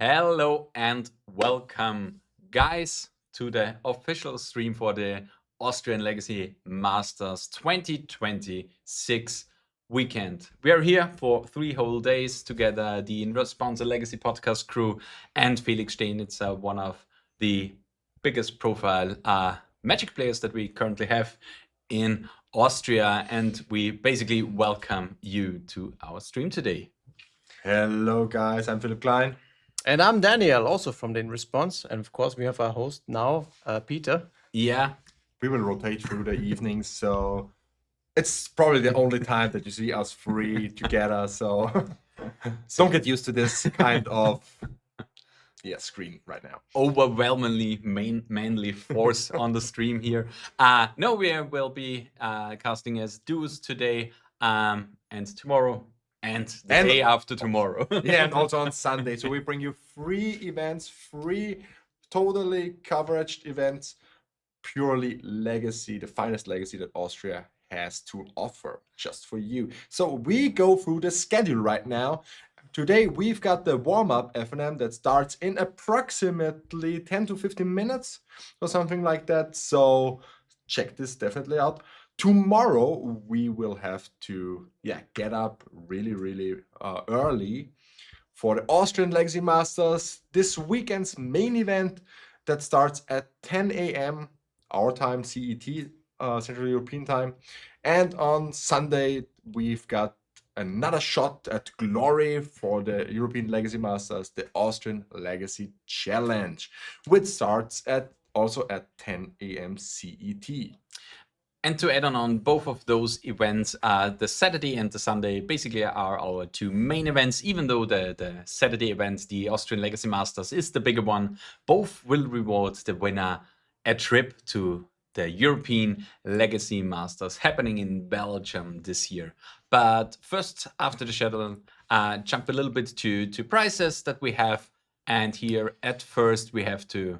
Hello and welcome, guys, to the official stream for the Austrian Legacy Masters 2026 weekend. We are here for 3 whole days together, the Responser Legacy podcast crew and Felix Steinitzer, one of the biggest profile Magic players that we currently have in Austria. And we basically welcome you to our stream today. Hello, guys. I'm Philip Klein. And I'm Daniel, also from the In Response. And of course, we have our host now, Peter. Yeah. We will rotate through the evenings, so it's probably the only time that you see us free together. So don't get used to this kind of screen right now. Overwhelmingly manly force on the stream here. No, we will be casting as duos today and tomorrow and the day after tomorrow. Yeah, and also on Sunday. So we bring you free events, free, totally coveraged events, purely legacy, the finest legacy that Austria has to offer just for you. So we go through the schedule right now. Today we've got the warm-up FNM that starts in approximately 10 to 15 minutes or something like that. So check this definitely out. Tomorrow we will have to get up really early for the Austrian Legacy Masters, this weekend's main event that starts at 10 a.m. our time, CET, Central European time. And on Sunday we've got another shot at glory for the European Legacy Masters, the Austrian Legacy Challenge, which starts also at 10 a.m. CET. And to add on both of those events, the Saturday and the Sunday basically are our two main events. Even though the Saturday event, the Austrian Legacy Masters, is the bigger one, both will reward the winner a trip to the European Legacy Masters happening in Belgium this year. But first, after the schedule, jump a little bit to prizes that we have. And here at first, we have to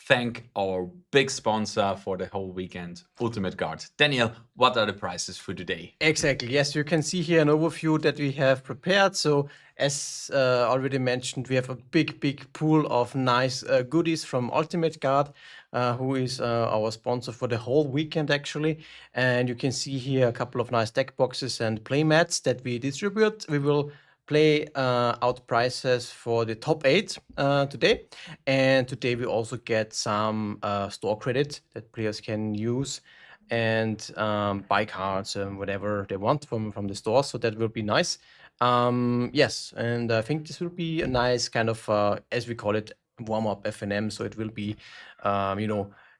thank our big sponsor for the whole weekend, Ultimate Guard. Daniel, what are the prizes for today? Exactly. Yes, you can see here an overview that we have prepared. So as already mentioned, we have a big pool of nice goodies from Ultimate Guard, who is our sponsor for the whole weekend, actually. And you can see here a couple of nice deck boxes and play mats that we distribute. We will play out prizes for the top 8 today. And today we also get some store credit that players can use and buy cards and whatever they want from the store. So that will be nice. Yes, and I think this will be a nice kind of, as we call it, warm-up FNM. So it will be,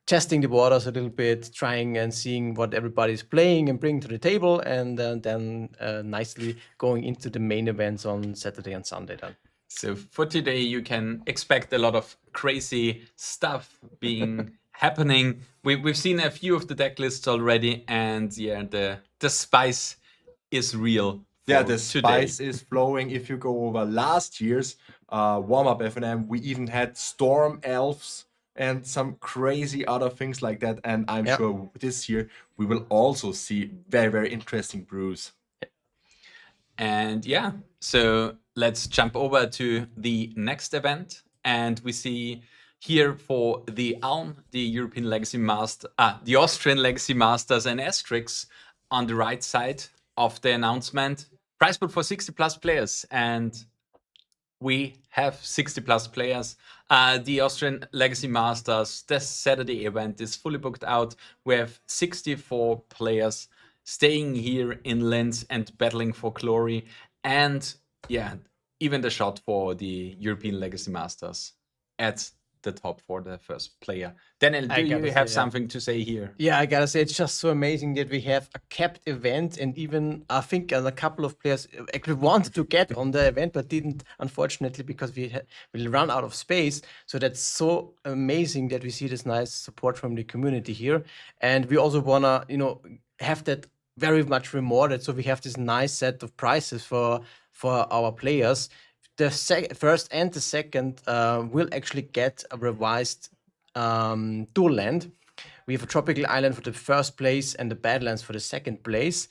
testing the waters a little bit, trying and seeing what everybody's playing and bringing to the table, and then nicely going into the main events on Saturday and Sunday then. So for today, you can expect a lot of crazy stuff being happening. We've seen a few of the deck lists already, and the spice is real. Yeah, the spice is flowing. If you go over last year's warm-up FNM, we even had Storm Elves and some crazy other things like that. And I'm sure this year we will also see very interesting brews. And so let's jump over to the next event. And we see here for the ALM, the European Legacy Master, the Austrian Legacy Masters and Asterix on the right side of the announcement. Prize pool for 60 plus players. And we have 60 plus players. The Austrian Legacy Masters, the Saturday event is fully booked out. We have 64 players staying here in Linz and battling for glory. And even the shot for the European Legacy Masters at the top for the first player. Daniel, do you have something to say here? Yeah, I gotta say, it's just so amazing that we have a capped event, and even I think a couple of players actually wanted to get on the event but didn't, unfortunately, because we'll run out of space. So that's so amazing that we see this nice support from the community here, and we also wanna have that very much rewarded. So we have this nice set of prizes for our players. The first and the second will actually get a revised dual land. We have a tropical island for the first place and the Badlands for the second place.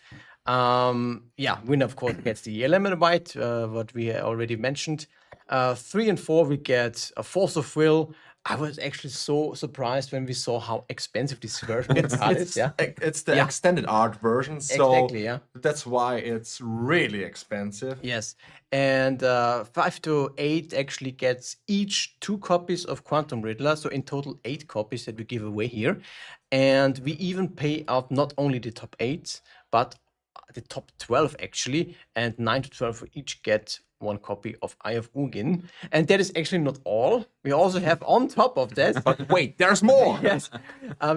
Winner, of course, gets the yellow and white, what we already mentioned. 3 and 4, we get a Force of Will. I was actually so surprised when we saw how expensive this version of the card is. Yeah, It's the Yeah. extended art version, so Exactly, yeah. that's why it's really expensive. Yes, and 5 to 8 actually gets each 2 copies of Quantum Riddler, so in total 8 copies that we give away here. And we even pay out not only the top 8, but the top 12 actually, and 9 to 12 will each get 1 copy of Eye of Ugin. And that is actually not all. We also have on top of that. But wait, there's more. Yes.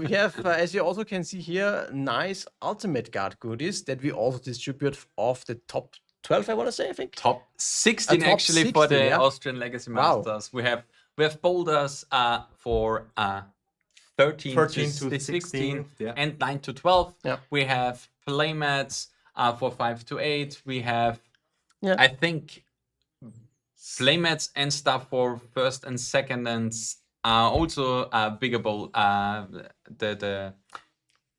We have, as you also can see here, nice Ultimate Guard goodies that we also distribute off the top 12, I want to say, I think. Top 16 top actually for 16, the yeah. Austrian Legacy Wow. Masters. We have boulders for 13 13 to to 16 16, yeah. and 9 to 12. Yeah. We have playmats for 5 to 8. We have, Yeah. I think, playmats and stuff for first and second, and also bigger bowl. The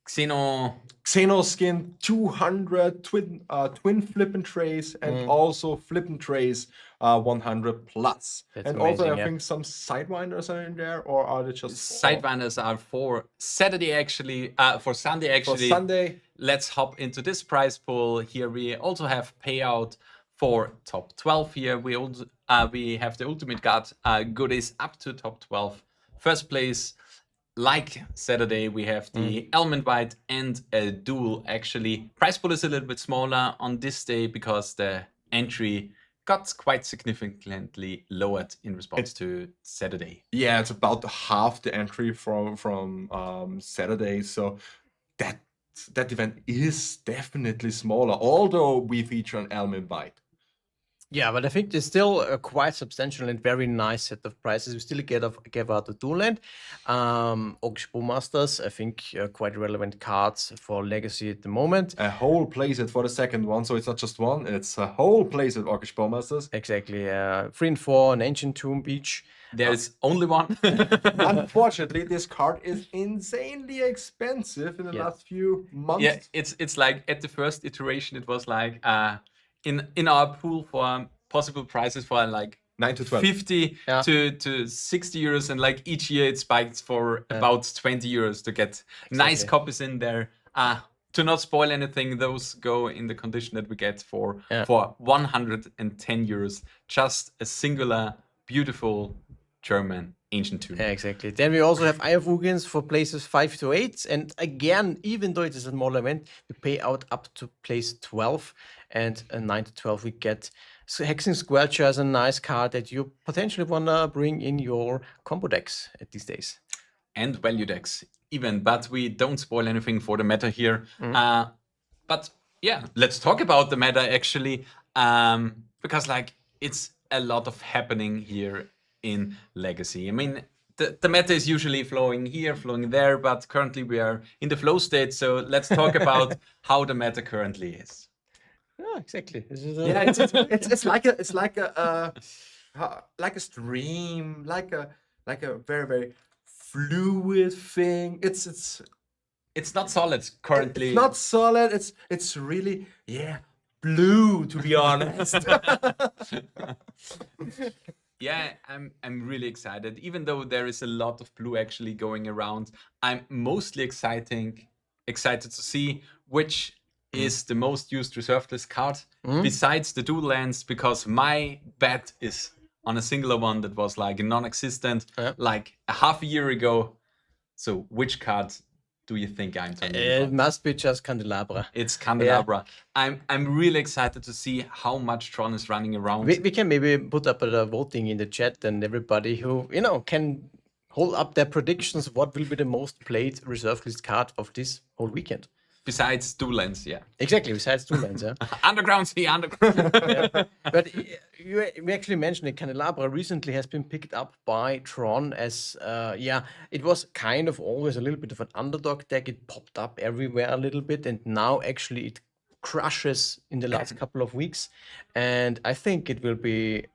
Xenoskin 200 twin flip and trays, and also flip and trays 100 plus. That's and also, amazing, I yeah. think some sidewinders are in there, or are they just sidewinders are for Saturday actually. For Sunday for actually. Sunday? Let's hop into this prize pool. Here we also have payout for top 12 here. We also we have the Ultimate Guard goodies up to top 12. First place, like Saturday, we have the Element White and a duel actually. Prize pool is a little bit smaller on this day because the entry got quite significantly lowered in response to Saturday. Yeah, it's about half the entry from Saturday, so that event is definitely smaller, although we feature an Element Bite. Yeah, but I think there's still a quite substantial and very nice set of prizes. We still gave out the Dual Land, Austrian Masters. I think quite relevant cards for Legacy at the moment. A whole playset for the second one, so it's not just one, it's a whole playset Austrian Masters. Exactly. 3 and 4, an Ancient Tomb each. There's only one. Unfortunately, this card is insanely expensive in the last few months. Yeah, it's like at the first iteration, it was like in our pool for possible prices for like 9 to 12. 50 to 60 euros, and like each year it spikes for about 20 euros to get nice copies in there. To not spoil anything, those go in the condition that we get for 110 euros. Just a singular, beautiful German ancient tomb. Yeah, exactly. Then we also have Eye of Ugins for places 5 to 8. And again, even though it is a small event, we pay out up to place 12. And 9 to 12 we get. So Hexing Squelcher is a nice card that you potentially want to bring in your combo decks at these days. And value decks even, but we don't spoil anything for the meta here. But yeah, let's talk about the meta actually, because like it's a lot of happening here in Legacy. I mean, the meta is usually flowing here, flowing there, but currently we are in the flow state. So let's talk about how the meta currently is. Yeah, exactly. This is Yeah, it's like a stream, like a very very fluid thing. It's not solid currently. It's not solid. It's really blue, to be honest. Yeah, I'm really excited. Even though there is a lot of blue actually going around, I'm mostly excited to see which is the most used reserved list card besides the dual lands, because my bet is on a singular one that was like non-existent like a half a year ago. So which card do you think I'm talking about? It must be just Candelabra. It's Candelabra. I'm really excited to see how much Tron is running around. We can maybe put up a voting in the chat, and everybody who can hold up their predictions. What will be the most played reserve list card of this whole weekend? Besides dual lands, yeah. Exactly, besides two lands, yeah. Underground Sea, underground. But we actually mentioned that Candelabra recently has been picked up by Tron as, it was kind of always a little bit of an underdog deck. It popped up everywhere a little bit, and now actually it crushes in the last couple of weeks. And I think it will be,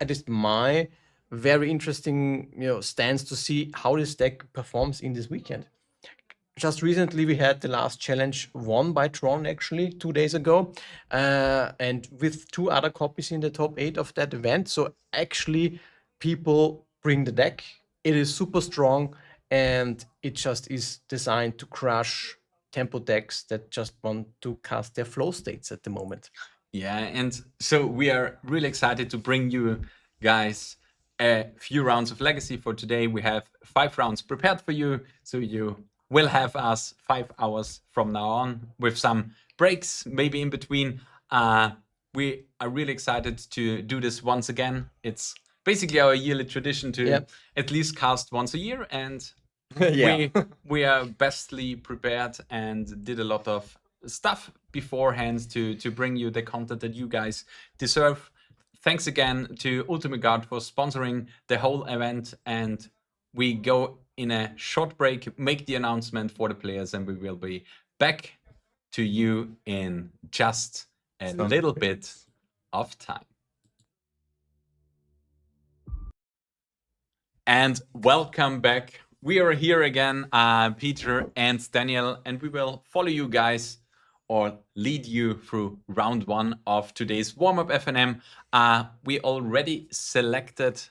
at least my very interesting stance to see how this deck performs in this weekend. just recently we had the last challenge won by Tron actually 2 days ago, and with 2 other copies in the top 8 of that event. So actually, people bring the deck. It is super strong, and it just is designed to crush tempo decks that just want to cast their flow states at the moment. Yeah, and so we are really excited to bring you guys a few rounds of Legacy for today. We have 5 rounds prepared for you, so you will have us 5 hours from now on with some breaks maybe in between. We are really excited to do this once again. It's basically our yearly tradition to Yep. at least cast once a year, and Yeah. we are bestly prepared and did a lot of stuff beforehand to bring you the content that you guys deserve. Thanks again to Ultimate Guard for sponsoring the whole event, and we go in a short break, make the announcement for the players, and we will be back to you in just a little bit of time. And welcome back. We are here again, Peter and Daniel, and we will follow you guys or lead you through round 1 of today's warm-up FNM. We already selected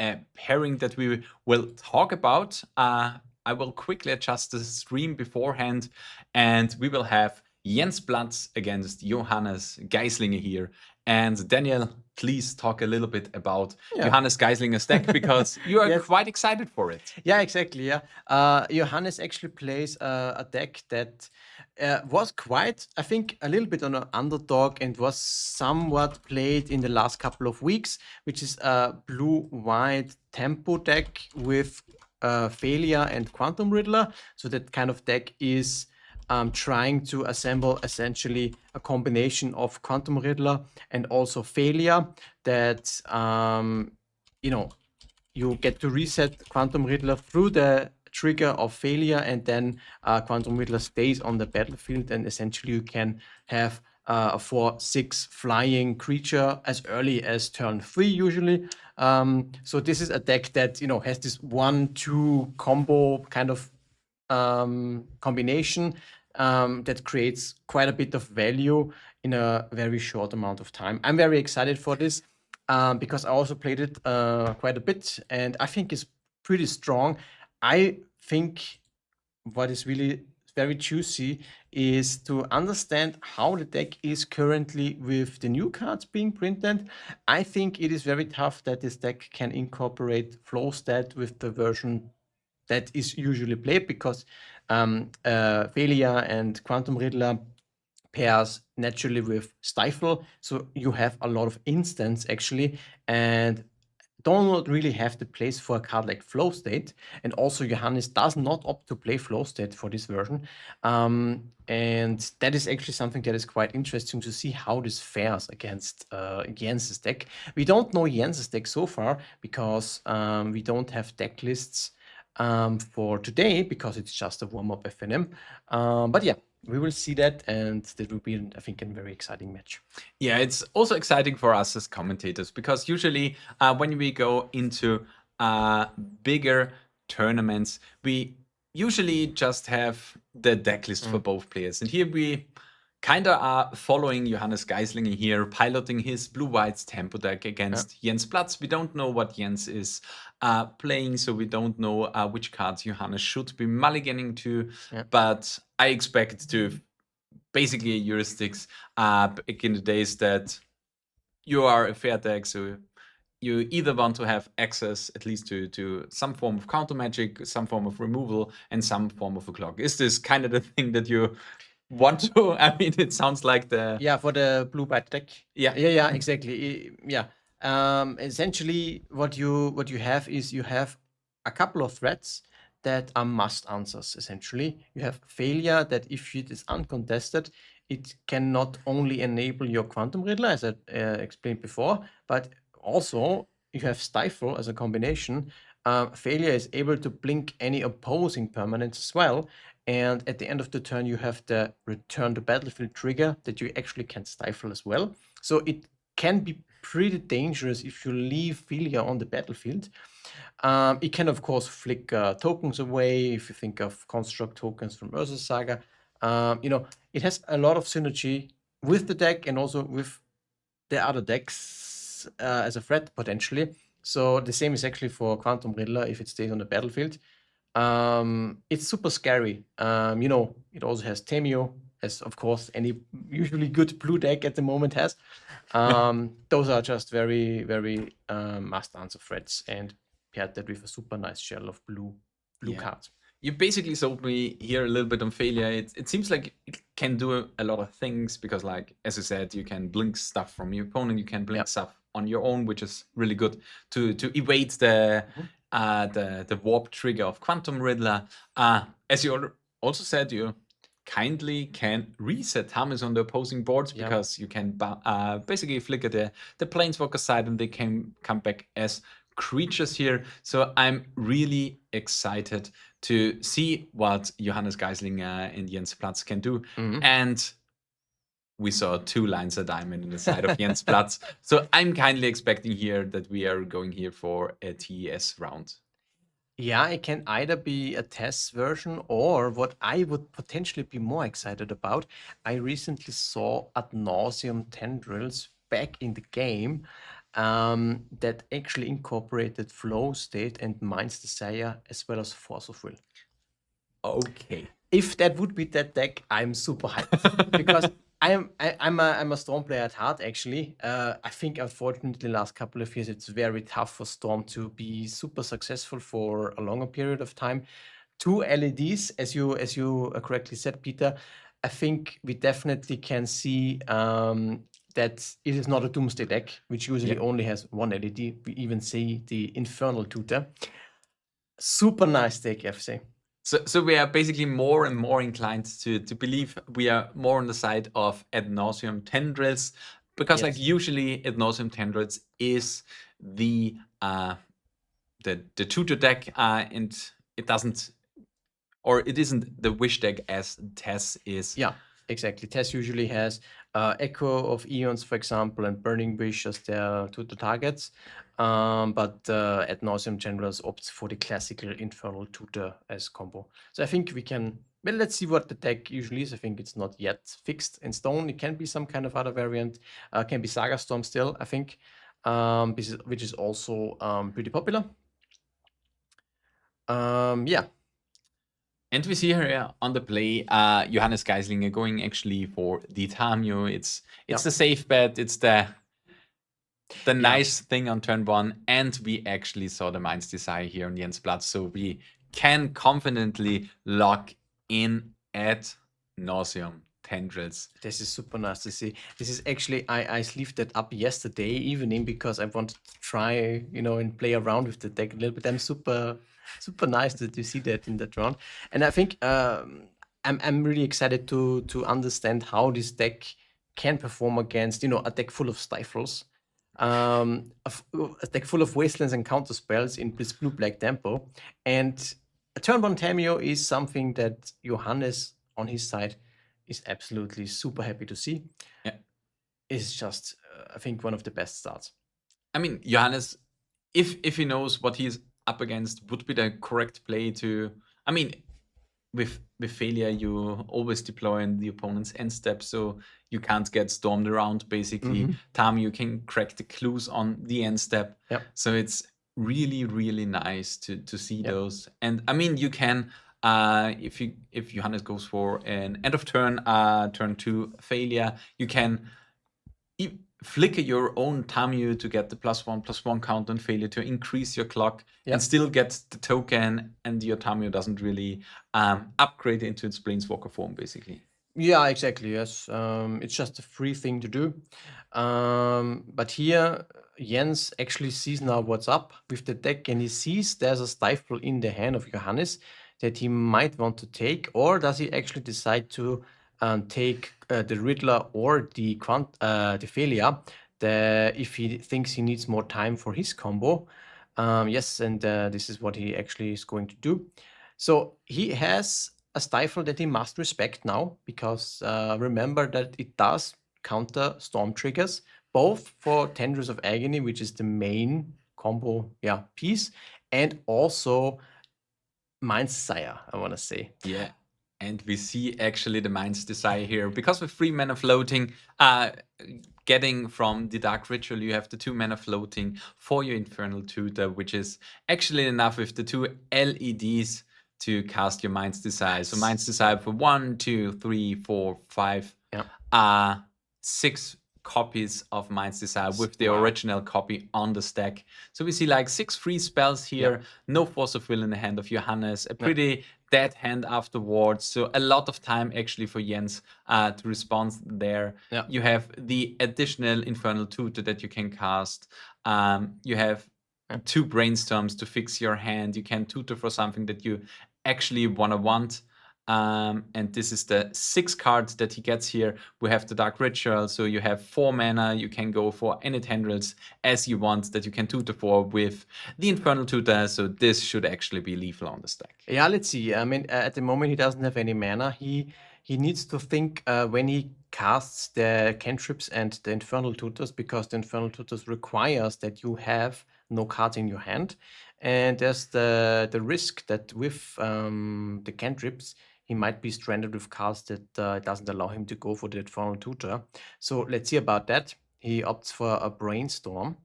a pairing that we will talk about. I will quickly adjust the stream beforehand, and we will have Jens Platz against Johannes Geislinger here. And Daniel, please talk a little bit about Johannes Geislinger's deck, because you are quite excited for it. Yeah, exactly. Yeah, Johannes actually plays a deck that was quite, I think, a little bit on an underdog and was somewhat played in the last couple of weeks, which is a blue-white tempo deck with Failure and Quantum Riddler. So that kind of deck is trying to assemble essentially a combination of Quantum Riddler and also Failure that, you get to reset Quantum Riddler through the trigger of Failure, and then Quantum Riddler stays on the battlefield, and essentially you can have a 4/6 flying creature as early as turn 3 usually. So this is a deck that has this 1-2 combo kind of combination that creates quite a bit of value in a very short amount of time. I'm very excited for this because I also played it quite a bit, and I think it's pretty strong. I think what is really very juicy is to understand how the deck is currently with the new cards being printed. I think it is very tough that this deck can incorporate flow stat with the version that is usually played, because Failure and Quantum Riddler pairs naturally with Stifle, so you have a lot of instants actually, and don't not really have the place for a card like Flow State. And also Johannes does not opt to play Flow State for this version, and that is actually something that is quite interesting to see how this fares against Jens's deck. We don't know Jens's deck so far because we don't have deck lists for today, because it's just a warm-up FNM. But yeah, we will see that, and that will be, I think, a very exciting match. Yeah, it's also exciting for us as commentators, because usually when we go into bigger tournaments, we usually just have the deck list for both players. And here we kind of are following Johannes Geislinger here, piloting his blue-white tempo deck against Jens Platz. We don't know what Jens is playing, so we don't know which cards Johannes should be mulliganing to. But I expect to basically heuristics back in the days that you are a fair deck, so you either want to have access at least to some form of counter magic, some form of removal, and some form of a clock. Is this kind of the thing that you want to? I mean, it sounds like the for the blue white deck. Yeah, exactly. Yeah. Essentially, what you have is you have a couple of threats that are must answers. Essentially, you have Failure that if it is uncontested, it can not only enable your Quantum Riddler, as I explained before, but also you have Stifle as a combination. Failure is able to blink any opposing permanents as well. And at the end of the turn, you have the return to battlefield trigger that you actually can Stifle as well. So it can be pretty dangerous if you leave Filia on the battlefield. It can, of course, flick tokens away. If you think of construct tokens from Urza Saga, it has a lot of synergy with the deck and also with the other decks as a threat potentially. So the same is actually for Quantum Riddler if it stays on the battlefield. It's super scary. It also has Temio, as of course any usually good blue deck at the moment has. Those are just very, very must answer threats, and paired that with a super nice shell of blue cards. You basically sold me here a little bit on failure. It seems like it can do a lot of things because, like as you said, you can blink stuff from your opponent. You can blink stuff on your own, which is really good to evade the warp trigger of Quantum Riddler. As you also said, you kindly can reset Hamis on the opposing boards because you can basically flicker the Planeswalker side and they can come back as creatures here. So I'm really excited to see what Johannes Geislinger and Jens Platz can do. And we saw 2 lines of diamond in the side of Jens Platz. So I'm kindly expecting here that we are going here for a TES round. Yeah, it can either be a TES version or what I would potentially be more excited about. I recently saw Ad Nauseam Tendrils back in the game that actually incorporated Flow State and Mind's Desire as well as Force of Will. Okay. If that would be that deck, I'm super hyped because I'm a Storm player at heart. Actually, I think unfortunately last couple of years it's very tough for Storm to be super successful for a longer period of time. 2 LEDs, as you correctly said, Peter. I think we definitely can see that it is not a Doomsday deck, which usually only has 1 LED. We even see the Infernal Tutor. Super nice deck, I have to say. So we are basically more and more inclined to believe we are more on the side of Ad Nauseam Tendrils, because like usually Ad Nauseam Tendrils is the tutor deck, and it doesn't, or it isn't the wish deck as TES is. Yeah, exactly. TES usually has Echo of Eons, for example, and Burning Wish as their tutor targets. But Ad Nauseam Generals opts for the classical Infernal Tutor as combo. So I think we can, well, let's see what the deck usually is. I think it's not yet fixed in stone. It can be some kind of other variant. Can be Saga Storm still, I think, which is also pretty popular. Yeah. And we see here on the play, Johannes Geislinger going actually for the Tamio. It's the safe bet. It's the nice thing on turn 1, and we actually saw the Mind's Desire here on Jens Platz, so we can confidently lock in Ad Nauseam Tendrils. This is super nice to see. This is actually, I sleeved that up yesterday evening because I wanted to try, and play around with the deck a little bit. I'm super nice that you see that in the Tron. And I think I'm really excited to understand how this deck can perform against, a deck full of Stifles. A deck full of Wastelands and counter spells in this blue-black tempo. And a turn 1 Tamio is something that Johannes on his side is absolutely super happy to see. Yeah. It's just, I think, one of the best starts. I mean, Johannes, if he knows what he's up against, would be the correct play to... I mean, with failure, you always deploy in the opponent's end step, so you can't get stormed around, basically. Tam, you can crack the clues on the end step. Yep. So it's really, really nice to see those. And I mean, you can, if Johannes goes for an end of turn, turn 2 failure, you can flicker your own Tamu to get the +1/+1 count on failure to increase your clock and still get the token, and your Tamu doesn't really upgrade into its Planeswalker form, basically. Yeah, exactly. Yes, it's just a free thing to do. But here, Jens actually sees now what's up with the deck, and he sees there's a Stifle in the hand of Johannes that he might want to take, or does he actually decide to take the Riddler or the Failure if he thinks he needs more time for his combo? Yes, and this is what he actually is going to do. So he has a Stifle that he must respect now, because remember that it does counter storm triggers, both for Tendrils of Agony, which is the main combo piece, and also Mind's Desire, I want to say. Yeah. And we see actually the Mind's Desire here. Because with 3 mana floating, getting from the Dark Ritual, you have the 2 mana floating for your Infernal Tutor, which is actually enough with the 2 LEDs to cast your Mind's Desire. So Mind's Desire for 1, 2, 3, 4, 5, 6 copies of Mind's Desire with the original copy on the stack. So we see like 6 free spells here, no Force of Will in the hand of Johannes, a pretty dead hand afterwards. So a lot of time actually for Jens to respond there. You have the additional Infernal Tutor that you can cast. You have 2 Brainstorms to fix your hand. You can tutor for something that you actually want. And this is the 6th card that he gets here. We have the Dark Ritual, so you have 4 mana. You can go for any Tendrils as you want that you can tutor for with the Infernal Tutor, so this should actually be lethal on the stack. Yeah, let's see. I mean, at the moment he doesn't have any mana. He needs to think when he casts the cantrips and the Infernal Tutors, because the Infernal Tutors requires that you have no cards in your hand. And there's the risk that with the cantrips, he might be stranded with cards that doesn't allow him to go for the Infernal Tutor. So let's see about that. He opts for a Brainstorm.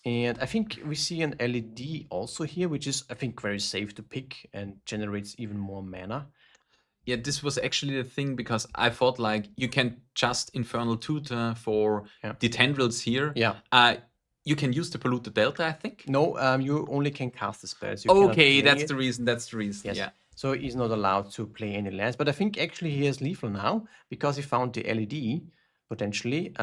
And I think we see an LED also here, which is, I think, very safe to pick and generates even more mana. Yeah, this was actually the thing, because I thought like you can just Infernal Tutor for the Tendrils here. You can use the Polluted Delta, I think. No, you only can cast the spells. You okay, that's the reason. Yes. Yeah. So he's not allowed to play any lands. But I think actually he has lethal now because he found the LED potentially.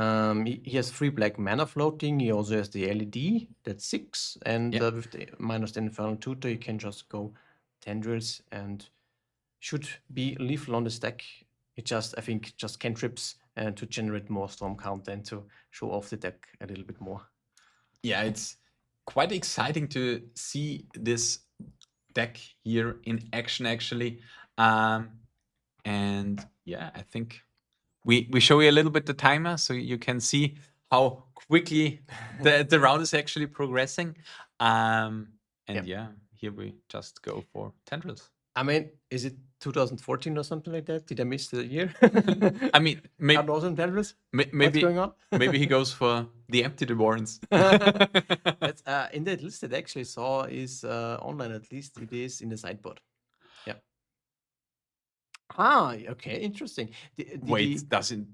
He has 3 black mana floating. He also has the LED, that's 6. And with the minus the Infernal Tutor, you can just go Tendrils and should be lethal on the stack. It just, I think, just cantrips to generate more storm count and to show off the deck a little bit more. Yeah, it's quite exciting to see this deck here in action, actually. And yeah, I think we show you a little bit the timer so you can see how quickly the round is actually progressing. And here we just go for Tendrils. I mean, is it 2014 or something like that? Did I miss the year? I mean, maybe Tendrils? maybe What's going on? maybe he goes for the Empty the Warrens. That's, in that list that I actually saw is online, at least it is in the sideboard. Yeah. Ah, okay, interesting. Wait, doesn't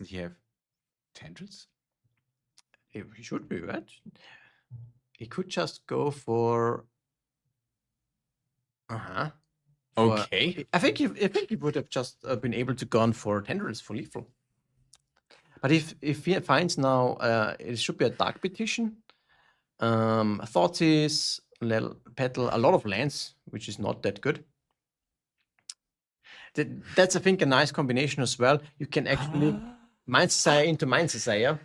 he have Tendrils? He should be, right? He could just go for. Okay. I think he would have just been able to gone for Tendrils for lethal. But if he finds now, it should be a Dark Petition. Thoughts is petal a lot of lands, which is not that good. That's, I think, a nice combination as well. You can actually Mind's Desire into Mind's Desire.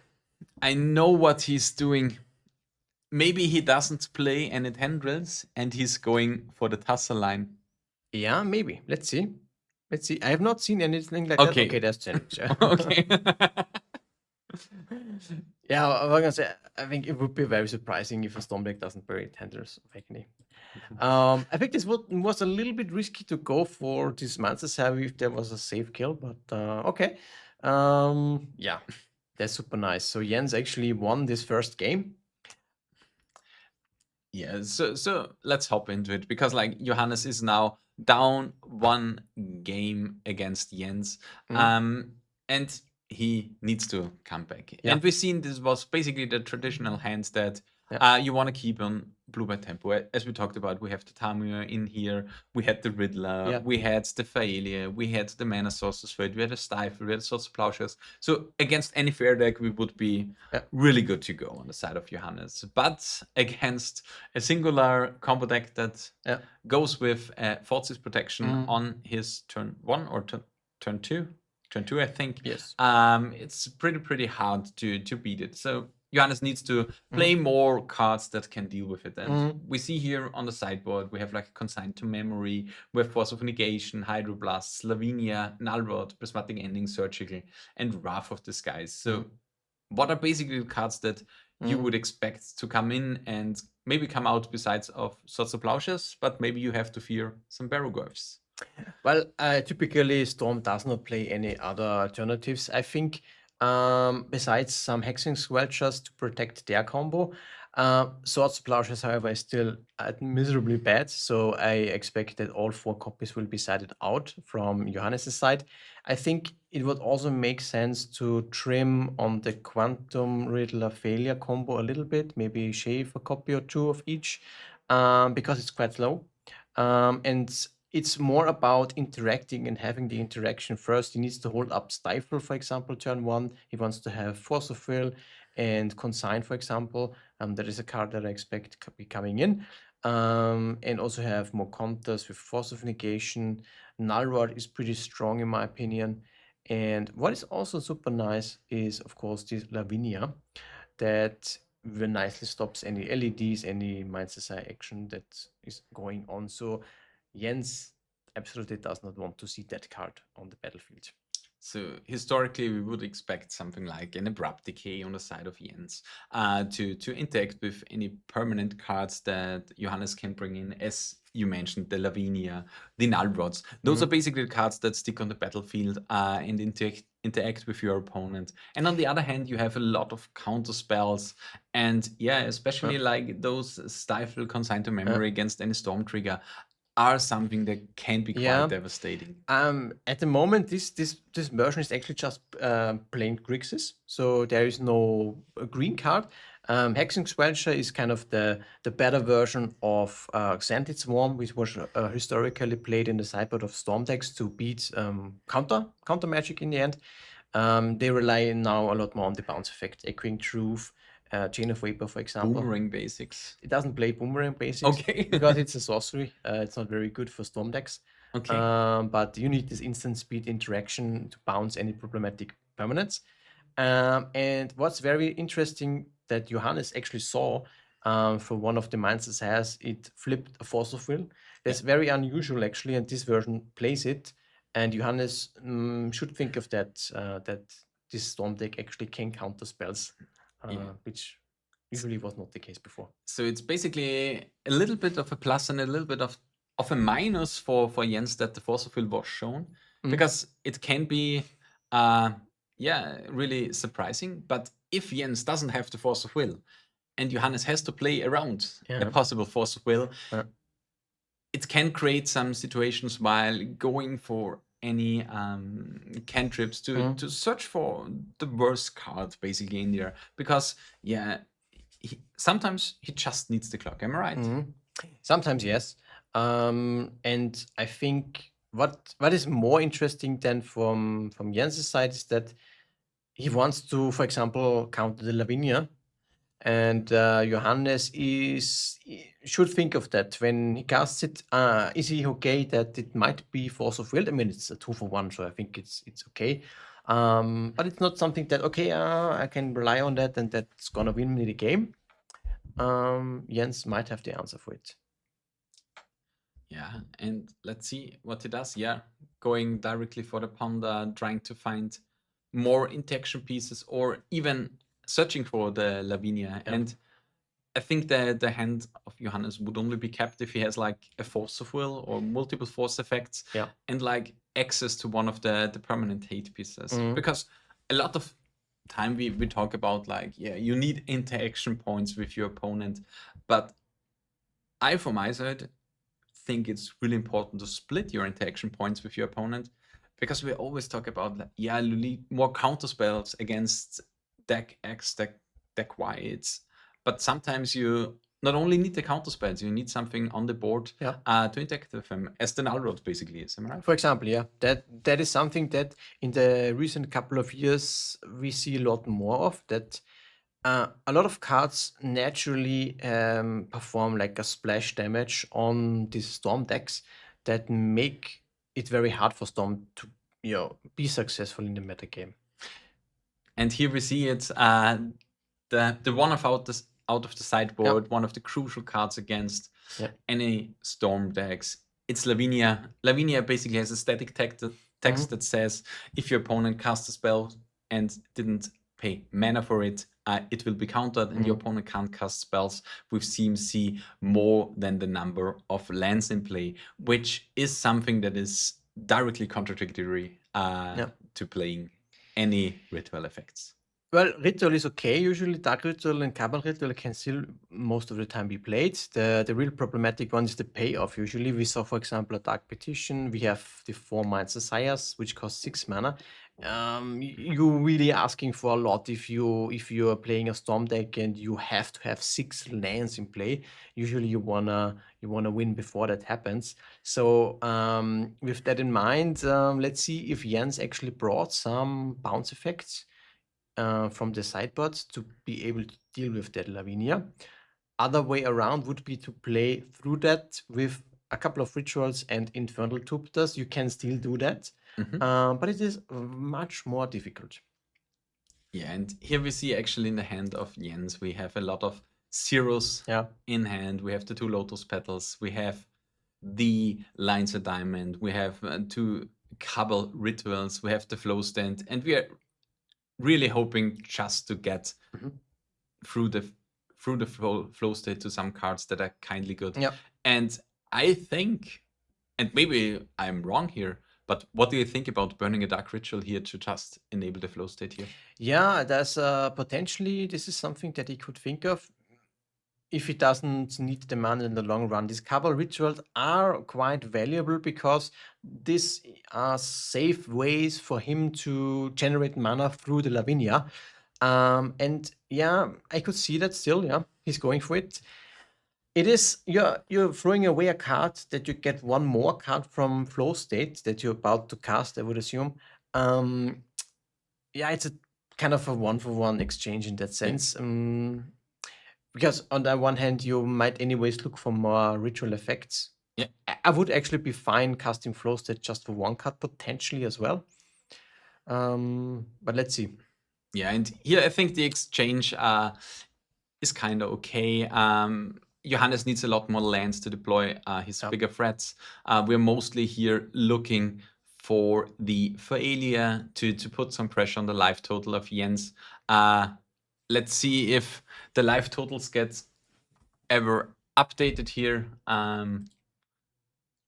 I know what he's doing. Maybe he doesn't play any Tendrils and he's going for the Tussle line. Yeah, maybe. Let's see. I have not seen anything like that. Okay, that's Tendrils. Okay. Yeah, I was gonna say, I think it would be very surprising if a Storm deck doesn't play Tendrils of Agony. I think this was a little bit risky to go for this Mind's Desire if there was a safe kill, but okay. Yeah, that's super nice. So Jens actually won this first game. Yeah, so let's hop into it, because like Johannes is now down 1 game against Jens, and he needs to come back. And we've seen this was basically the traditional hands that you want to keep on blue by tempo. As we talked about, we have the Tamur in here, we had the Riddler, we had the Failure, we had the Mana Sources for it, we had a Stifle, we had a Source of Plowshares. So against any fair deck, we would be really good to go on the side of Johannes. But against a singular combo deck that goes with Forces Protection on his turn 1 or turn 2. Turn 2, I think. Yes. It's pretty hard to beat it. So Johannes needs to play more cards that can deal with it. And we see here on the sideboard, we have like Consigned to Memory, we have Force of Negation, Hydroblast, Slavinia, Nullrod, Prismatic Ending, Surgical, and Wrath of the Skies. So what are basically the cards that you would expect to come in and maybe come out besides of sorts of Plowshares, but maybe you have to fear some Barrowgirls? Well, typically Storm does not play any other alternatives. I think besides some Hexing Squelchers to protect their combo, Swords of Plowshares, however, is still miserably bad. So I expect that all 4 copies will be sided out from Johannes' side. I think it would also make sense to trim on the Quantum Riddler Failure combo a little bit, maybe shave a copy or 2 of each, because it's quite slow. And it's more about interacting and having the interaction first. He needs to hold up Stifle, for example, turn 1. He wants to have Force of Will and Consign, for example. That is a card that I expect be coming in. And also have more counters with Force of Negation. Null Rod is pretty strong, in my opinion. And what is also super nice is, of course, this Lavinia that nicely stops any LEDs, any Mind's Eye action that is going on. So Jens absolutely does not want to see that card on the battlefield. So historically, we would expect something like an Abrupt Decay on the side of Jens to interact with any permanent cards that Johannes can bring in, as you mentioned, the Lavinia, the Null Rods. Those are basically the cards that stick on the battlefield and interact with your opponent. And on the other hand, you have a lot of counter spells, and especially like those Stifle, Consign to Memory against any Storm Trigger are something that can be quite devastating. At the moment, this version is actually just plain Grixis, so there is no green card. Hexing Squelcher is kind of the better version of Xanthid Swarm, which was historically played in the sideboard of Storm decks to beat counter magic in the end. They rely now a lot more on the bounce effect, Echoing Truth, Chain of Vapor, for example. Boomerang basics. It doesn't play Boomerang basics Okay. because it's a sorcery. It's not very good for Storm decks. Okay. But you need this instant speed interaction to bounce any problematic permanents. And what's very interesting that Johannes actually saw for one of the Mind's has it flipped a Force of Will. That's very unusual actually, and this version plays it. And Johannes should think of that that this Storm deck actually can counter spells, which usually was not the case before. So it's basically a little bit of a plus and a little bit of a minus for Jens that the Force of Will was shown, because it can be really surprising. But if Jens doesn't have the Force of Will and Johannes has to play around a possible Force of Will, it can create some situations while going for any cantrips to search for the worst card basically in there, because sometimes he just needs the clock. Am I right? Sometimes yes. And I think what is more interesting than from Jens' side is that he wants to, for example, counter the Lavinia. And Johannes should think of that when he casts it. Is he okay that it might be Force of Will? I mean, it's a 2-for-1, so I think it's okay. But it's not something that I can rely on that and that's gonna win me the game. Jens might have the answer for it. Yeah, and let's see what he does. Yeah, going directly for the Panda, trying to find more interaction pieces, or even searching for the Lavinia. And I think that the hand of Johannes would only be kept if he has like a Force of Will or multiple force effects, and like access to one of the permanent hate pieces. Because a lot of time we talk about like, you need interaction points with your opponent, but I, from my side, think it's really important to split your interaction points with your opponent, because we always talk about you need more counter spells against deck X, deck Y. But sometimes you not only need the counter spells, you need something on the board to interact with them, as the Null Rod basically is. Am I right? For example, that is something that in the recent couple of years we see a lot more of. That a lot of cards naturally perform like a splash damage on these Storm decks that make it very hard for Storm to be successful in the metagame. And here we see it, the one out of the sideboard, one of the crucial cards against any Storm decks. It's Lavinia. Lavinia basically has a static text that says if your opponent casts a spell and didn't pay mana for it, it will be countered, and your opponent can't cast spells with CMC more than the number of lands in play, which is something that is directly contradictory to playing any ritual effects. Well, ritual is okay. Usually, dark ritual and cabal ritual can still most of the time be played. The real problematic one is the payoff. Usually, we saw, for example, a dark petition. We have the 4 Mind Sires, which cost 6 mana. You're really asking for a lot if you are playing a storm deck and you have to have 6 lands in play. Usually, you wanna win before that happens. So, with that in mind, let's see if Jens actually brought some bounce effects from the sideboards to be able to deal with that Lavinia. Other way around would be to play through that with a couple of rituals and infernal tutor. You can still do that, but it is much more difficult. Yeah, and here we see actually in the hand of Jens, we have a lot of zeros in hand. We have the 2 Lotus Petals. We have the Lines of Diamond. We have 2 Cabal Rituals. We have the Flow Stand. And we are really hoping just to get through the flow state to some cards that are kindly good. And I think, and maybe I'm wrong here, but what do you think about burning a dark ritual here to just enable the flow state here? Yeah, there's potentially this is something that he could think of if he doesn't need the mana in the long run. These cabal rituals are quite valuable because these are safe ways for him to generate mana through the Lavinia. And yeah, I could see that still. Yeah, he's going for it. It is you're throwing away a card that you get 1 more card from flow state that you're about to cast, I would assume. Yeah, it's a kind of a 1-for-1 exchange in that sense. Because on the one hand, you might anyways look for more ritual effects. Yeah, I would actually be fine casting flow state just for 1 card potentially as well. But let's see. Yeah, and here I think the exchange is kind of okay. Johannes needs a lot more lands to deploy his bigger threats. We're mostly here looking for the failure to put some pressure on the life total of Jens. Let's see if the life totals get ever updated here.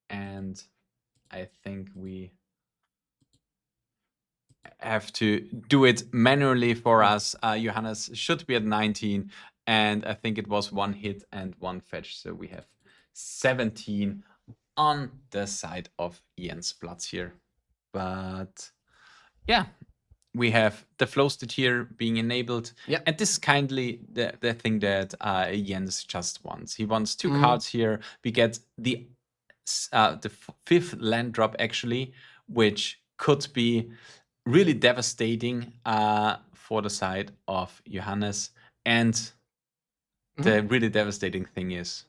And I think we have to do it manually for us. Johannes should be at 19, and I think it was 1 hit and 1 fetch. So we have 17 on the side of Jens Platz here. But yeah, we have the flow state here being enabled. Yeah. And this is kindly the thing that Jens just wants. He wants 2 cards here. We get the 5th land drop actually, which could be really devastating for the side of Johannes. And the really devastating thing is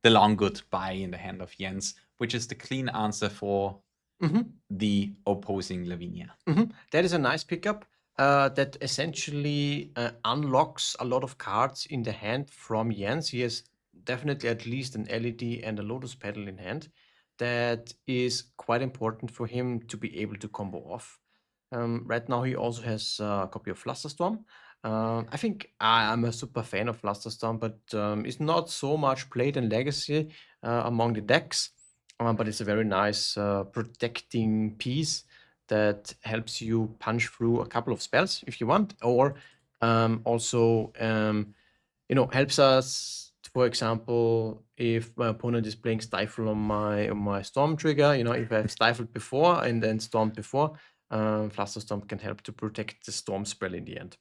the long goodbye in the hand of Jens, which is the clean answer for the opposing Lavinia. That is a nice pickup that essentially unlocks a lot of cards in the hand from Jens. He has definitely at least an LED and a Lotus Petal in hand. That is quite important for him to be able to combo off. Right now he also has a copy of Flusterstorm. I think I'm a super fan of Flusterstorm, but it's not so much played in Legacy among the decks. But it's a very nice protecting piece that helps you punch through a couple of spells if you want, or also helps us. For example, if my opponent is playing Stifle on my Storm trigger, if I've Stifled before and then Stormed before, Flusterstorm can help to protect the Storm spell in the end.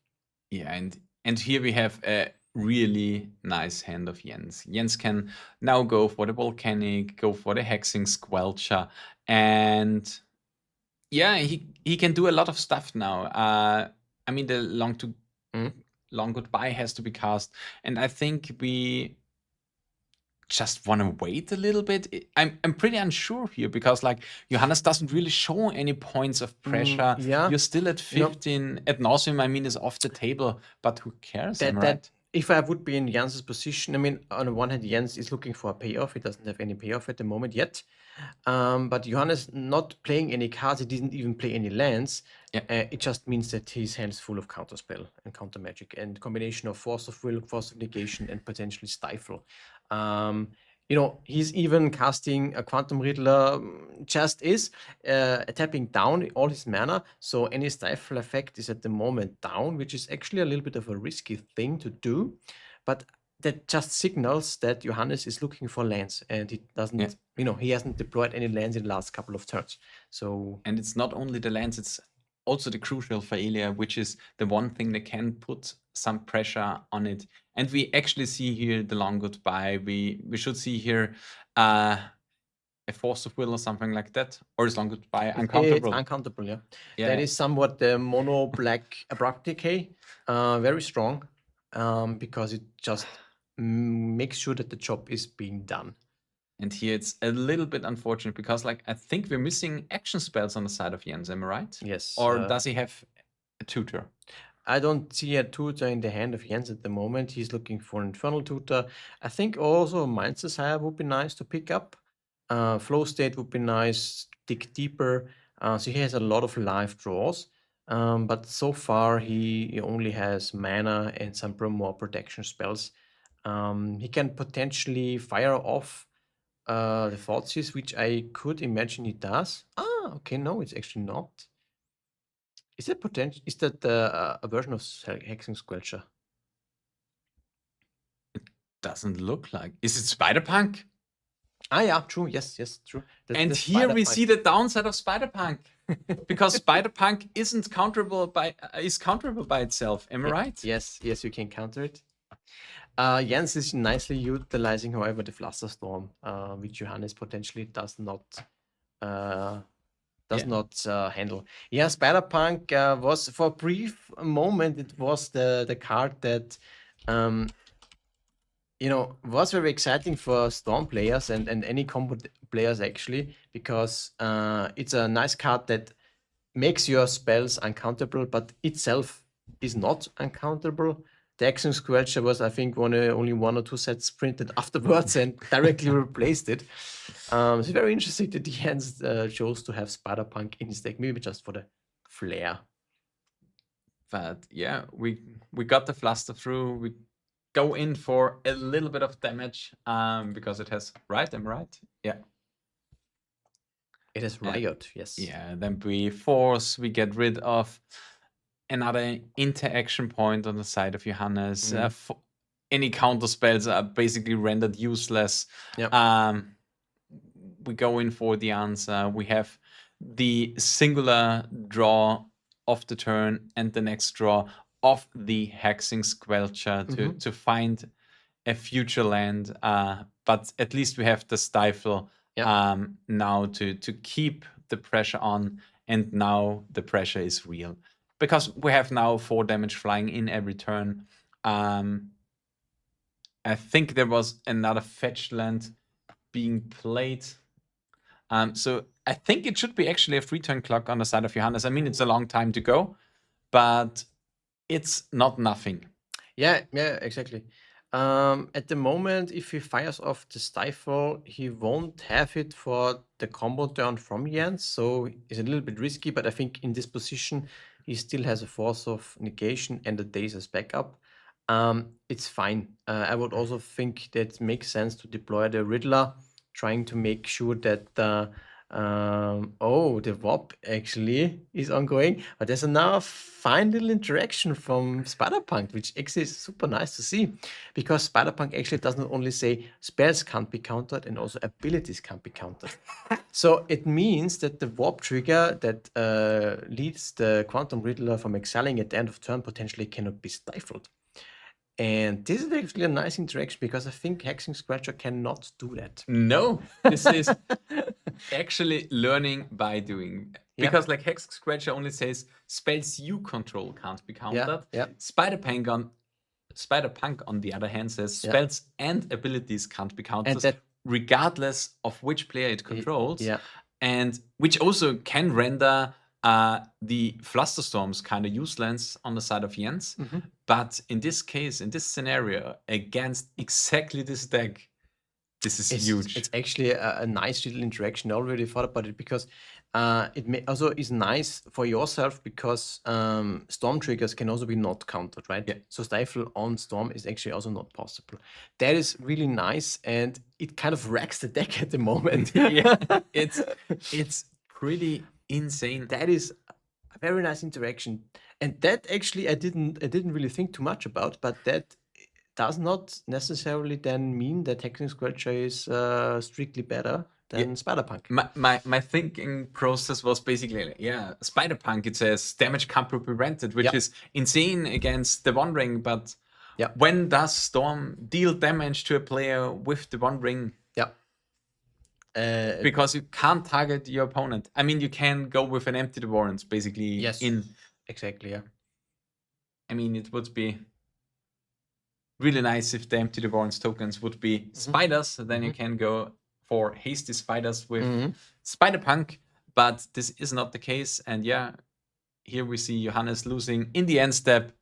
Yeah, and here we have a really nice hand of Jens. Jens can now go for the Volcanic, go for the Hexing Squelcher, and yeah, he can do a lot of stuff now. I mean, the long goodbye has to be cast, and I think we just want to wait a little bit. I'm pretty unsure here because Johannes doesn't really show any points of pressure. Yeah. You're still at 15 at nauseam. I mean, is off the table, but who cares? Am I right? if I would be in Jens's position, I mean, on the one hand, Jens is looking for a payoff. He doesn't have any payoff at the moment yet. But Johannes not playing any cards, he didn't even play any lands. Yeah. It just means that his hand's full of counterspell and counter magic and combination of force of will, force of negation, and potentially stifle. He's even casting a Quantum Riddler, just is tapping down all his mana. So any stifle effect is at the moment down, which is actually a little bit of a risky thing to do. But that just signals that Johannes is looking for lands, and he doesn't, he hasn't deployed any lands in the last couple of turns. So, and it's not only the lands, it's also the crucial failure, which is the one thing that can put some pressure on it. And we actually see here the long goodbye. We should see here a force of will or something like that, or is long goodbye uncountable? It's uncountable, yeah. That is somewhat the mono black abrupt decay, very strong, because it just makes sure that the job is being done. And here it's a little bit unfortunate because, like, I think we're missing action spells on the side of Jens, am I right? Yes. Or does he have a tutor? I don't see a tutor in the hand of Jens at the moment. He's looking for an Infernal Tutor. I think also Mind's Desire would be nice to pick up. Flow State would be nice, dig deeper. So he has a lot of live draws. But so far he only has mana and some more protection spells. He can potentially fire off the Thoughtseize, which I could imagine he does. Okay, no, it's actually not. Is that potential? Is that a version of Hexing Squelcher? It doesn't look like. Is it Spider-Punk? Yeah, true. Yes, true. And here we see the downside of Spider-Punk, because Spider-Punk isn't counterable by itself. Am I right? Yes, you can counter it. Jens is nicely utilizing, however, the Flusterstorm, which Johannes potentially does not handle. Yeah, Spider-Punk was, for a brief moment, it was the card that was very exciting for Storm players and any combo players actually, because it's a nice card that makes your spells uncountable, but itself is not uncountable. The Hexing Squelcher was, I think, only one or two sets printed afterwards and directly replaced it. So very interesting that Jens chose to have Spider-Punk in his deck, maybe just for the flair. But yeah, we got the Fluster through. We go in for a little bit of damage because it has Riot, am I right? Yeah. It has Riot, yes. Yeah, then we force, we get rid of another interaction point on the side of Johannes. Any counter spells are basically rendered useless. Yep. We go in for the answer. We have the singular draw of the turn and the next draw of the Hexing Squelcher to find a future land. But at least we have the Stifle now to keep the pressure on, and now the pressure is real. Because we have now 4 damage flying in every turn. I think there was another fetched land being played. So I think it should be actually a 3-turn clock on the side of Johannes. I mean, it's a long time to go, but it's not nothing. Yeah, exactly. At the moment, if he fires off the Stifle, he won't have it for the combo turn from Jens, so it's a little bit risky, but I think in this position, he still has a force of negation and a Daze as backup. It's fine. I would also think that it makes sense to deploy the Riddler, trying to make sure that the WOP actually is ongoing. But there's another fine little interaction from Spider-Punk, which actually is super nice to see, because Spider-Punk actually does not only say spells can't be countered, and also abilities can't be countered. So it means that the warp trigger that leads the Quantum Riddler from exiling at the end of turn potentially cannot be stifled. And this is actually a nice interaction, because I think Hexing Scratcher cannot do that. No, this is actually learning by doing. Because like Hexing Scratcher only says spells you control can't be countered. Spider-Punk on the other hand says spells and abilities can't be countered, and regardless of which player it controls. And which also can render The Flusterstorm's kind of useless on the side of Jens, but in this case, in this scenario, against exactly this deck, this is huge. It's actually a nice little interaction. I already thought about it because it may also is nice for yourself because storm triggers can also be not countered, right? Yeah. So stifle on storm is actually also not possible. That is really nice, and it kind of wrecks the deck at the moment. Yeah, it's pretty insane. That is a very nice interaction, and that actually I didn't really think too much about, but that does not necessarily then mean that Hexing Squelcher is strictly better than Spider-Punk. My thinking process was basically, like, yeah, Spider-Punk, it says damage can't be prevented, which Yep. is insane against the One Ring, but Yep. when does Storm deal damage to a player with the One Ring? Yeah. Because you can't target your opponent. I mean, you can go with an Empty the Warrants, basically. Yes. Exactly. Yeah. I mean, it would be really nice if the Empty the Warrants tokens would be spiders. So then you can go for hasty spiders with Spider-Punk, but this is not the case. And yeah, here we see Johannes losing in the end step.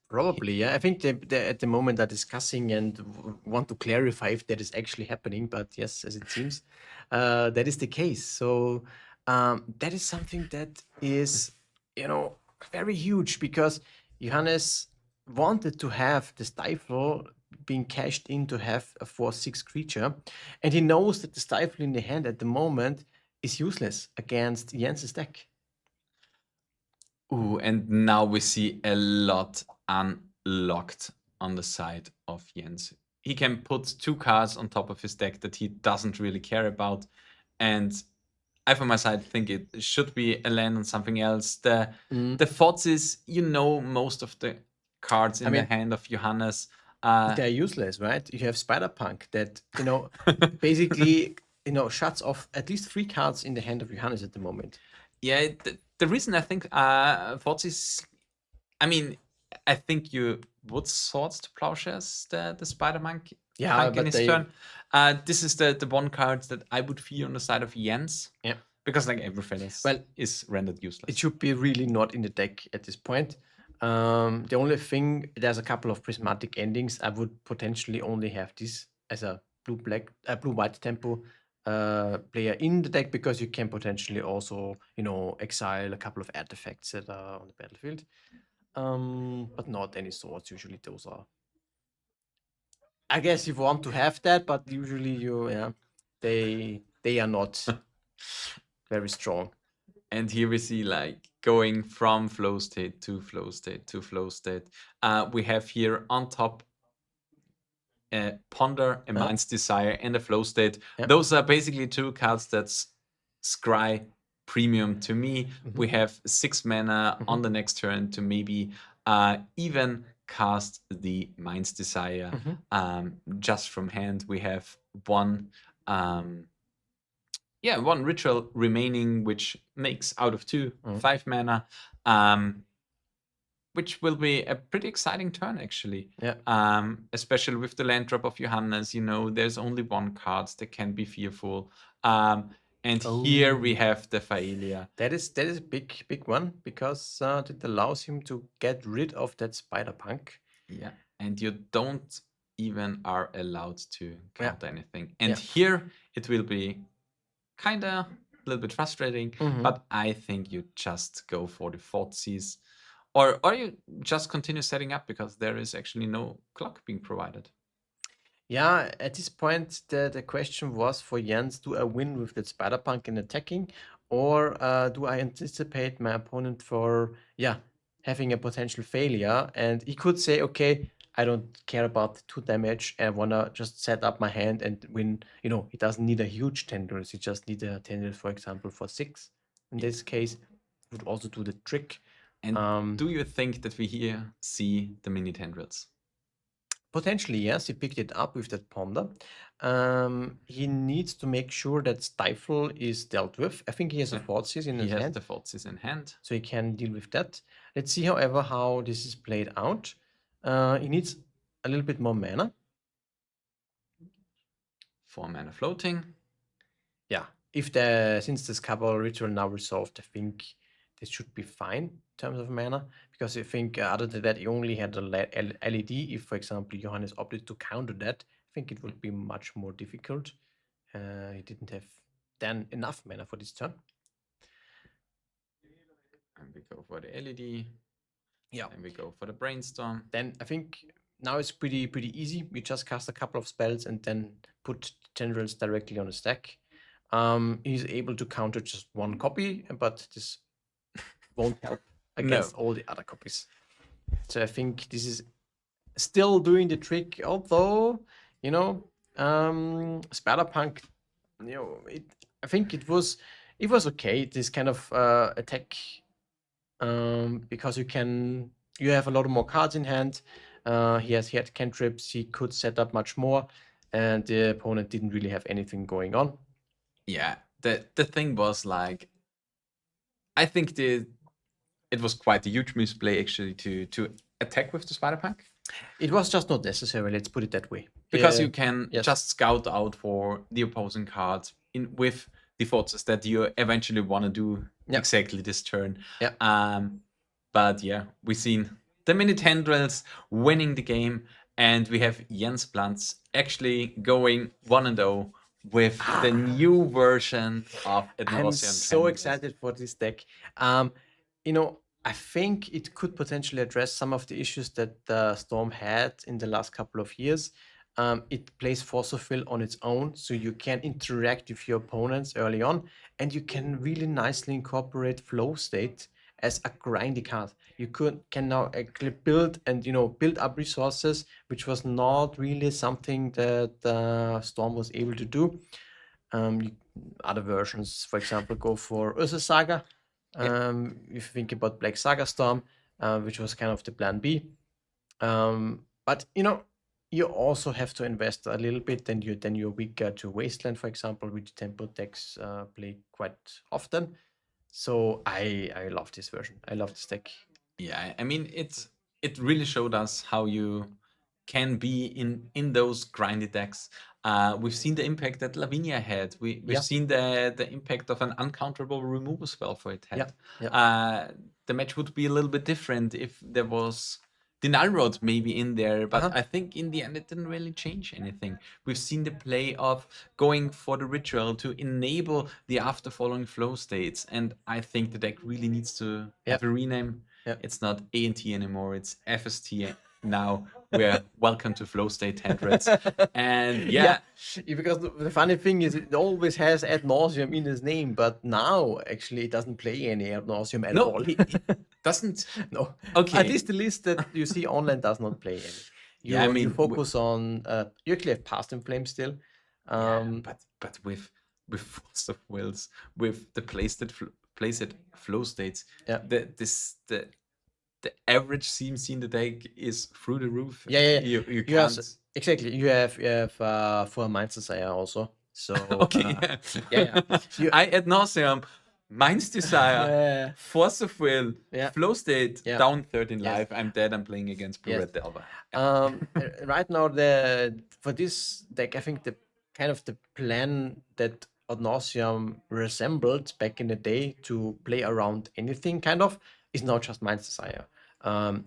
Probably, yeah. I think they at the moment are discussing and want to clarify if that is actually happening. But yes, as it seems, that is the case. So that is something that is, very huge because Johannes wanted to have the Stifle being cashed in to have a 4/6 creature, and he knows that the Stifle in the hand at the moment is useless against Jens's deck. Ooh, and now we see a lot unlocked on the side of Jens. He can put 2 cards on top of his deck that he doesn't really care about. And I, from my side, think it should be a land on something else. The thoughts is, most of the cards in the hand of Johannes. They're useless, right? You have Spider-Punk that, basically, shuts off at least 3 cards in the hand of Johannes at the moment. Yeah, the reason I think thoughts is, I mean, I think you would Swords to Plowshares the Spider-Punk in his turn. This is the one card that I would fear on the side of Jens. Yeah. Because like everything is rendered useless. It should be really not in the deck at this point. The only thing, there's a couple of prismatic endings. I would potentially only have this as a blue-white tempo player in the deck because you can potentially also, exile a couple of artifacts that are on the battlefield. But not any swords. Usually those are. I guess you want to have that, but usually they are not very strong. And here we see like going from flow state to flow state to flow state. We have here on top a Ponder, a Mind's Desire, and a Flow State. Those are basically 2 cards that's scry premium to me. We have 6 mana on the next turn to maybe even cast the Mind's Desire just from hand. We have one ritual remaining, which makes out of 2 5 mana, which will be a pretty exciting turn actually. Yeah. Especially with the land drop of Johannes, there's only 1 card that can be fearful. And here we have the Faelia. That is a big one because it allows him to get rid of that Spider-Punk. Yeah, and you don't even are allowed to count anything. And here it will be kind of a little bit frustrating, but I think you just go for the Thoughtseize, or you just continue setting up because there is actually no clock being provided. Yeah, at this point, the question was for Jens, do I win with that Spider-Punk in attacking, or do I anticipate my opponent for, having a potential failure? And he could say, okay, I don't care about the 2 damage. I want to just set up my hand and win. He doesn't need a huge tendrils. He just needs a tendril, for example, for 6. In this case, would also do the trick. And do you think that we here see the mini tendrils? Potentially, yes. He picked it up with that Ponder. He needs to make sure that Stifle is dealt with. I think he has a Thoughtseize in his hand. He has the Thoughtseize in hand. So he can deal with that. Let's see, however, how this is played out. He needs a little bit more mana. 4 mana floating. Yeah. Since this Cabal Ritual now resolved, I think this should be fine in terms of mana, because I think other than that, you only had a LED. If, for example, Johannes opted to counter that, I think it would be much more difficult. He didn't have then enough mana for this turn. And we go for the LED. Yeah. And we go for the Brainstorm. Then I think now it's pretty easy. We just cast a couple of spells and then put tendrils directly on the stack. He's able to counter just one copy, but this won't help against all the other copies. So I think this is still doing the trick, although, you know, Spider-Punk, you know, I think it was okay, this kind of attack, because you have a lot more cards in hand. He had cantrips, he could set up much more, and the opponent didn't really have anything going on. Yeah, the thing was like, I think it was quite a huge misplay actually to attack with the Spider-Punk. It was just not necessary, let's put it that way. Because you can just scout out for the opposing cards with the forces that you eventually want to do exactly this turn. But yeah, we've seen the mini tendrils winning the game, and we have Jens Plantz actually going 1-0 with the new version of Austrian. I'm so excited for this deck. You know, I think it could potentially address some of the issues that the Storm had in the last couple of years. It plays Force of Will on its own, so you can interact with your opponents early on, and you can really nicely incorporate Flow State as a grindy card. You can now actually build up resources, which was not really something that Storm was able to do. Other versions, for example, go for Ursa Saga. If you think about Black Saga Storm, which was kind of the plan B. But you know, you also have to invest a little bit, then you're weaker to Wasteland, for example, which tempo decks play quite often. So I love this version. I love this deck. Yeah, I mean, it really showed us how you can be in those grindy decks. We've seen the impact that Lavinia had. We've seen the impact of an uncounterable removal spell for it had. The match would be a little bit different if there was the Null Rod maybe in there, but I think in the end it didn't really change anything. We've seen the play of going for the ritual to enable the after following flow states, and I think the deck really needs to have a rename. It's not A&T anymore, it's FST now. We're welcome to flow state tendrils. And because the funny thing is it always has ad nauseum in his name, but now actually it doesesn't play any ad nauseum at all. It doesn't. No. Okay. At least the list that you see online does not play any. You focus on you actually have Past in Flame still. But with Force of Wills, with the place it flow states, the average CMC in the deck is through the roof. You can't. Exactly. You have for a Mind Desire also. So okay. I ad nauseam, Mind's Desire, Force of Will, Flow State, down 13 life. I'm dead. I'm playing against Blue Red Delver. Right now, for this deck, I think the plan that ad nauseam resembled back in the day to play around anything is now just Mind's Desire.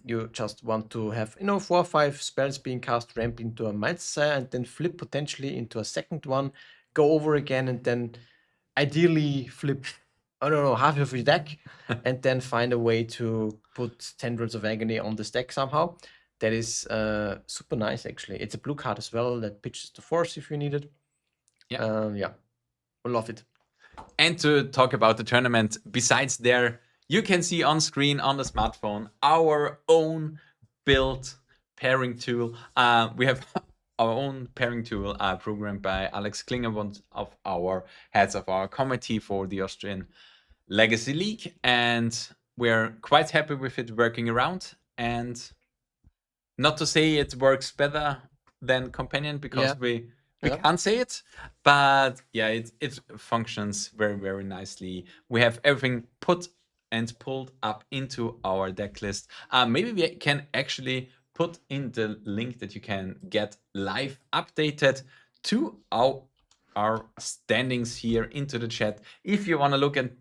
You just want to have 4 or 5 spells being cast, ramp into a Mind's Desire, and then flip potentially into a second one, go over again, and then ideally flip half of your deck, and then find a way to put Tendrils of Agony on the stack somehow. That is super nice actually. It's a blue card as well that pitches the force if you need it. I love it. And to talk about the tournament, besides there, you can see on screen on the smartphone our own built pairing tool. We have our own pairing tool programmed by Alex Klinger, one of our heads of our committee for the Austrian Legacy League, and we're quite happy with it working around. And not to say it works better than Companion, because we can't say it, but it functions very, very nicely. We have everything put and pulled up into our deck list. Maybe we can actually put in the link that you can get live updated to our standings here into the chat. If you want to look at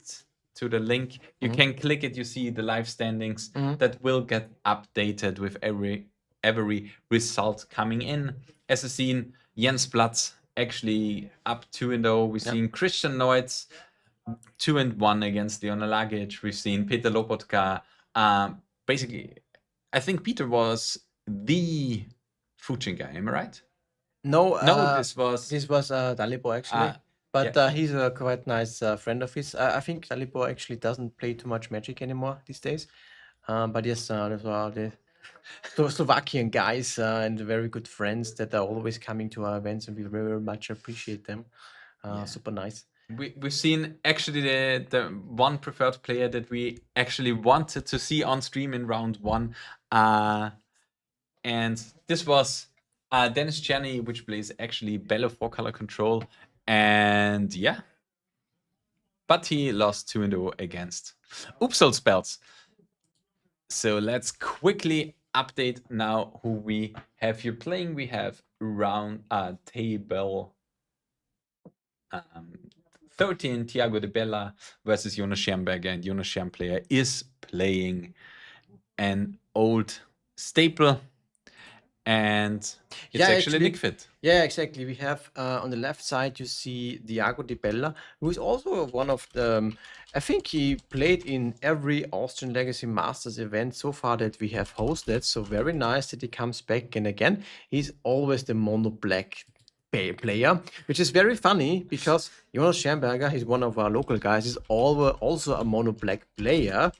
to the link. You can click it. You see the live standings that will get updated with every result coming in. As a scene, Jens Platz actually up 2-0. We've seen Christian Neutz 2-1 against Leona Lagic. We've seen Peter Lobotka. Basically, I think Peter was the Fuchin guy. Am I right? No, this was Dalibor actually. But he's a quite nice friend of his. I think Dalibor actually doesn't play too much Magic anymore these days. But yes, those are the Slovakian guys and very good friends that are always coming to our events, and we very, very much appreciate them. Super nice. We've seen actually the one preferred player that we actually wanted to see on stream in round 1. And this was Dennis Czerny, which plays actually Bello 4-color control. And yeah. But he lost 2-0 against Upsal Spells. So let's quickly update now who we have here playing. We have round table 13, Thiago de Bella versus Jonas Schermberger, and Jonas Schermberger is playing an old staple, and it's actually Nic Fit. Yeah, exactly. We have on the left side, you see Thiago de Bella, who is also one of the, I think he played in every Austrian Legacy Masters event so far that we have hosted. So very nice that he comes back. And again, he's always the mono black player, which is very funny because Jonas Schermberger, he's one of our local guys, is also a mono black player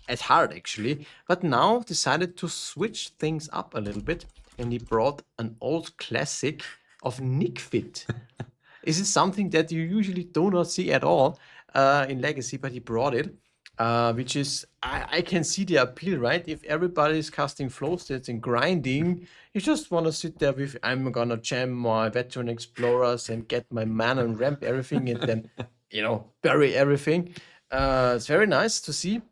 at heart actually, but now decided to switch things up a little bit, and he brought an old classic of Nic Fit. This is something that you usually do not see at all in Legacy, but he brought it, which is, I can see the appeal, right? If everybody is casting flow states and grinding, you just want to sit there with, I'm gonna jam my veteran explorers and get my mana and ramp everything and then, bury everything. It's very nice to see.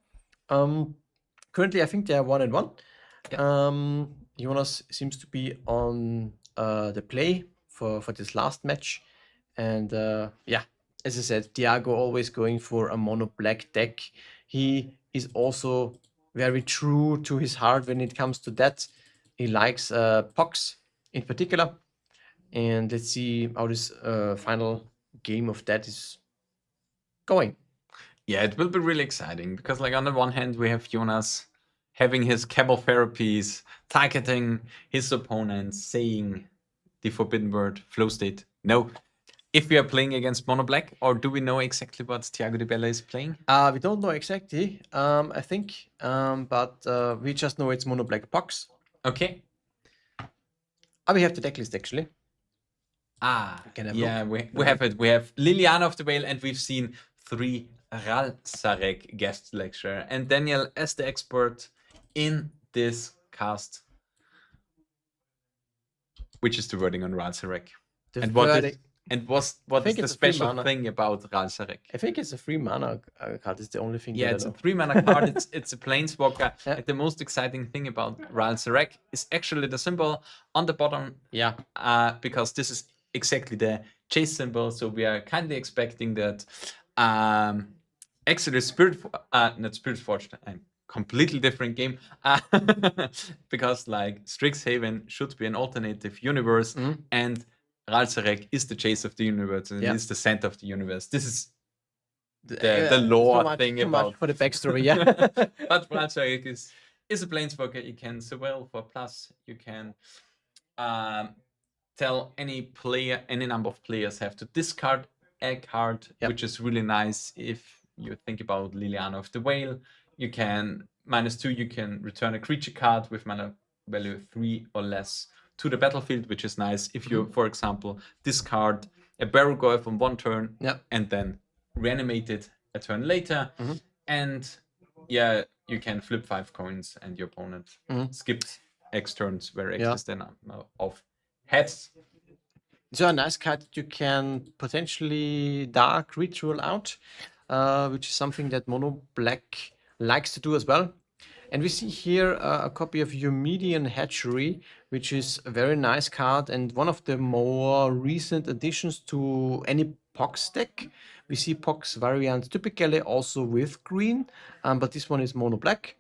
Currently, I think they are 1-1. Jonas seems to be on the play for this last match. And as I said, Thiago always going for a mono black deck. He is also very true to his heart when it comes to that. He likes Pox in particular. And let's see how this final game of that is going. Yeah, it will be really exciting because, like, on the one hand, we have Jonas having his cabal therapies, targeting his opponents, saying the forbidden word, flow state. No. If we are playing against mono black, or do we know exactly what Thiago de Bella is playing? We don't know exactly, I think, but we just know it's mono black box. Okay. We have the deck list actually. Yeah, we have it. We have Liliana of the Whale, and we've seen 3 Ralsarek guest lecture, and Daniel as the expert in this cast, which is the wording on Ralsarek. And what is the special thing about Ralsarek? I think it's a 3 mana card. It's the only thing. Yeah, it's a 3 mana card. It's a planeswalker. Yeah. And the most exciting thing about Ralsarek is actually the symbol on the bottom. Yeah. Because this is exactly the chase symbol. So we are kindly expecting that actually not Spirit Forged, a completely different game. Because like Strixhaven should be an alternative universe, and Ralsarek is the chase of the universe and is the center of the universe. This is the lore thing about for the backstory, yeah. But Ralsarek is a planeswalker. You can surveil for plus. You can tell any number of players have to discard a card, which is really nice. If you think about Liliana of the Whale, you can -2. You can return a creature card with mana value 3 or less to the battlefield, which is nice. If you, for example, discard a Barrowgoyf on 1 turn and then reanimate it a turn later, and you can flip 5 coins, and your opponent skips X turns where X is the number of heads. So a nice card that you can potentially dark ritual out, which is something that mono black likes to do as well. And we see here a copy of Eumedian Hatchery, which is a very nice card and one of the more recent additions to any Pox deck. We see Pox variants typically also with green, but this one is mono black.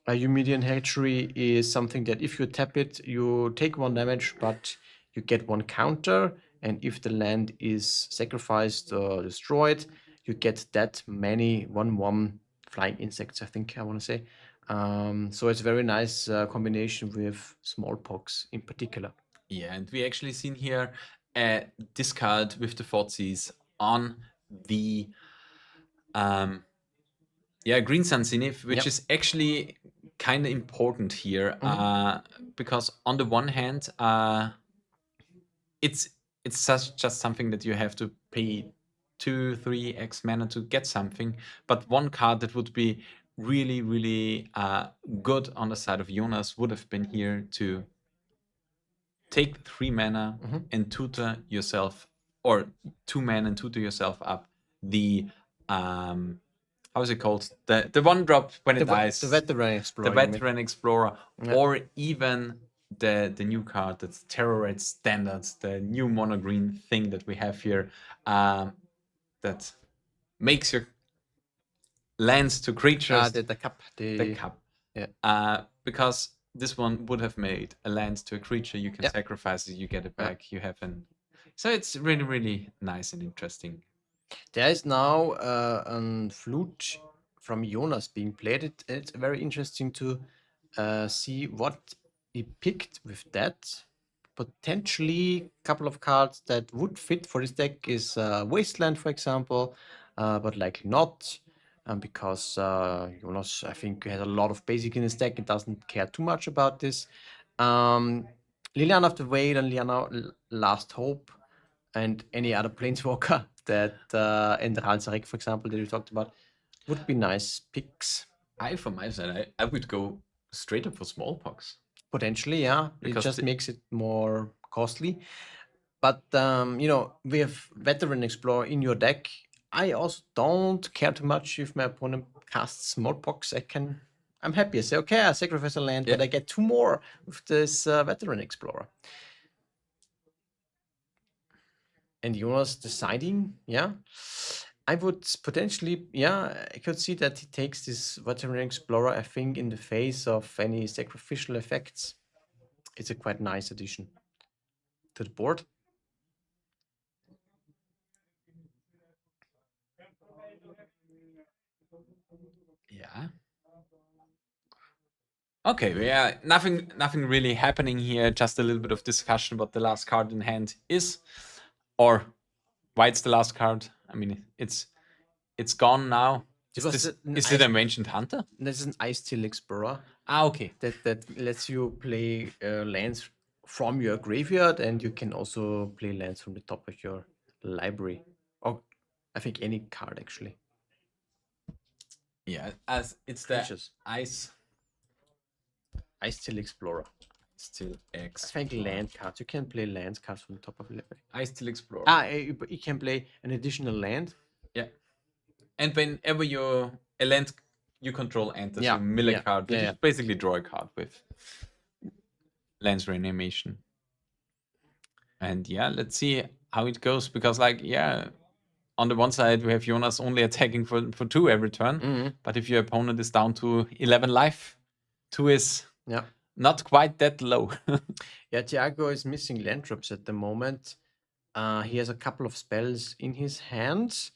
Eumidian Hatchery is something that if you tap it, you take 1 damage, but you get 1 counter. And if the land is sacrificed or destroyed, you get that many 1/1 flying insects, I think I want to say. So it's a very nice combination with smallpox in particular. Yeah, and we actually seen here a discard with the Thoughtseize on the Green Sun Zenith, which Yep. is actually kind of important here because on the one hand, it's just something that you have to pay 2-3x mana to get something, but one card that would be really, really good on the side of Jonas would have been here to take 3 mana and tutor yourself, or 2 mana and tutor yourself up the how is it called? The 1-drop when it dies. The Veteran Explorer. The Veteran Explorer, or even the new card that's Terrorite Standards, the new mono green thing that we have here, that makes your lands to creatures. The cup. The cup. Yeah. Because this one would have made a land to a creature. You can sacrifice it, you get it back. You have so it's really, really nice and interesting. There is now a flute from Jonas being played. It's very interesting to see what he picked with that. Potentially, a couple of cards that would fit for this deck is Wasteland, for example, but likely not. Because Jonas, I think, has a lot of basic in his deck and doesn't care too much about this. Liliana of the Veil and Liliana Last Hope, and any other Planeswalker that, and Ralzarek, for example, that we talked about, would be nice picks. From my side, I would go straight up for Smallpox. Potentially, yeah. Because it just makes it more costly. But, we have Veteran Explorer in your deck. I also don't care too much if my opponent casts Smallpox. I'm happy. I say, okay, I sacrifice a land, but I get 2 more with this Veteran Explorer. And Jonas deciding, I would potentially, I could see that he takes this Veteran Explorer, I think, in the face of any sacrificial effects. It's a quite nice addition to the board. Yeah. Okay, yeah, nothing really happening here. Just a little bit of discussion about the last card in hand is, or why it's the last card. I mean, it's gone now. Is it an Ancient Hunter? This is an Ice-Till Explorer. Okay. That lets you play lands from your graveyard, and you can also play lands from the top of your library. Or I think any card, actually. Yeah, as it's the Ice-Till Explorer. Still X. I think land cards. You can play land cards from the top of the library. Ice-Till Explorer. You can play an additional land. Yeah. And whenever a land you control enters, you mill a card. You just basically draw a card with lands reanimation. And let's see how it goes. Because on the one side we have Jonas only attacking for 2 every turn. But if your opponent is down to 11 life, 2 is not quite that low. Thiago is missing land drops at the moment. He has a couple of spells in his hands.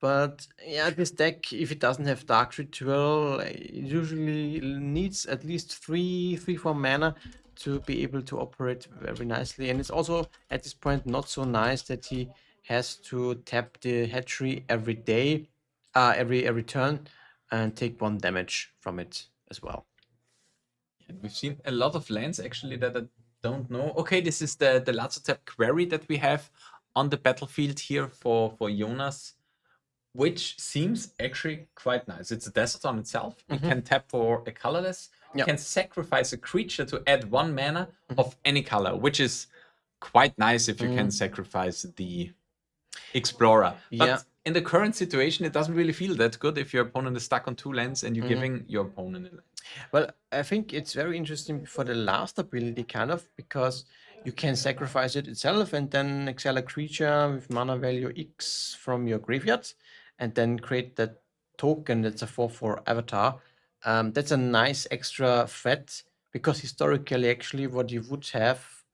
But this deck, if it doesn't have Dark Ritual, it usually needs at least 3-4 mana to be able to operate very nicely. And it's also at this point not so nice that he has to tap the hatchery every day, every turn, and take 1 damage from it as well. And we've seen a lot of lands actually that I don't know. Okay, this is the Lazotep Query that we have on the battlefield here for Jonas, which seems actually quite nice. It's a desert on itself. You can tap for a colorless. You can sacrifice a creature to add 1 mana of any color, which is quite nice if you can sacrifice the Explorer. But in the current situation, it doesn't really feel that good if your opponent is stuck on 2 lands and you're giving your opponent a land. Well, I think it's very interesting for the last ability, kind of, because you can sacrifice it itself and then exile a creature with mana value X from your graveyard, and then create that token that's a 4/4 avatar. That's a nice extra threat, because historically, actually, what you would have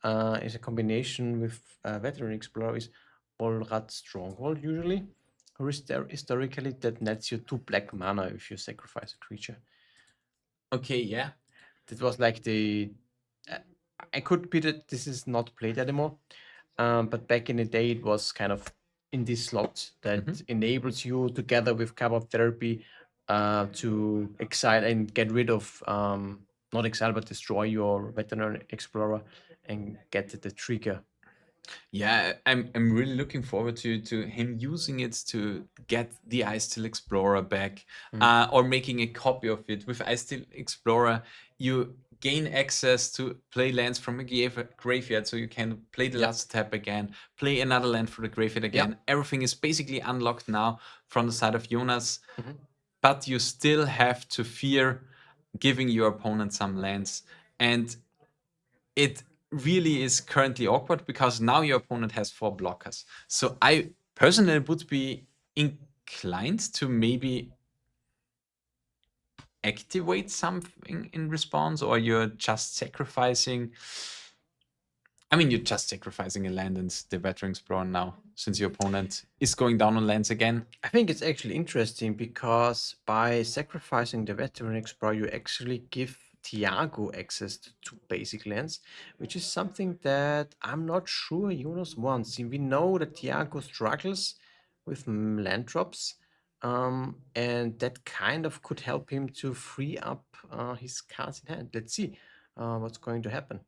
is a combination with Veteran Explorer is Allrad Stronghold usually. Historically, that nets you 2 black mana if you sacrifice a creature. Okay, yeah. That was like the. I could be that this is not played anymore, but back in the day, it was kind of in this slot that enables you, together with Carbon Therapy, to exile and get rid of, not exile, but destroy your Veteran Explorer and get the trigger. Yeah, I'm really looking forward to him using it to get the Ice Steel Explorer back, or making a copy of it. With Ice Steel Explorer, you gain access to play lands from a graveyard, so you can play the last tap again, play another land for the graveyard again. Everything is basically unlocked now from the side of Jonas, but you still have to fear giving your opponent some lands, and it really is currently awkward because now your opponent has 4 blockers. So I personally would be inclined to maybe activate something in response, or you're just sacrificing. I mean, you're just sacrificing a land and the Veteran Explorer now, since your opponent is going down on lands again. I think it's actually interesting, because by sacrificing the Veteran Explorer, you actually give Thiago access to 2 basic lands, which is something that I'm not sure Jonas wants. We know that Thiago struggles with land drops, and that kind of could help him to free up his cards in hand. Let's see what's going to happen.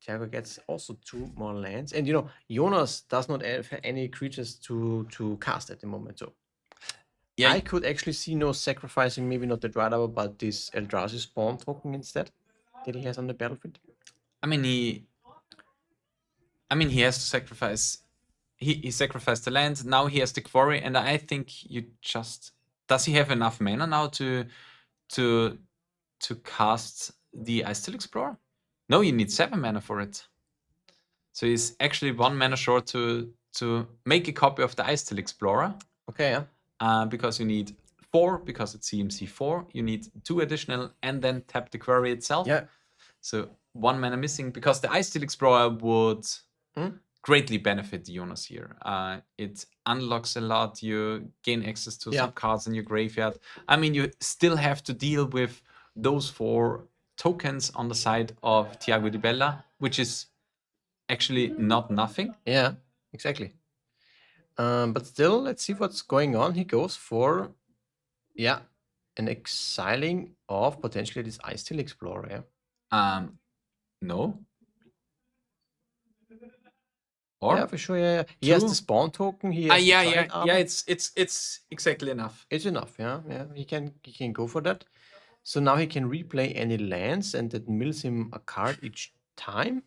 Thiago gets also 2 more lands, and Jonas does not have any creatures to cast at the moment. So Yeah, I could actually see no sacrificing, maybe not the Dry Double, but this Eldrazi Spawn token instead that he has on the battlefield. I mean he has to sacrifice. He sacrificed the land. Now he has the quarry, and I think you just does he have enough mana now to cast the Ice Steel Explorer? No, you need 7 mana for it. So he's actually 1 mana short to make a copy of the Ice Steel Explorer. Okay, yeah. Because you need 4, because it's CMC 4. You need 2 additional, and then tap the query itself. Yeah. So 1 mana missing, because the Ice Steel Explorer would greatly benefit Jonas here. It unlocks a lot. You gain access to some cards in your graveyard. I mean, you still have to deal with those 4 tokens on the side of Thiago Di Bella, which is actually not nothing. Yeah, exactly. But still, let's see what's going on. He goes for, an exiling of potentially this Ice Steel Explorer. Yeah. No. Or? Yeah, for sure. Yeah. He has the spawn token. He has It's exactly enough. It's enough. Yeah. He can go for that. So now he can replay any lands, and that mills him a card each time,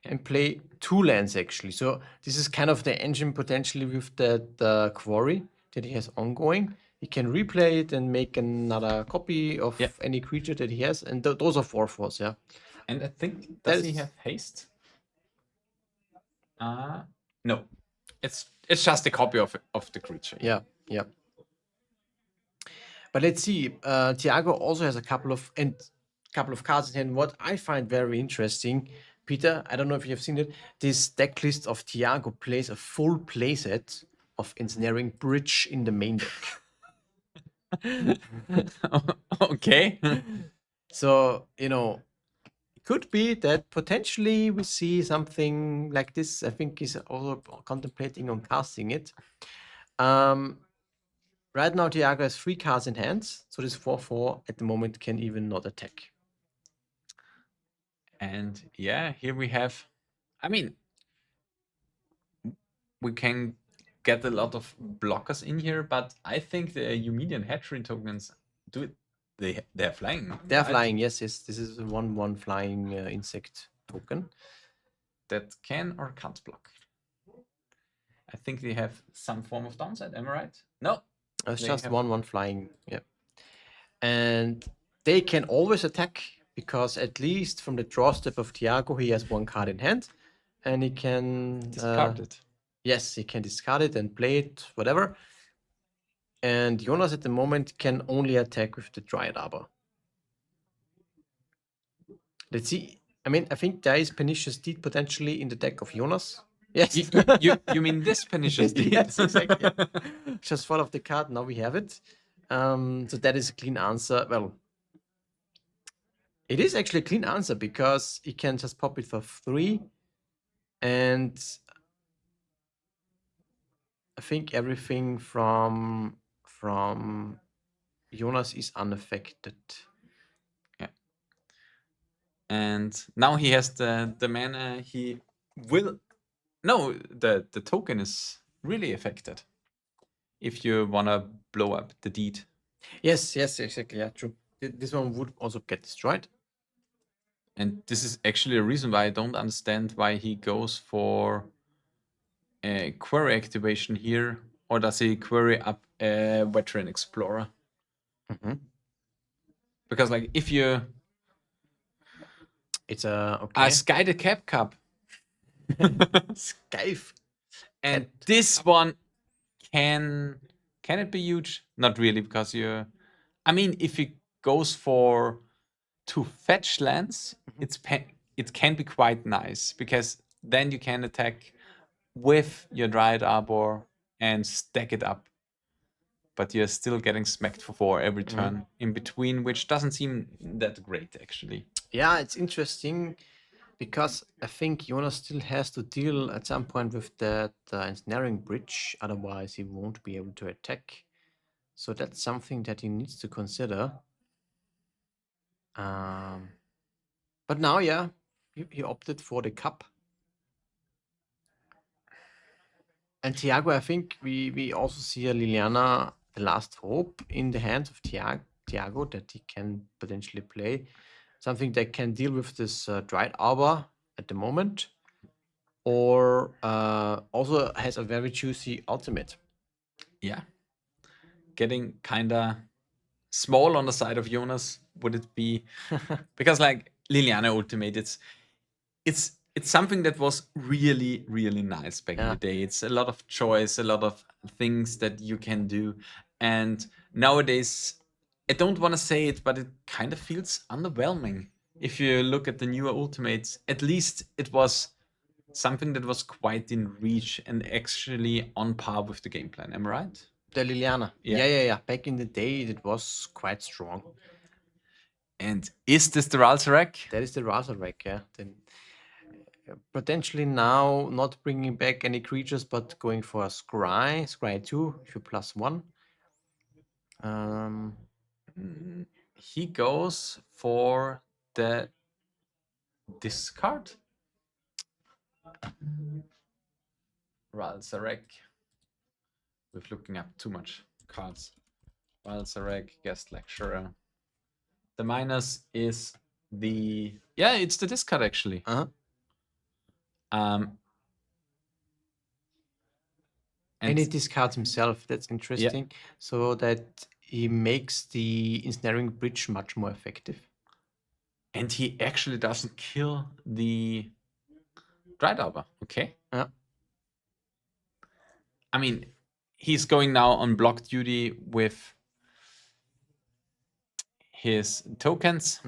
and play 2 lands actually. So this is kind of the engine potentially with that quarry that he has ongoing. He can replay it and make another copy of any creature that he has, and those are 4/4s. Yeah. And I think does he have haste? No, it's just a copy of the creature. Yeah. But let's see. Thiago also has a couple of cards in hand. What I find very interesting, Peter, I don't know if you have seen it. This deck list of Thiago plays a full playset of Ensnaring Bridge in the main deck. Okay. So it could be that potentially we see something like this. I think he's also contemplating on casting it. Right now, Thiago has 3 cards in hand, so this 4/4 at the moment can even not attack. And here we have. I mean, we can get a lot of blockers in here, but I think the Eumedian Hatchery tokens do it. They're flying. They're flying. Yes. This is a 1/1 flying insect token that can or can't block. I think they have some form of downside. Am I right? No. It's just 1/1 flying. Yeah. And they can always attack, because at least from the draw step of Thiago, he has one card in hand, and he can Discard it. Yes, he can discard it and play it, whatever. And Jonas at the moment can only attack with the Dryad Arbor. Let's see. I mean, I think there is Pernicious Deed potentially in the deck of Jonas. Yes. You mean this Pernicious Deed? Yes, exactly. Just thought of the card. Now we have it. So that is a clean answer. Well, it is actually a clean answer because he can just pop it for 3. And I think everything from Jonas is unaffected. Yeah. And now he has the mana. He will. No, the token is really affected. If you wanna blow up the deed. Yes, exactly. Yeah, true. This one would also get destroyed. And this is actually a reason why I don't understand why he goes for a query activation here, or does he query up a Veteran Explorer? Mhm. Because like if you It's okay. Sky the Cap Cup, Skyf. and this one can it be huge? Not really, because I mean, if he goes for 2 fetch lands, it can be quite nice, because then you can attack with your Dryad Arbor and stack it up. But you're still getting smacked for 4 every turn in between, which doesn't seem that great, actually. Yeah, it's interesting because I think Jonas still has to deal at some point with that ensnaring bridge. Otherwise, he won't be able to attack. So that's something that he needs to consider. But now, yeah, he opted for the cup. And Thiago, I think we also see a Liliana, the last hope, in the hands of Thiago that he can potentially play. Something that can deal with this Dryad Arbor at the moment. Or also has a very juicy ultimate. Yeah. Getting kinda small on the side of Jonas, would it be? Because like Liliana Ultimate, it's something that was really, really nice back in the day. It's a lot of choice, a lot of things that you can do. And nowadays, I don't want to say it, but it kind of feels underwhelming. If you look at the newer Ultimates, at least it was something that was quite in reach and actually on par with the game plan. Am I right? The Liliana. Yeah. Yeah. Back in the day, it was quite strong. And is this the Ralsarek? That is the Razorback, yeah. Then potentially now not bringing back any creatures, but going for a Scry 2, if you +1. He goes for the discard. Ralsarek. We're looking up too much cards. Ralsarek, guest lecturer. The minus is it's the discard actually. And he discards himself. That's interesting. So that he makes the ensnaring bridge much more effective. And he actually doesn't kill the Dryad Arbor. Okay. Yeah. I mean, he's going now on block duty with his tokens.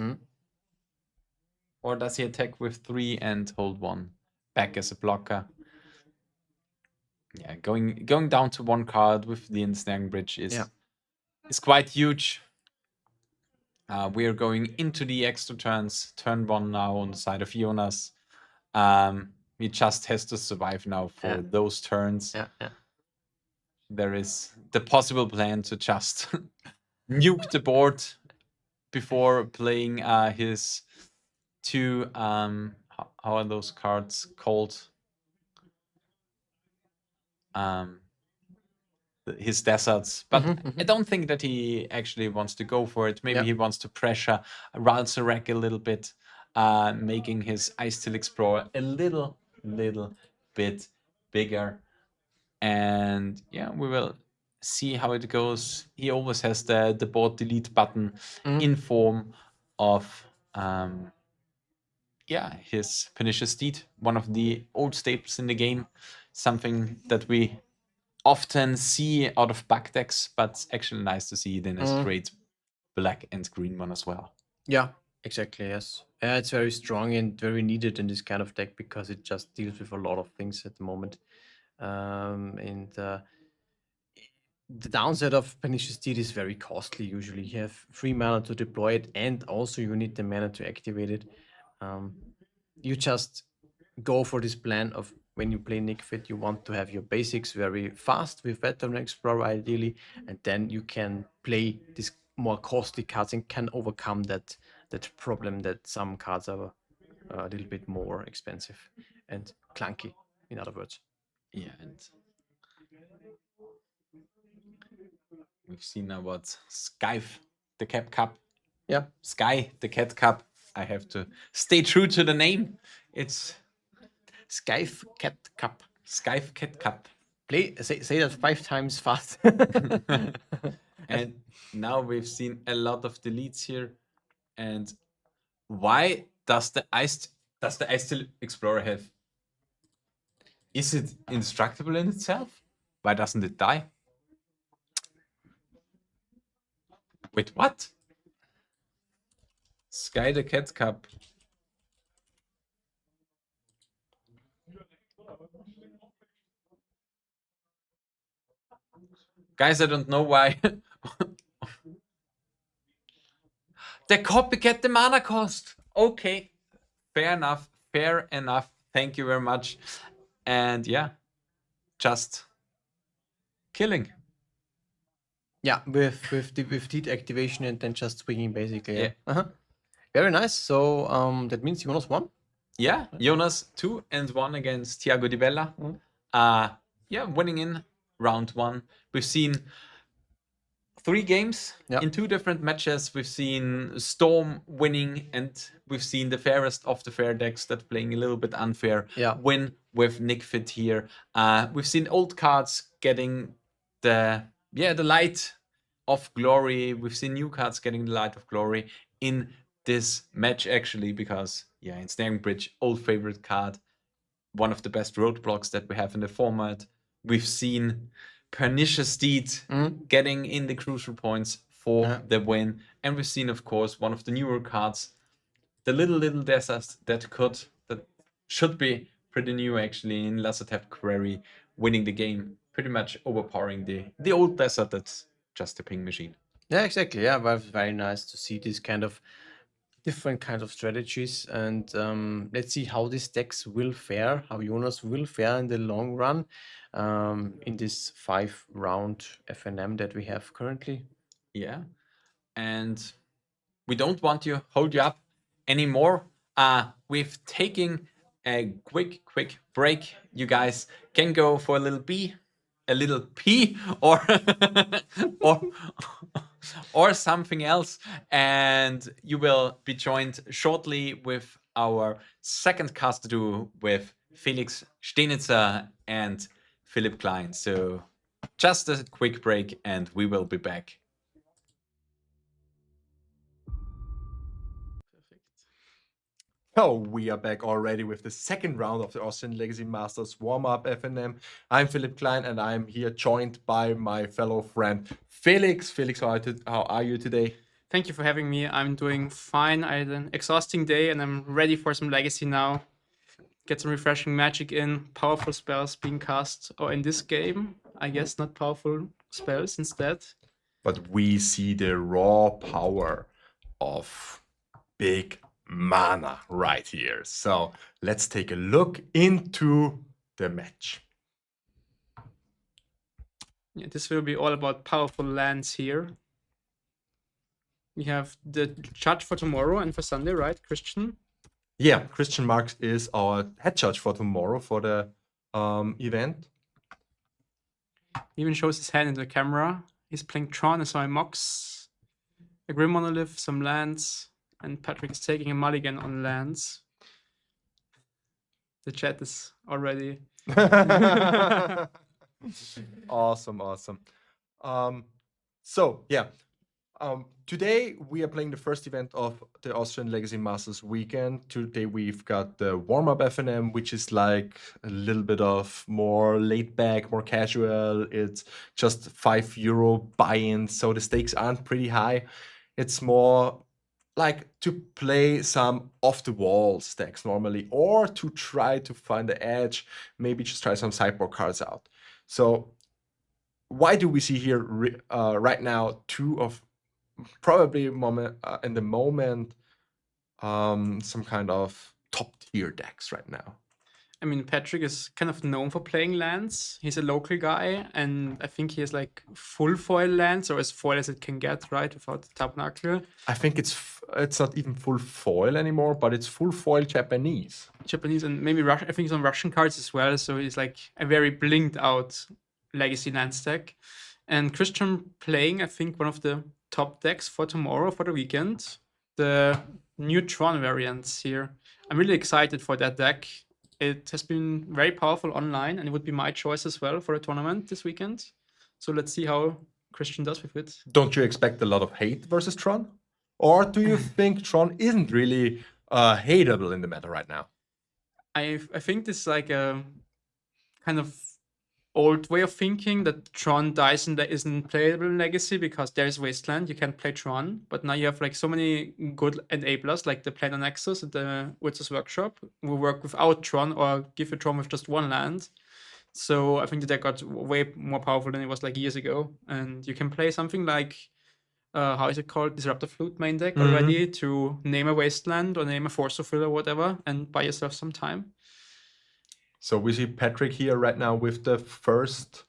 Or does he attack with 3 and hold 1 back as a blocker? Yeah, going down to 1 card with the ensnaring bridge is quite huge. We are going into the extra turns. Turn 1 now on the side of Jonas. He just has to survive now for those turns. Yeah. There is the possible plan to just nuke the board before playing his 2 how are those cards called? His deserts, but I don't think that he actually wants to go for it. Maybe he wants to pressure Ralsarek a little bit, making his Ice Steel Explorer a little bit bigger. And yeah, we will see how it goes. He always has the board delete button in form of Yeah, his Pernicious Steed, one of the old staples in the game, something that we often see out of back decks, but it's actually nice to see it in a straight black and green one as well. Yeah, exactly. Yes. Yeah, it's very strong and very needed in this kind of deck because it just deals with a lot of things at the moment. And the downside of Pernicious Deed is very costly. Usually, you have 3 mana to deploy it, and also you need the mana to activate it. You just go for this plan of when you play Nic Fit, you want to have your basics very fast with Veteran Explorer ideally, and then you can play these more costly cards and can overcome that problem that some cards are a little bit more expensive and clunky, in other words. Yeah, and we've seen now what Sky the Cap Cup. Yeah. Sky the Cat Cup. I have to stay true to the name. It's Skyf Cat Cup. Sky Cat Cup. Say that 5 times fast. And now we've seen a lot of deletes here. And why does the Ice Explorer have? Is it indestructible in itself? Why doesn't it die? Wait, what? Sky the Cat Cup. Guys, I don't know why. The copycat the mana cost. Okay. Fair enough. Fair enough. Thank you very much. And yeah, just killing. Yeah, with deed activation and then just swinging basically. Yeah. Very nice. So that means Jonas won. Yeah, Jonas 2-1 against Thiago Di Bella. Yeah, winning in round 1. We've seen 3 games in 2 different matches. We've seen Storm winning, and we've seen the fairest of the fair decks that playing a little bit unfair win with Nic Fit here. We've seen old cards getting the light of glory. We've seen new cards getting the light of glory in this match actually, because in Snaring Bridge, old favorite card, one of the best roadblocks that we have in the format. We've seen Pernicious Steed getting in the crucial points for the win, and we've seen, of course, one of the newer cards, the little desert that should be pretty new actually, in Lazatev Query, winning the game, pretty much overpowering the old desert that's just a ping machine. Yeah, exactly. Yeah, but it's very nice to see this kind of different kinds of strategies, and let's see how these decks will fare, how Jonas will fare in the long run, in this 5-round FNM that we have currently. Yeah, and we don't want to hold you up anymore. We've taken a quick break. You guys can go for a little pee, or or something else, and you will be joined shortly with our second cast duo with Felix Stenitzer and Philipp Klein. So just a quick break and we will be back. Oh, we are back already with the second round of the Austrian Legacy Masters warm-up FNM. I'm Philipp Klein, and I'm here joined by my fellow friend Felix. Felix, how are you today? Thank you for having me. I'm doing fine. I had an exhausting day, and I'm ready for some Legacy now. Get some refreshing magic in, powerful spells being cast, or in this game, I guess not powerful spells instead. But we see the raw power of big mana right here. So let's take a look into the match. Yeah, this will be all about powerful lands here. We have the judge for tomorrow and for Sunday, right, Christian? Yeah, Christian Marx is our head judge for tomorrow for the event. He even shows his hand in the camera. He's playing Tron, as my Mox, a Grim Monolith, some lands, and Patrick is taking a mulligan on lands. The chat is already... Awesome. So, yeah. Today we are playing the first event of the Austrian Legacy Masters weekend. Today we've got the warm-up FNM, which is like a little bit of more laid back, more casual. It's just €5 buy-in, so the stakes aren't pretty high. It's more like to play some off-the-wall stacks normally, or to try to find the edge, maybe just try some sideboard cards out. So why do we see here right now two of probably in the moment some kind of top tier decks right now? I mean, Patrick is kind of known for playing lands. He's a local guy, and I think he has like full foil lands, or as foil as it can get, right, without the Tabernacle. I think it's not even full foil anymore, but it's full foil Japanese. And maybe Russian. I think some Russian cards as well. So he's like a very blinked out Legacy land stack. And Christian playing, I think, one of the top decks for tomorrow, for the weekend. The new Tron variants here. I'm really excited for that deck. It has been very powerful online, and it would be my choice as well for a tournament this weekend. So let's see how Christian does with it. Don't you expect a lot of hate versus Tron? Or do you think Tron isn't really hateable in the meta right now? I think this is like a kind of old way of thinking that Tron dies and that isn't playable in Legacy because there's Wasteland, you can't play Tron, but now you have like so many good enablers like the Planar Nexus and the Wizard's Workshop who work without Tron or give a Tron with just one land. So I think the deck got way more powerful than it was like years ago, and you can play something like how is it called, Disruptor Flute main deck already to name a Wasteland or name a Force of Will or whatever and buy yourself some time. So we see Patrick here right now with the first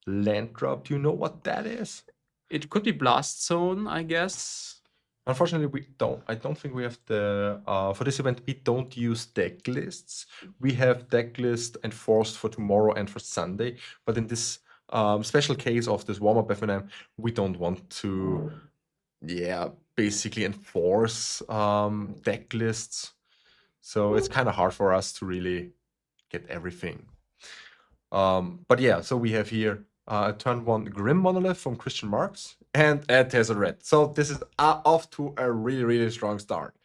land drop. Do you know what that is? It could be Blast Zone, I guess. Unfortunately, we don't. I don't think we have the for this event. We don't use deck lists. We have deck list enforced for tomorrow and for Sunday. But in this special case of this warm-up FNM, we don't want to, basically enforce deck lists. So it's kind of hard for us to really get everything. But yeah, so we have here turn 1 Grim Monolith from Christian Marks and a Tezzeret. So this is off to a really, really strong start,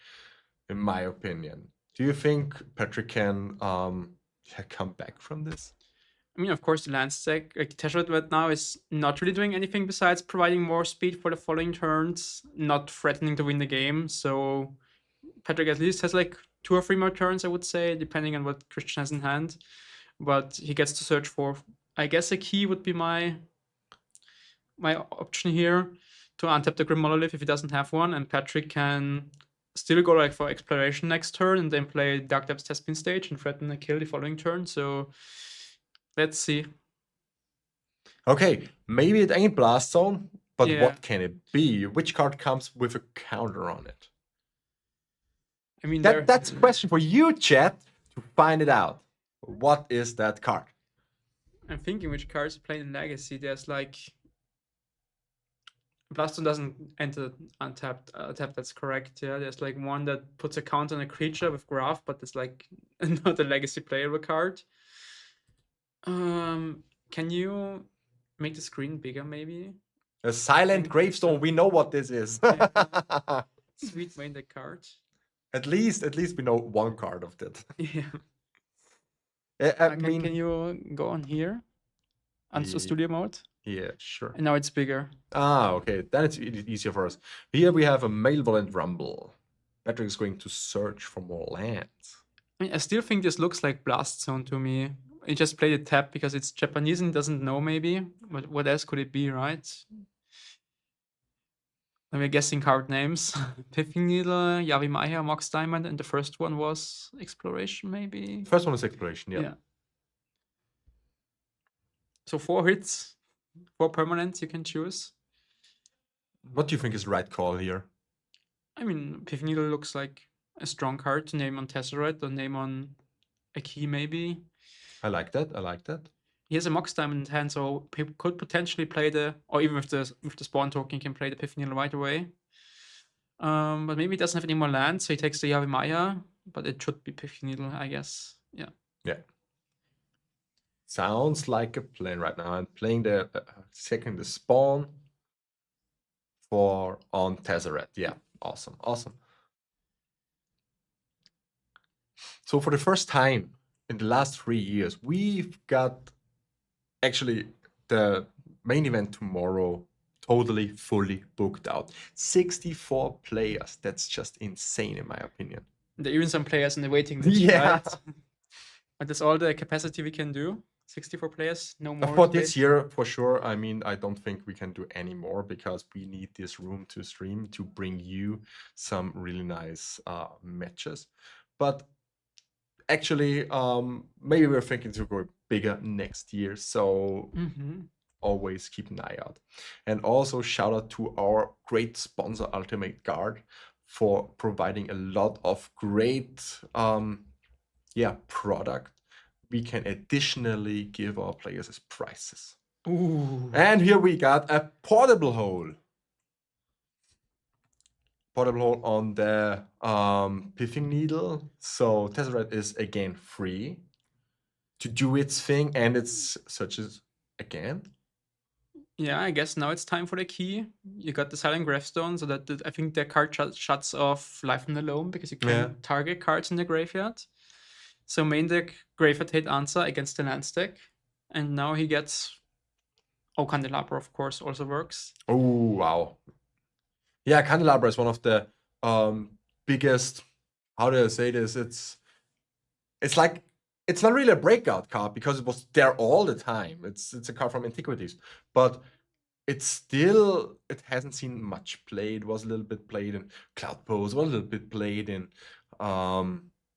in my opinion. Do you think Patrick can come back from this? I mean, of course, the land stack, like Tezzeret right now, is not really doing anything besides providing more speed for the following turns, not threatening to win the game. So Patrick at least has like 2 or 3 more turns, I would say, depending on what Christian has in hand. But he gets to search for, I guess a key would be my option here to untap the Grim Monolith if he doesn't have one, and Patrick can still go like for exploration next turn and then play Dark Depths Testbin stage and threaten a kill the following turn. So let's see. Okay, maybe it ain't Blast Zone, but Yeah. what can it be? Which card comes with a counter on it? I mean, That's a question for you, chat, to find it out. What is that card? I'm thinking which cards are playing in Legacy. There's like Blaston doesn't enter untapped. Tapped, that's correct. Yeah, there's like one that puts a counter on a creature with Graph, but it's like not a Legacy playable card. Can you make the screen bigger, maybe? A Silent Gravestone. We know what this is. Sweet main deck card. At least we know one card of that. Yeah. I mean, Can you go on here? On studio mode? yeah, sure. And now it's bigger. Ah, okay. Then it's easier for us. Here we have a Malevolent Rumble. Patrick is going to search for more lands. I mean, I still think this looks like Blast Zone to me. He just played it tap because it's Japanese and doesn't know maybe. But what else could it be, right? And we're guessing card names. Piffing Needle, Yavimaya, Mox Diamond, and the first one was Exploration, maybe? First one is Exploration, yeah. So 4 hits, 4 permanents you can choose. What do you think is the right call here? I mean, Piffing Needle looks like a strong card to name on Tezzeret or name on a key, maybe. I like that. He has a Mox Diamond in hand, so he could potentially play or even with the spawn token, he can play the Piffing Needle right away. But maybe he doesn't have any more lands, so he takes the Yavimaya, but it should be Piffing Needle, I guess. Yeah. Yeah. Sounds like a plan right now. I'm playing the second the spawn. on Tezzeret. Yeah, awesome, awesome. So for the first time in the last 3 years, we've got actually the main event tomorrow totally fully booked out. 64 players. That's just insane in my opinion. There are even some players in the waiting list, Yeah. right? But that's all the capacity we can do. 64 players, no more. For space. this year, for sure. I mean, I don't think we can do any more because we need this room to stream to bring you some really nice matches. But actually, maybe we're thinking to go bigger next year. So always keep an eye out. And also shout out to our great sponsor, Ultimate Guard, for providing a lot of great product we can additionally give our players as prizes. Ooh. And here we got a portable hole. Portable hole on the pithing needle. So Tezzeret is again free to do its thing, and it's searches again. Yeah, I guess now it's time for the key. You got the Silent Gravestone, so that I think the card shuts off Life from the Loam because you can target cards in the graveyard. So main deck Graveyard Hate Answer against the land stack. And now he gets Candelabra, of course, also works. Oh, wow. Yeah, Candelabra is one of the biggest, how do I say this? It's like, it's not really a breakout card because it was there all the time. It's a card from Antiquities. But it hasn't seen much play. It was a little bit played in Cloud Pose, was a little bit played in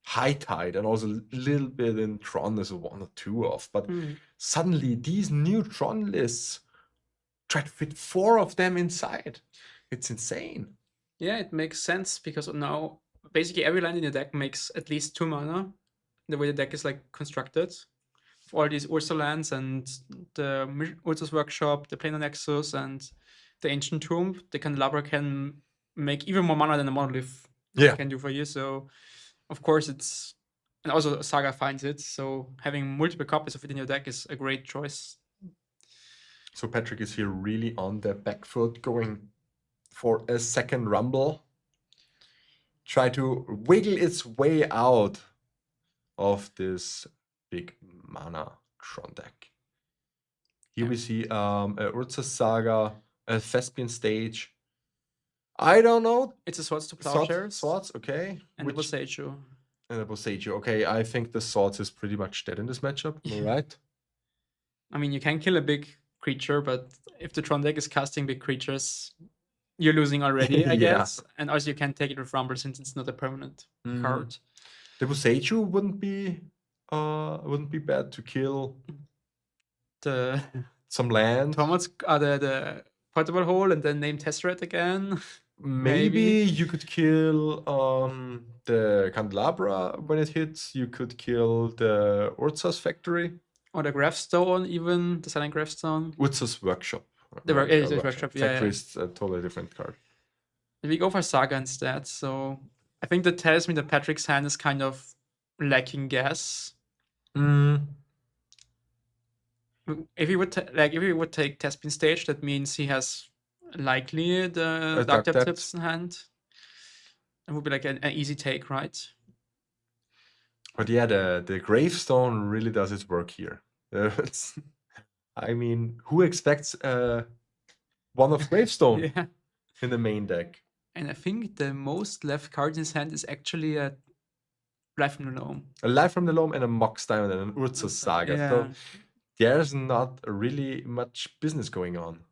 High Tide, and also a little bit in Tron. There's one or two of. But suddenly these new Tron lists try to fit 4 of them inside. It's insane. Yeah, it makes sense because now basically every land in the deck makes at least 2 mana. The way the deck is like constructed. All these Ursa lands and the Ursa's Workshop, the Planar Nexus, and the Ancient Tomb, the Candelabra can make even more mana than the Monolith can do for you. So, of course, and also Saga finds it. So, having multiple copies of it in your deck is a great choice. So, Patrick is here really on the back foot, going for a second Rumble. Try to wiggle its way out of this big mana Tron deck. Here we see a Urza Saga, a Thespian Stage. I don't know. It's a Swords to Plowshares. Swords, okay. And a Boseiju. And a Boseiju. Okay, I think the Swords is pretty much dead in this matchup. Am I right? I mean, you can kill a big creature, but if the Tron deck is casting big creatures, you're losing already, I guess. And also you can't take it with Rumble since it's not a permanent card. The Boseiju wouldn't be bad to kill some land. Thomas, the portable hole and then name Tezzeret again. Maybe you could kill the Candelabra when it hits. You could kill the Urza's Factory. Or the Gravestone, even the Silent Gravestone. Urza's Workshop. The Workshop, yeah. Factory is a totally different card. We go for Saga instead, so I think that tells me that Patrick's hand is kind of lacking gas. If he would take Thespian Stage, that means he has likely the Dark Depths in hand. It would be like an easy take, right? But yeah, the Gravestone really does its work here. I mean, who expects one of Gravestone in the main deck? And I think the most left card in his hand is actually a Life from the Loam. A Life from the Loam and a Mox Diamond and an Urza Saga. Yeah. So there's not really much business going on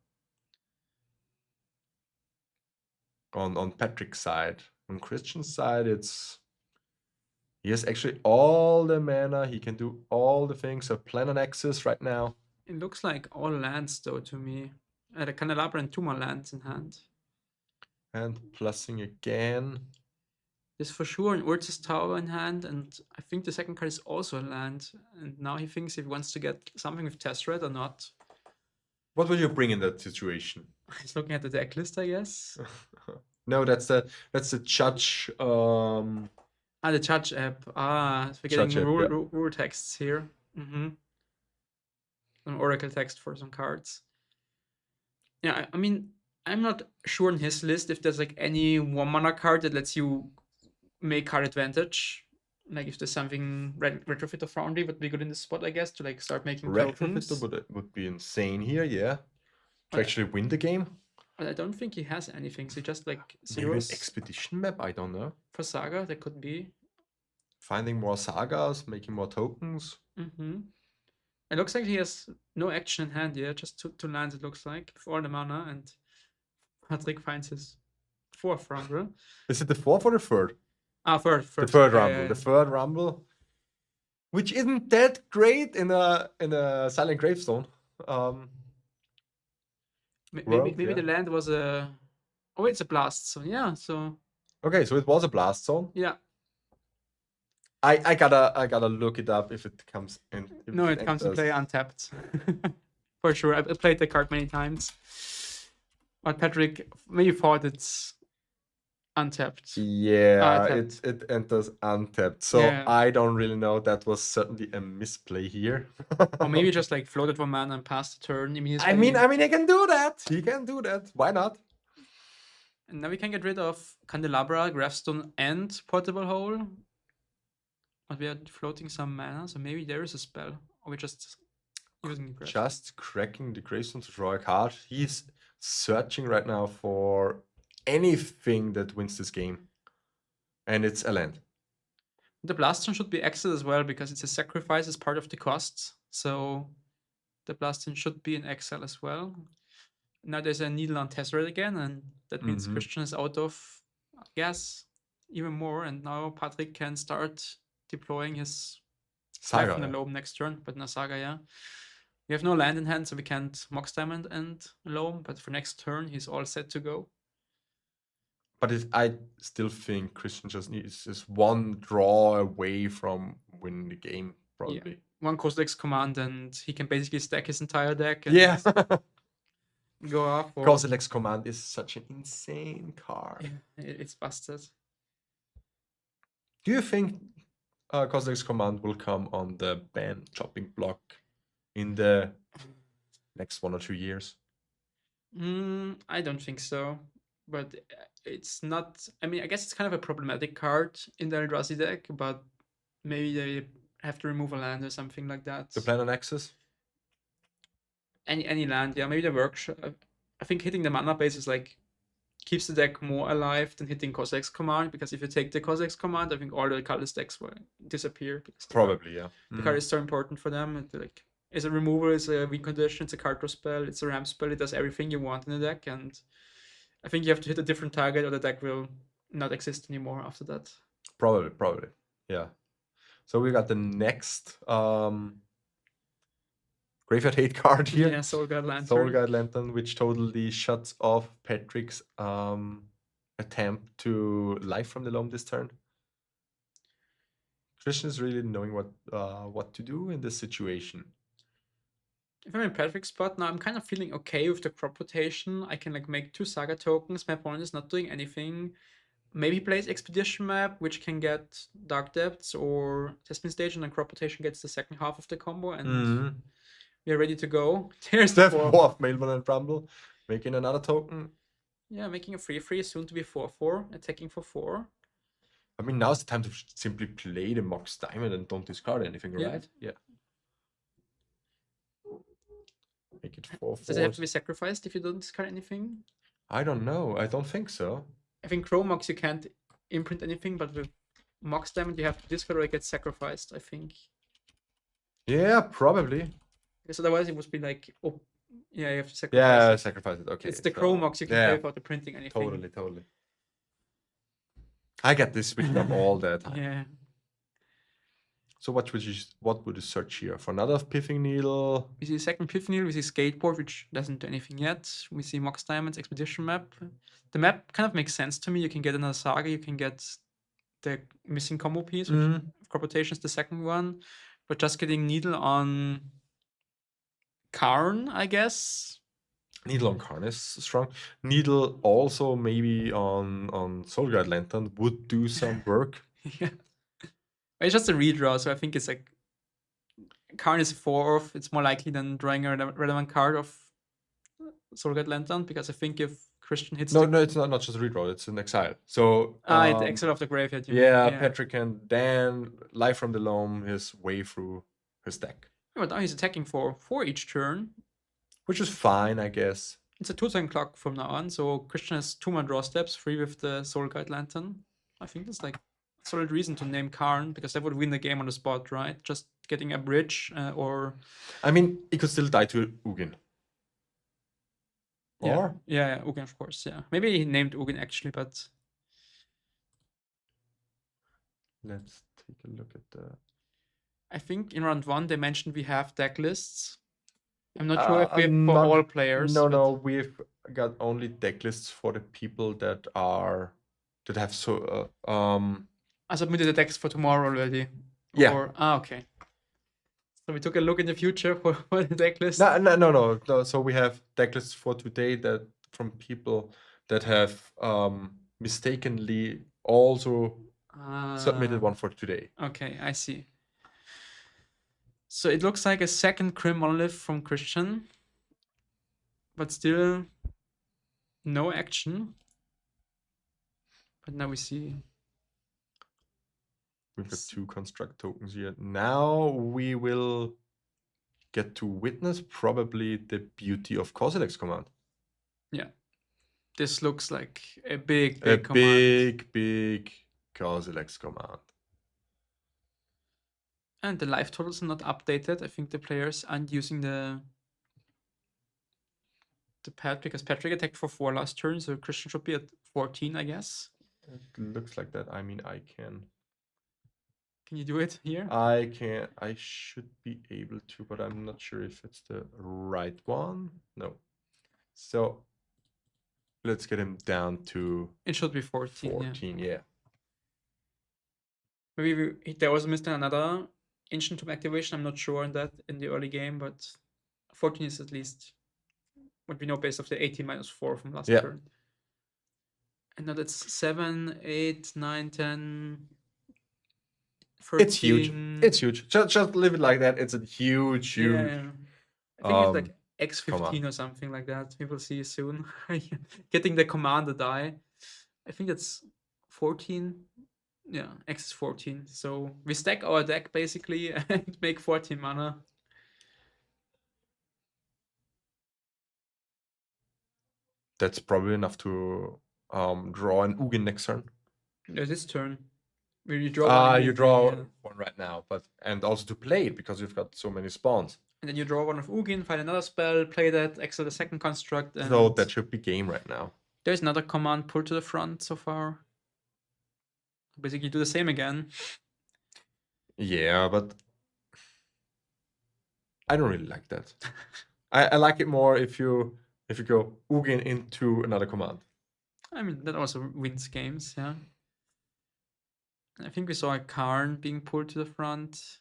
Patrick's side. On Christian's side, he has actually all the mana. He can do all the things. A Planar Nexus right now. It looks like all lands, though, to me. The Candelabra and 2 more lands in hand. And plussing again. There's for sure an Urza's Tower in hand, and I think the second card is also a land. And now he thinks if he wants to get something with Tezzeret or not. What will you bring in that situation? He's looking at the deck list, I guess. No, that's the Judge. The Judge app. We're getting rule texts here. An Oracle text for some cards. Yeah, I mean, I'm not sure on his list if there's like any 1-mana card that lets you make card advantage. Like if there's something Retrofit or Foundry would be good in this spot, I guess, to like start making tokens. Retrofit would be insane here, yeah. To But- actually win the game. But I don't think he has anything. So he just like Maybe an zeros expedition map, I don't know. for Saga. That could be. Finding more sagas, making more tokens. Mm-hmm. It looks like he has no action in hand yet, just two lands it looks like, with all the mana, and Patrick finds his 4th rumble. Is it the 4th or the 3rd? Third. The 3rd Yeah, rumble. yeah, The 3rd rumble. Which isn't that great in a Silent Gravestone. Maybe yeah. the land was a. Oh, it's a blast. So yeah. So Okay, so it was a blast zone. yeah. I gotta look it up if it comes in. if No, it comes to enters. play untapped. For sure. I played the card many times. But Patrick maybe thought it's untapped. Yeah, Untapped. it enters untapped. So Yeah. I don't really know. That was certainly a misplay here. Or maybe just like floated 1 mana and passed the turn immediately. I mean, he can do that. He can do that. Why not? And now we can get rid of Candelabra, Gravestone, and Portable Hole. But we are floating some mana, so maybe there is a spell. Or we're just using the Gravestone. Just cracking the Gravestone to draw a card. He's searching right now for anything that wins this game. And it's a land. The Blaston should be exiled as well because it's a sacrifice as part of the costs. So the Blaston should be in exile as well. Now there's a Needle on Tezzeret again, and that means Mhm. Christian is out of gas even more. And now Patrick can start deploying his Saga. Life in the Loam next turn, but no Saga, yeah. We have no land in hand, so we can't Mox Diamond and Loam, but for next turn, he's all set to go. But I still think Christian just needs just one draw away from winning the game, probably. One Kozilek's command, and he can basically stack his entire deck and Yeah. go off. Or... Kozilek's command is such an insane card. Yeah, it's busted. Do you think Kozilek's command will come on the ban chopping block in the next 1 or 2 years? I don't think so. But it's not. I mean, I guess it's kind of a problematic card in the Eldrazi deck, but maybe they have to remove a land or something like that. The plan on Axis? Any land, yeah. Maybe the workshop. I think hitting the mana base is like keeps the deck more alive than hitting Kozilek's command, because if you take the Kozilek's command, I think all the colorless decks will disappear. Because Probably, yeah. the card is so important for them. It, like, it's a removal, it's a win condition, it's a card draw spell, it's a ramp spell. It does everything you want in the deck, and I think you have to hit a different target, or the deck will not exist anymore after that. Probably. Yeah. So we got the next Graveyard Hate card here. Yeah, Soul Guard Lantern. Soul Guide Lantern, which totally shuts off Patrick's attempt to life from the Loam this turn. Christian is really knowing what to do in this situation. If I'm in Patrick's spot now, I'm kind of feeling okay with the crop rotation. I can like make 2 Saga tokens. My opponent is not doing anything. Maybe he plays Expedition Map, which can get Dark Depths or Testament Stage, and then crop rotation gets the second half of the combo, and we are ready to go. There's The the 4. 4th Mailman Rumble, making another token. Yeah, making a 3/3, soon to be 4/4, attacking for 4. I mean, now's the time to simply play the Mox Diamond and don't discard anything, Yeah. right? Yeah. Make it 4/4. Does it have to be sacrificed if you don't discard anything? I don't know. I don't think so. I think Chromox you can't imprint anything, but with Mox Diamond you have to discard or it gets sacrificed, I think. Yeah, probably. Because otherwise it would be like, oh, yeah, you have to sacrifice Yeah, it. sacrifice it. Okay. It's the so- Chromox you can yeah. play without the printing anything. Totally. I get this switched up all the time. Yeah. So what would you search here for? Another Piffing Needle? We see second Pith Needle, we see Skateboard, which doesn't do anything yet. We see Mox Diamond's Expedition Map. The map kind of makes sense to me. You can get another Saga, you can get the missing combo piece, which crop rotation is the second one. But just getting Needle on Karn, I guess. Needle on Karn is strong. Needle also maybe on Soul Guide Lantern would do some work. Yeah. It's just a redraw, so I think it's like Karn is 4th. It's more likely than drawing a relevant card of Soul Guide Lantern, because I think if Christian hits No, the... no, it's not just redraw. It's an exile. So the exile of the graveyard. You mean. yeah, Patrick can then live from the loam his way through his deck, But now he's attacking for 4 each turn. which is fine, I guess. It's a 2-turn clock from now on, so Christian has 2 more draw steps, 3 with the Soul Guide Lantern. I think that's like a solid reason to name Karn, because that would win the game on the spot, right? Just getting a bridge or... I mean, he could still die to Ugin. Or? Yeah, Ugin, of course, yeah. Maybe he named Ugin actually, but... Let's take a look at the... I think in round 1 they mentioned we have deck lists. I'm not sure if we have for all players. No, but- no, we've got only deck lists for the people that have I submitted the decks for tomorrow already. Yeah. Okay. So we took a look in the future for the deck list. No. So we have deck lists for today that from people that have mistakenly also submitted one for today. Okay, I see. So it looks like a second Crim Monolith from Christian, but still no action. But now we see. We've got 2 construct tokens here. Now we will get to witness probably the beauty of Kozilek's command. Yeah. This looks like a big A command. big Kozilek's command. And the life totals are not updated. I think the players aren't using the pad because Patrick attacked for 4 last turn, so Christian should be at 14, I guess. It looks like that. I mean, I can. Can you do it here? I can. I should be able to, but I'm not sure if it's the right one. No. So let's get him down to It should be 14. 14. Yeah. Maybe there was missed another Ancient Tomb activation. I'm not sure on that in the early game, but 14 is at least what we know based off the 18 minus 4 from last Yeah. turn. And now that's 7, 8, 9, 10, 13. It's huge. It's huge. Just leave it like that. It's a huge. Yeah. I think it's like X15 command. or something like that. We will see soon. Getting the commander die. I think that's 14. Yeah, X is 14. So we stack our deck basically and make 14 mana. That's probably enough to draw an Ugin next turn. This turn. You draw one. You draw immediately, one right now, and also to play it because you've got so many spawns. and then you draw one of Ugin, find another spell, play that, exile the second construct. And So that should be game right now. there's another command pull to the front so far. Basically do the same again. Yeah, but I don't really like that. I like it more if you go Ugin into another command. I mean, that also wins games, yeah. I think we saw a Karn being pulled to the front.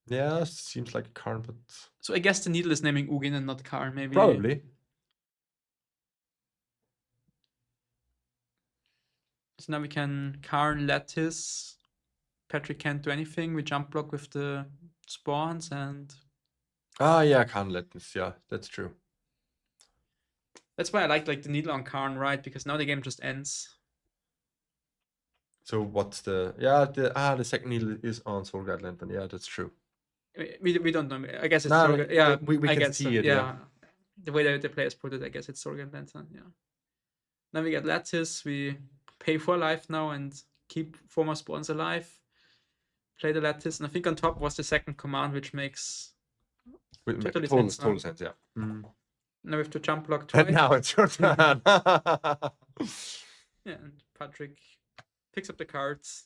Yeah, seems like a card, but So I guess the needle is naming Ugin and not Karn, maybe. probably. So now we can Karn Lattice. Patrick can't do anything. We jump block with the spawns and Yeah, can't let this. Yeah, that's true. that's why I like the needle on Karn, right? Because now the game just ends. So what's the second needle is on Soul Guide Lantern. Yeah, that's true. We don't know. I guess it's No, Soul Guide- yeah. we I can guess see so, it, yeah. The way that the players put it, I guess it's Soul Guide Lantern. Yeah. Now we get Lattice. We pay for life now and keep 4 more spawns alive. Play the Lattice, and I think on top was the second command, which makes Totally Total sense now. sense, yeah. now we have to jump block twice. And now it's your turn. Yeah, and Patrick picks up the cards.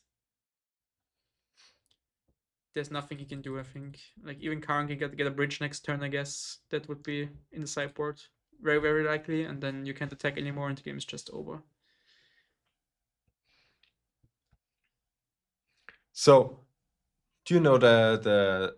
There's nothing he can do, I think. Like even Karn can get a bridge next turn, I guess. That would be in the sideboard. Very, very likely, and then you can't attack anymore and the game is just over. So, do you know the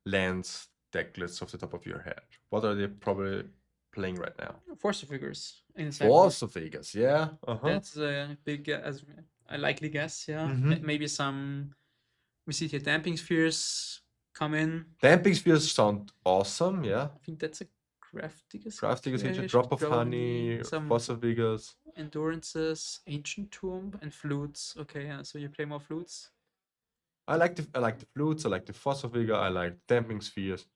lands deck lists off the top of your head? What are they probably playing right now? Force of Figures in the sideboard. Force of Vegas, yeah. That's a big, as I likely guess, yeah. Mhm. Maybe some, we see here Damping Spheres come in. Damping Spheres sound awesome, yeah. I think that's a Craftiger Craftiger Siege, Situation, Drop of Colony, Honey, some Fossavigers. Endurances, Ancient Tomb, and Flutes. Okay, yeah, so you play more flutes. I like the flutes. I like the Fossaviger. I like Damping Spheres.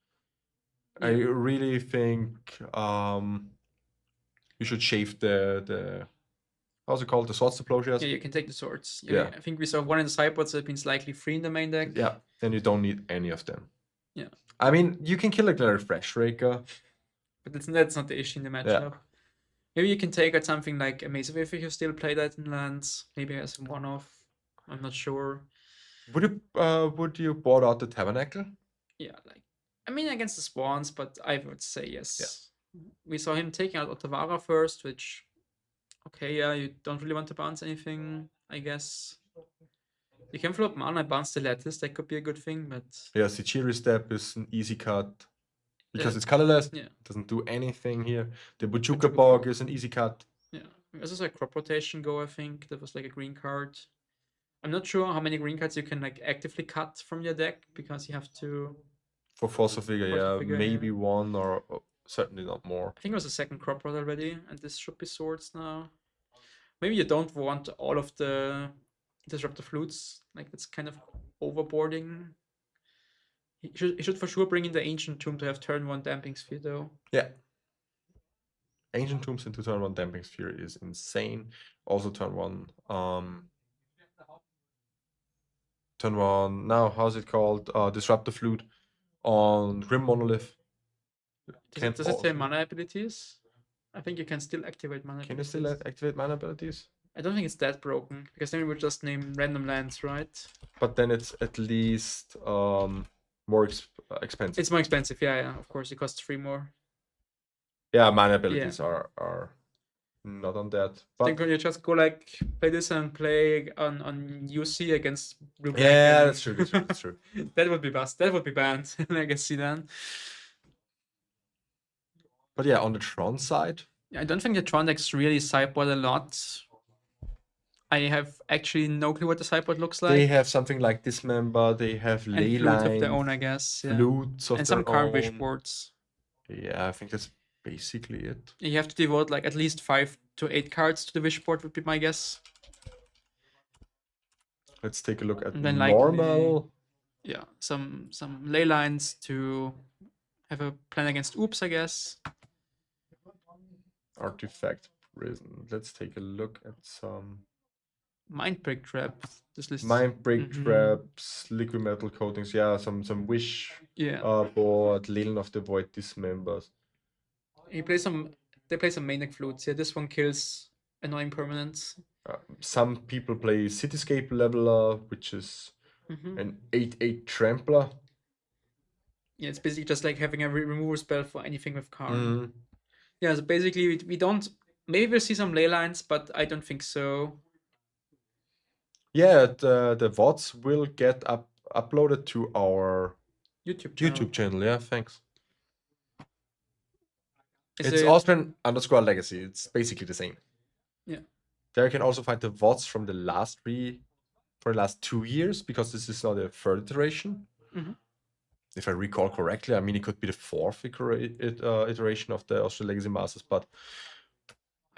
I Yeah. really think you should shave the how's it called, the Swords Diplosias. Yeah, you can take the swords. Yeah. I think we saw one in the sideboard, so it means likely 3 in the main deck. Yeah, then you don't need any of them. Yeah. I mean, you can kill a Glare Fresh Raker. But that's not the issue in the matchup. Maybe you can take out something like a Maze Wave if you still play that in lands. Maybe as a one-off. I'm not sure. Would you board out the Tabernacle? Yeah, like I mean against the Swans, but I would say yes. We saw him taking out Otavara first, which okay, yeah, you don't really want to bounce anything, I guess. You can flop mana and bounce the Lattice, that could be a good thing, but Yeah, Sichiri Step is an easy cut because Yeah. it's colorless. Yeah. It doesn't do anything here. The Bujuka Bujuka Bog Bog. is an easy cut. yeah. There's also a crop rotation go, I think. That was like a green card. I'm not sure how many green cards you can like actively cut from your deck because you have to. For Fossavigger, yeah, Figure, maybe one or certainly not more. I think it was a second crop rod already, and this should be swords now. Maybe you don't want all of the disruptive flutes, like that's kind of overboarding. He should for sure bring in the Ancient Tomb to have turn 1 Damping Sphere though. Yeah. Ancient Tombs into turn 1 Damping Sphere is insane. Also turn 1. Turn 1. Now, how's it called? Disruptive Flute on Grim Monolith. Does it say mana abilities? I think you can still activate mana Can you abilities. still activate mana abilities? I don't think it's that broken, because then we would just name random lands, right? But then it's at least more expensive. It's more expensive, yeah, of course, it costs 3 more. Yeah, mana abilities are not on that. Then But you just go like play this and play on UC against Blue Black. yeah, and- that's true. That's true. That would be bust. That would be banned in Legacy then. But yeah, on the Tron side, I don't think the Tron decks really sideboard a lot. I have actually no clue what the sideboard looks like. they have something like Dismember. They have and Ley flutes of Line, their own, I guess. Yeah. flutes of And their some Karn Wish own. boards. Yeah, I think that's basically it. You have to devote like at least 5 to 8 cards to the Wish board would be my guess. Let's take a look at And then likely- normal. Yeah, some ley lines to have a plan against Oops, I guess. Artifact Prison. Let's take a look at some Mindbreak Trap. This list. Mind Break Mhm. Traps, Liquid Metal Coatings. Yeah, some Wish Yeah. board, Lilin of the Void Dismembers. They play some main deck flutes. Yeah, this one kills annoying permanents. Some people play Cityscape Leveler, which is Mhm. an 8/8 Trampler. Yeah, it's basically just like having a removal spell for anything with Karn. Mhm. Yeah, so basically we don't. Maybe we'll see some ley lines, but I don't think so. Yeah, the VODs will get uploaded to our YouTube channel. YouTube channel. Yeah, thanks. Is It's it- Austrian_Legacy. It's basically the same. Yeah. There you can also find the VODs from the last 2 years, because this is now the third iteration. Mhm. If I recall correctly, I mean, it could be the fourth iteration of the Austrian Legacy Masters, but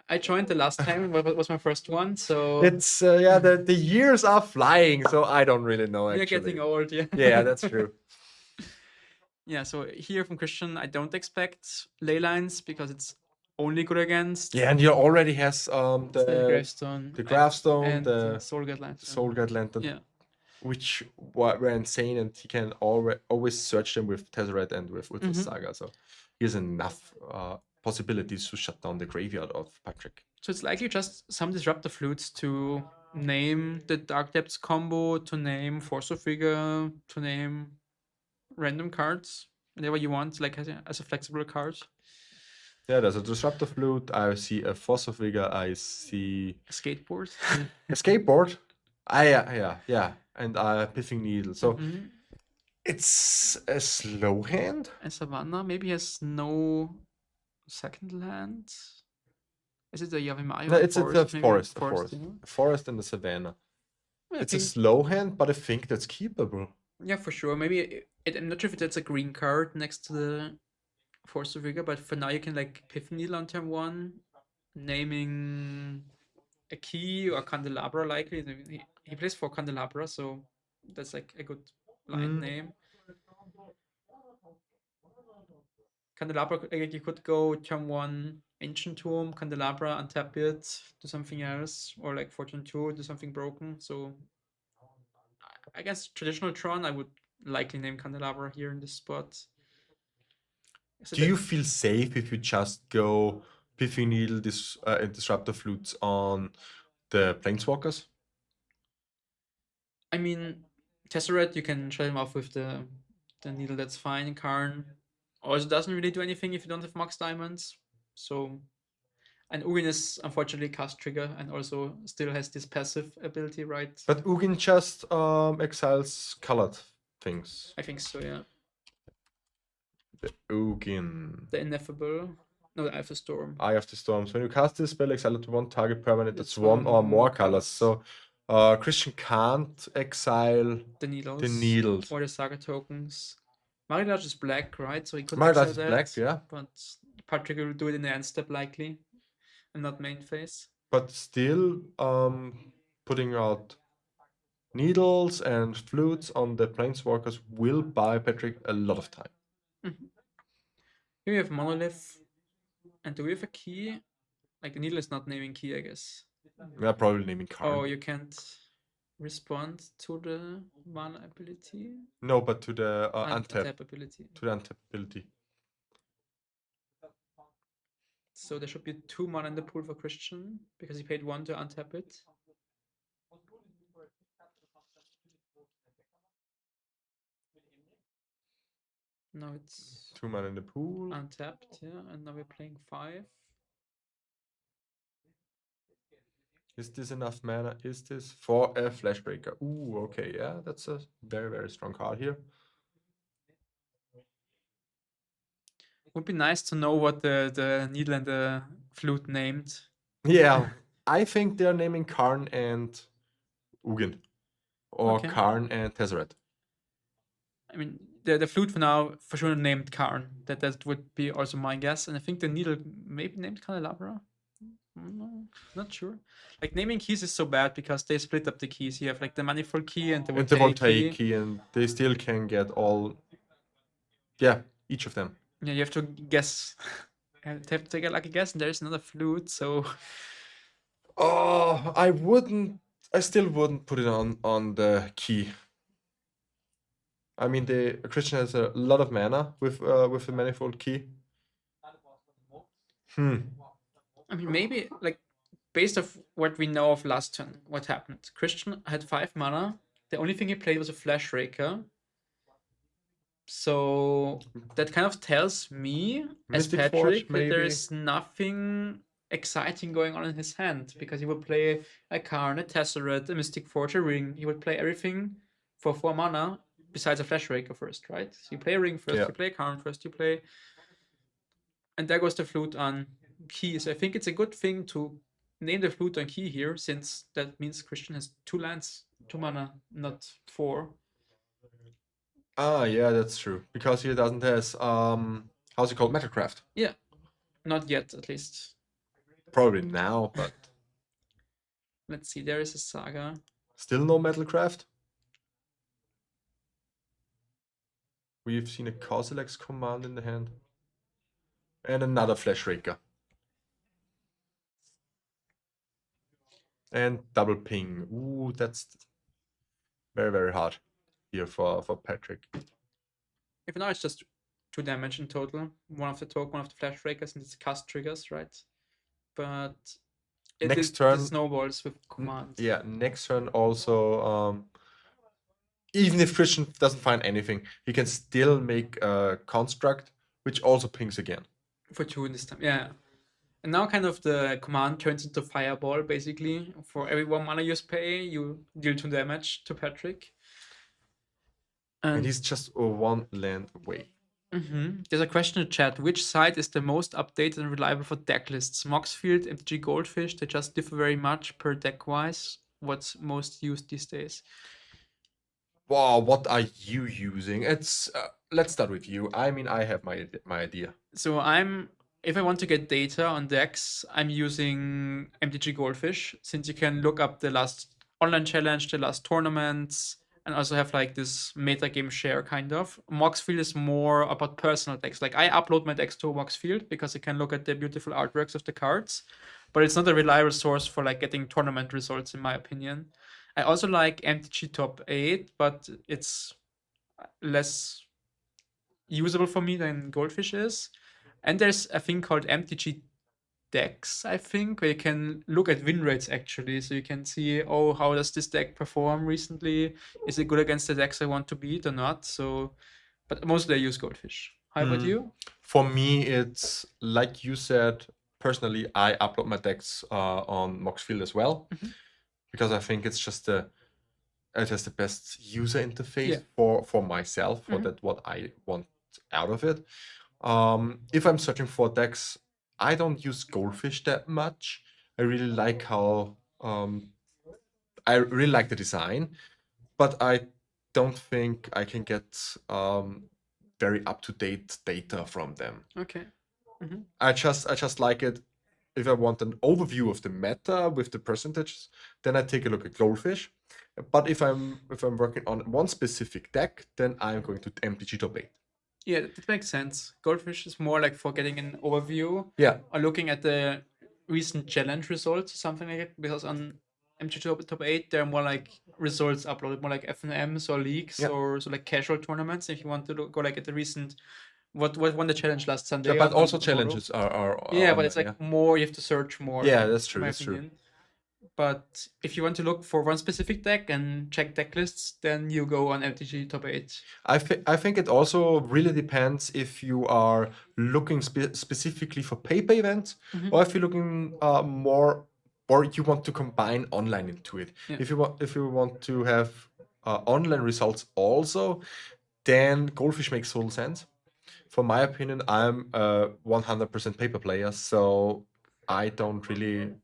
I joined the last time. Was my first one, so it's the years are flying, so I don't really know. we're Actually, getting old. Yeah. yeah, that's true. Yeah. So here from Christian, I don't expect ley lines because it's only good against Yeah, and he already has the Gravestone, the Gravestone, and the Soul Guide Lantern. Soul Guide Lantern, Yeah. which were insane, and he can always search them with Tezzeret and with Ultra Mhm. Saga. So he has enough possibilities to shut down the graveyard of Patrick. So it's likely just some disruptive flutes to name the Dark Depths combo, to name Force of Figure, to name random cards, whatever you want, like as a flexible card. Yeah, there's a Disruptive Flute. I see a Fossavigger. I see A skateboard. a skateboard. Yeah, and a Pithing Needle. So Mhm. it's a slow hand. And Savannah maybe has no second land. Is it the Yavimayo? No, it's a maybe? forest, yeah. a forest and a savannah. I It's a think- slow hand, but I think that's keepable. Yeah, for sure. Maybe I'm not sure if that's a green card next to the force the trigger, but for now you can like Pith Needle on turn 1, naming a key or candelabra likely. He plays 4 candelabra, so that's like a good line name. Candelabra, like you could go turn 1 Ancient Tomb, Candelabra, untap it, do something else, or like for turn 2, do something broken. So I guess traditional Tron, I would likely name Candelabra here in this spot. So Do you feel safe if you just go Piffy Needle and Disruptor Flutes on the Planeswalkers? I mean, Tesseract, you can shut him off with the needle, that's fine. Karn also doesn't really do anything if you don't have Mox Diamonds. So, and Ugin is unfortunately cast trigger and also still has this passive ability, right? But Ugin just exiles colored things. I think so, yeah. The Ugin. The Ineffable. No, the Alpha Storm. Eye of the Storms. When you cast this spell, exile it to one target permanent that's It's one or more colors. colors. So Christian can't exile The needles. the needles. Or the Saga tokens. Maridage is black, right? So he could Maridage exile is that. black, yeah. But Patrick will do it in the end step likely. And not main phase. But still, putting out needles and flutes on the Planeswalkers will buy Patrick a lot of time. Here we have Monolith. And do we have a key? Like the needle is not naming key, I guess. Yeah, probably naming Karn. Oh, you can't respond to the mana ability? No, but to the untap. Untap ability. To the untap ability. So there should be 2 mana in the pool for Christian, because he paid 1 to untap it. Now it's 2 mana in the pool. untapped, yeah, and now we're playing 5. Is this enough mana? Is this for a Flashbreaker? Ooh, okay, yeah, that's a very, very strong card here. Would be nice to know what the needle and the flute named. Yeah, I think they're naming Karn and Ugin. Or Okay. Karn and Tesseract. I mean, the flute for now for sure named Karn. That would be also my guess. And I think the needle maybe named Candelabra. No, not sure. Like naming keys is so bad because they split up the keys. You have like the manifold key and the And the voltaic Voltaic key. key, and they still can get all. Yeah, each of them. Yeah, you have to guess. You have to take a lucky guess, and there's another flute. So Oh, I still wouldn't put it on the key. I mean, the Christian has a lot of mana with the manifold key. I mean, maybe like based off what we know of last turn, what happened? Christian had 5 mana. The only thing he played was a Flash Raker. So that kind of tells me, Mystic as Forge, Patrick, that maybe. there's nothing exciting going on in his hand, because he would play a Karn, a Tesseract, a Mystic Forge, a Ring. He would play everything for 4 mana besides a Flash Raker first, right? So you play a Ring first, Yeah. you play a Karn first, you play. And there goes the flute on key. So I think it's a good thing to name the flute on key here, since that means Christian has 2 lands, 2 mana, not 4. Ah, yeah, that's true. Because he doesn't has how's it called, Metalcraft. Yeah, not yet at least. Probably now, but Let's see, there is a Saga. still no Metalcraft. We've seen a Kozilek's command in the hand. And another Flash Raker. And double ping. Ooh, that's very, very hard here for Patrick. If now it's just 2 damage in total. One of the token, one of the Flash Rakers, and it's cast triggers, right? But Next turn- it snowballs with command. Yeah, next turn also, even if Christian doesn't find anything, he can still make a construct, which also pings again. For 2 this time, yeah. And now kind of the command turns into Fireball, basically. For every 1 mana you pay, you deal 2 damage to Patrick. And he's just 1 land away. There's a question in the chat. Which site is the most updated and reliable for deck lists? Moxfield, MTG Goldfish, they just differ very much per deck wise. What's most used these days? Wow, what are you using? It's let's start with you. I mean, I have my idea. So if I want to get data on decks, I'm using MTG Goldfish, since you can look up the last online challenge, the last tournaments, and also have like this metagame share kind of. Moxfield is more about personal decks. Like I upload my decks to Moxfield because I can look at the beautiful artworks of the cards, but it's not a reliable source for like getting tournament results in my opinion. I also like MTG Top 8, but it's less usable for me than Goldfish is. And there's a thing called MTG decks, I think, where you can look at win rates actually. So you can see, oh, how does this deck perform recently? Is it good against the decks I want to beat or not? So, but mostly I use Goldfish. How about you? For me, it's like you said. Personally, I upload my decks on Moxfield as well because I think it's just it has the best user interface for myself for that what I want out of it. If I'm searching for decks, I don't use Goldfish that much. I really like how I really like the design, but I don't think I can get very up-to-date data from them. Okay. I just like it. If I want an overview of the meta with the percentages, then I take a look at Goldfish. But if I'm working on one specific deck, then I'm going to MTG Top 8. Yeah, that makes sense. Goldfish is more like for getting an overview Yeah. or looking at the recent challenge results or something like that. Because on MTG Top 8, there are more like results uploaded, more like FNMs or leagues or so like casual tournaments. If you want to go like at the recent, what won the challenge last Sunday. But also tomorrow. challenges are Yeah, on but it's there, like more, you have to search more. Yeah, that's in true. my That's true. opinion. But if you want to look for one specific deck and check deck lists, then you go on MTG Top 8. I think it also really depends if you are looking specifically for paper events or if you're looking more or you want to combine online into it. Yeah. If you want to have online results also, then Goldfish makes total sense. For my opinion, I'm a 100% paper player, so I don't really.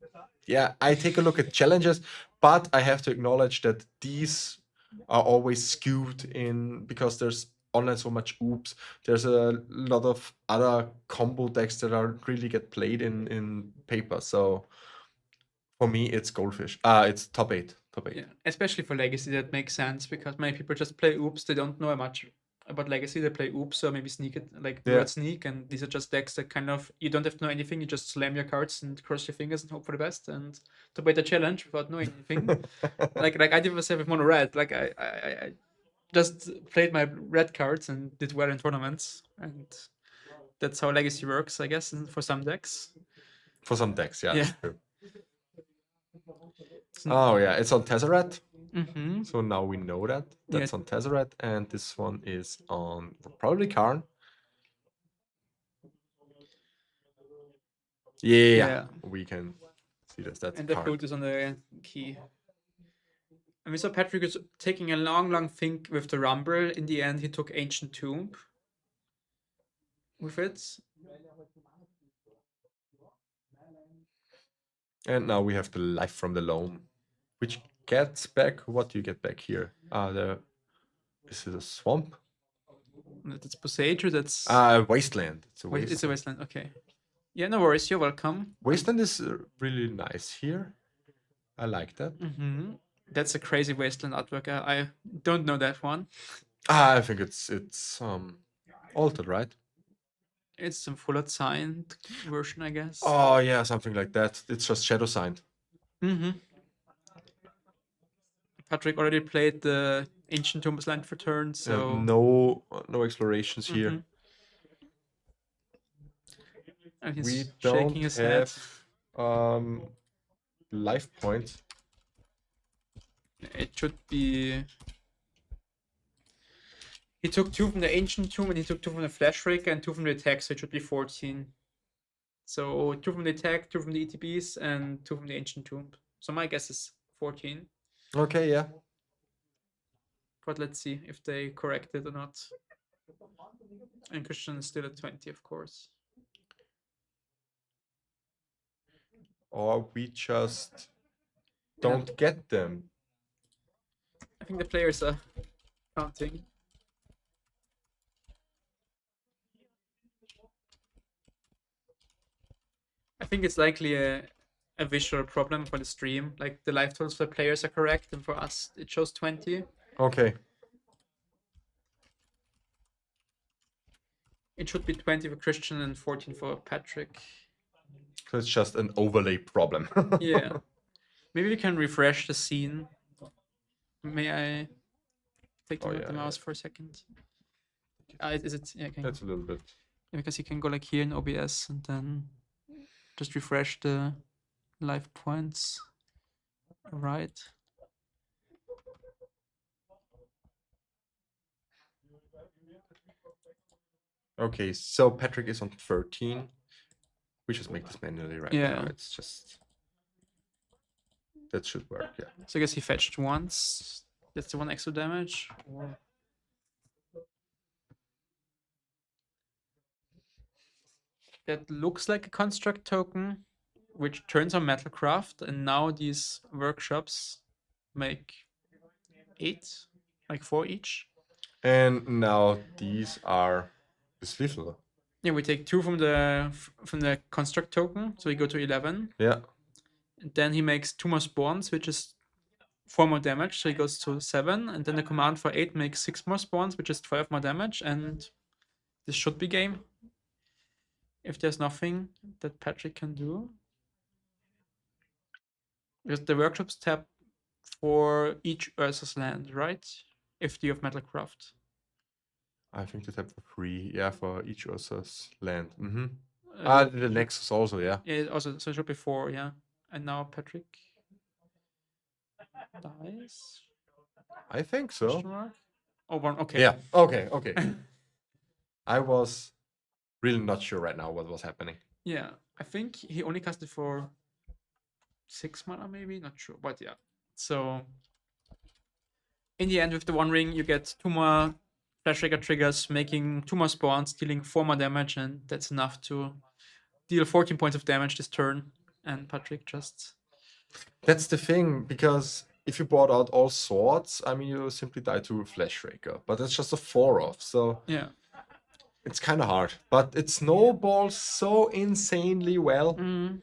Yeah, I take a look at challenges, but I have to acknowledge that these are always skewed in because there's online so much oops. There's a lot of other combo decks that are really get played in paper. So for me, it's Goldfish. It's top 8. Top 8. Yeah, especially for Legacy, that makes sense because many people just play Oops. They don't know much about Legacy. They play Oops or maybe Sneak it, like Word Sneak, and these are just decks that kind of you don't have to know anything. You just slam your cards and cross your fingers and hope for the best and to beat the challenge without knowing anything. like I did myself with mono red. Like I just played my red cards and did well in tournaments, and that's how Legacy works, I guess, for some decks. For some decks, yeah. Yeah. That's true. Oh yeah, it's on Tezzeret. So now we know that that's on Tezzeret, and this one is on probably Karn. Yeah, we can see this. That's and the Karn. fruit is on the key. And we saw Patrick was taking a long think with the Rumble. In the end, he took Ancient Tomb with it. And now we have the Life from the Loam, which gets back. What do you get back here? Is it a swamp? That's Posage, or that's Wasteland. It's a wasteland. It's a wasteland. Okay. Yeah, no worries. You're welcome. Wasteland is really nice here. I like that. That's a crazy wasteland artwork. I don't know that one. I think it's altered, right? It's some full art signed version, I guess. Oh yeah, something like that. It's just shadow signed. Patrick already played the Ancient Tombs Land for turn, so no explorations here. And he's We shaking don't his head. have life points. It should be. He took 2 from the Ancient Tomb and he took 2 from the Flash Rig and 2 from the attack, so it should be 14. So 2 from the attack, 2 from the ETBs, and 2 from the Ancient Tomb. So my guess is 14. Okay, yeah. But let's see if they correct it or not. And Christian is still at 20, of course. Or we just don't get them. I think the players are counting. think it's likely a visual problem for the stream. Like the live totals for players are correct, and for us it shows 20. Okay. It should be 20 for Christian and 14 for Patrick. So it's just an overlay problem. Yeah. Maybe we can refresh the scene. May I take the, Oh, the yeah, mouse for a second? Is it? Yeah, okay. That's a little bit. Yeah, because you can go like here in OBS and then just refresh the live points. Right. Okay, so Patrick is on 13. We just make this manually right Yeah. now. It's just that should work. Yeah. So I guess he fetched once. That's the one extra damage. Or... That looks like a construct token, which turns on Metalcraft, and now these workshops make 8, like 4 each. And now these are this little. Yeah, we take 2 from the construct token, so we go to 11. Yeah. And then he makes 2 more spawns, which is 4 more damage, so he goes to 7. And then the command for 8 makes 6 more spawns, which is 12 more damage, and this should be game. If there's nothing that Patrick can do. Because the workshops tab for each Ursa's land, right? If you have Metalcraft. I think they have for free. Yeah, for each Ursa's land. Mm-hmm. Uh, The Nexus also, yeah. Yeah, also, so it should be 4, yeah. And now Patrick dies? I think so. Question mark? Oh, 1, okay. Yeah. Okay. Okay. I was really not sure right now what was happening. Yeah, I think he only cast it for 6 mana, maybe, not sure, but yeah. So in the end, with the One Ring, you get 2 more Flash Trigger triggers, making 2 more spawns, dealing 4 more damage, and that's enough to deal 14 points of damage this turn. And Patrick just... That's the thing, because if you brought out all swords, I mean, you simply die to Flash Raker, but it's just a 4-off, so Yeah. it's kind of hard. But it snowballs so insanely well. Mm.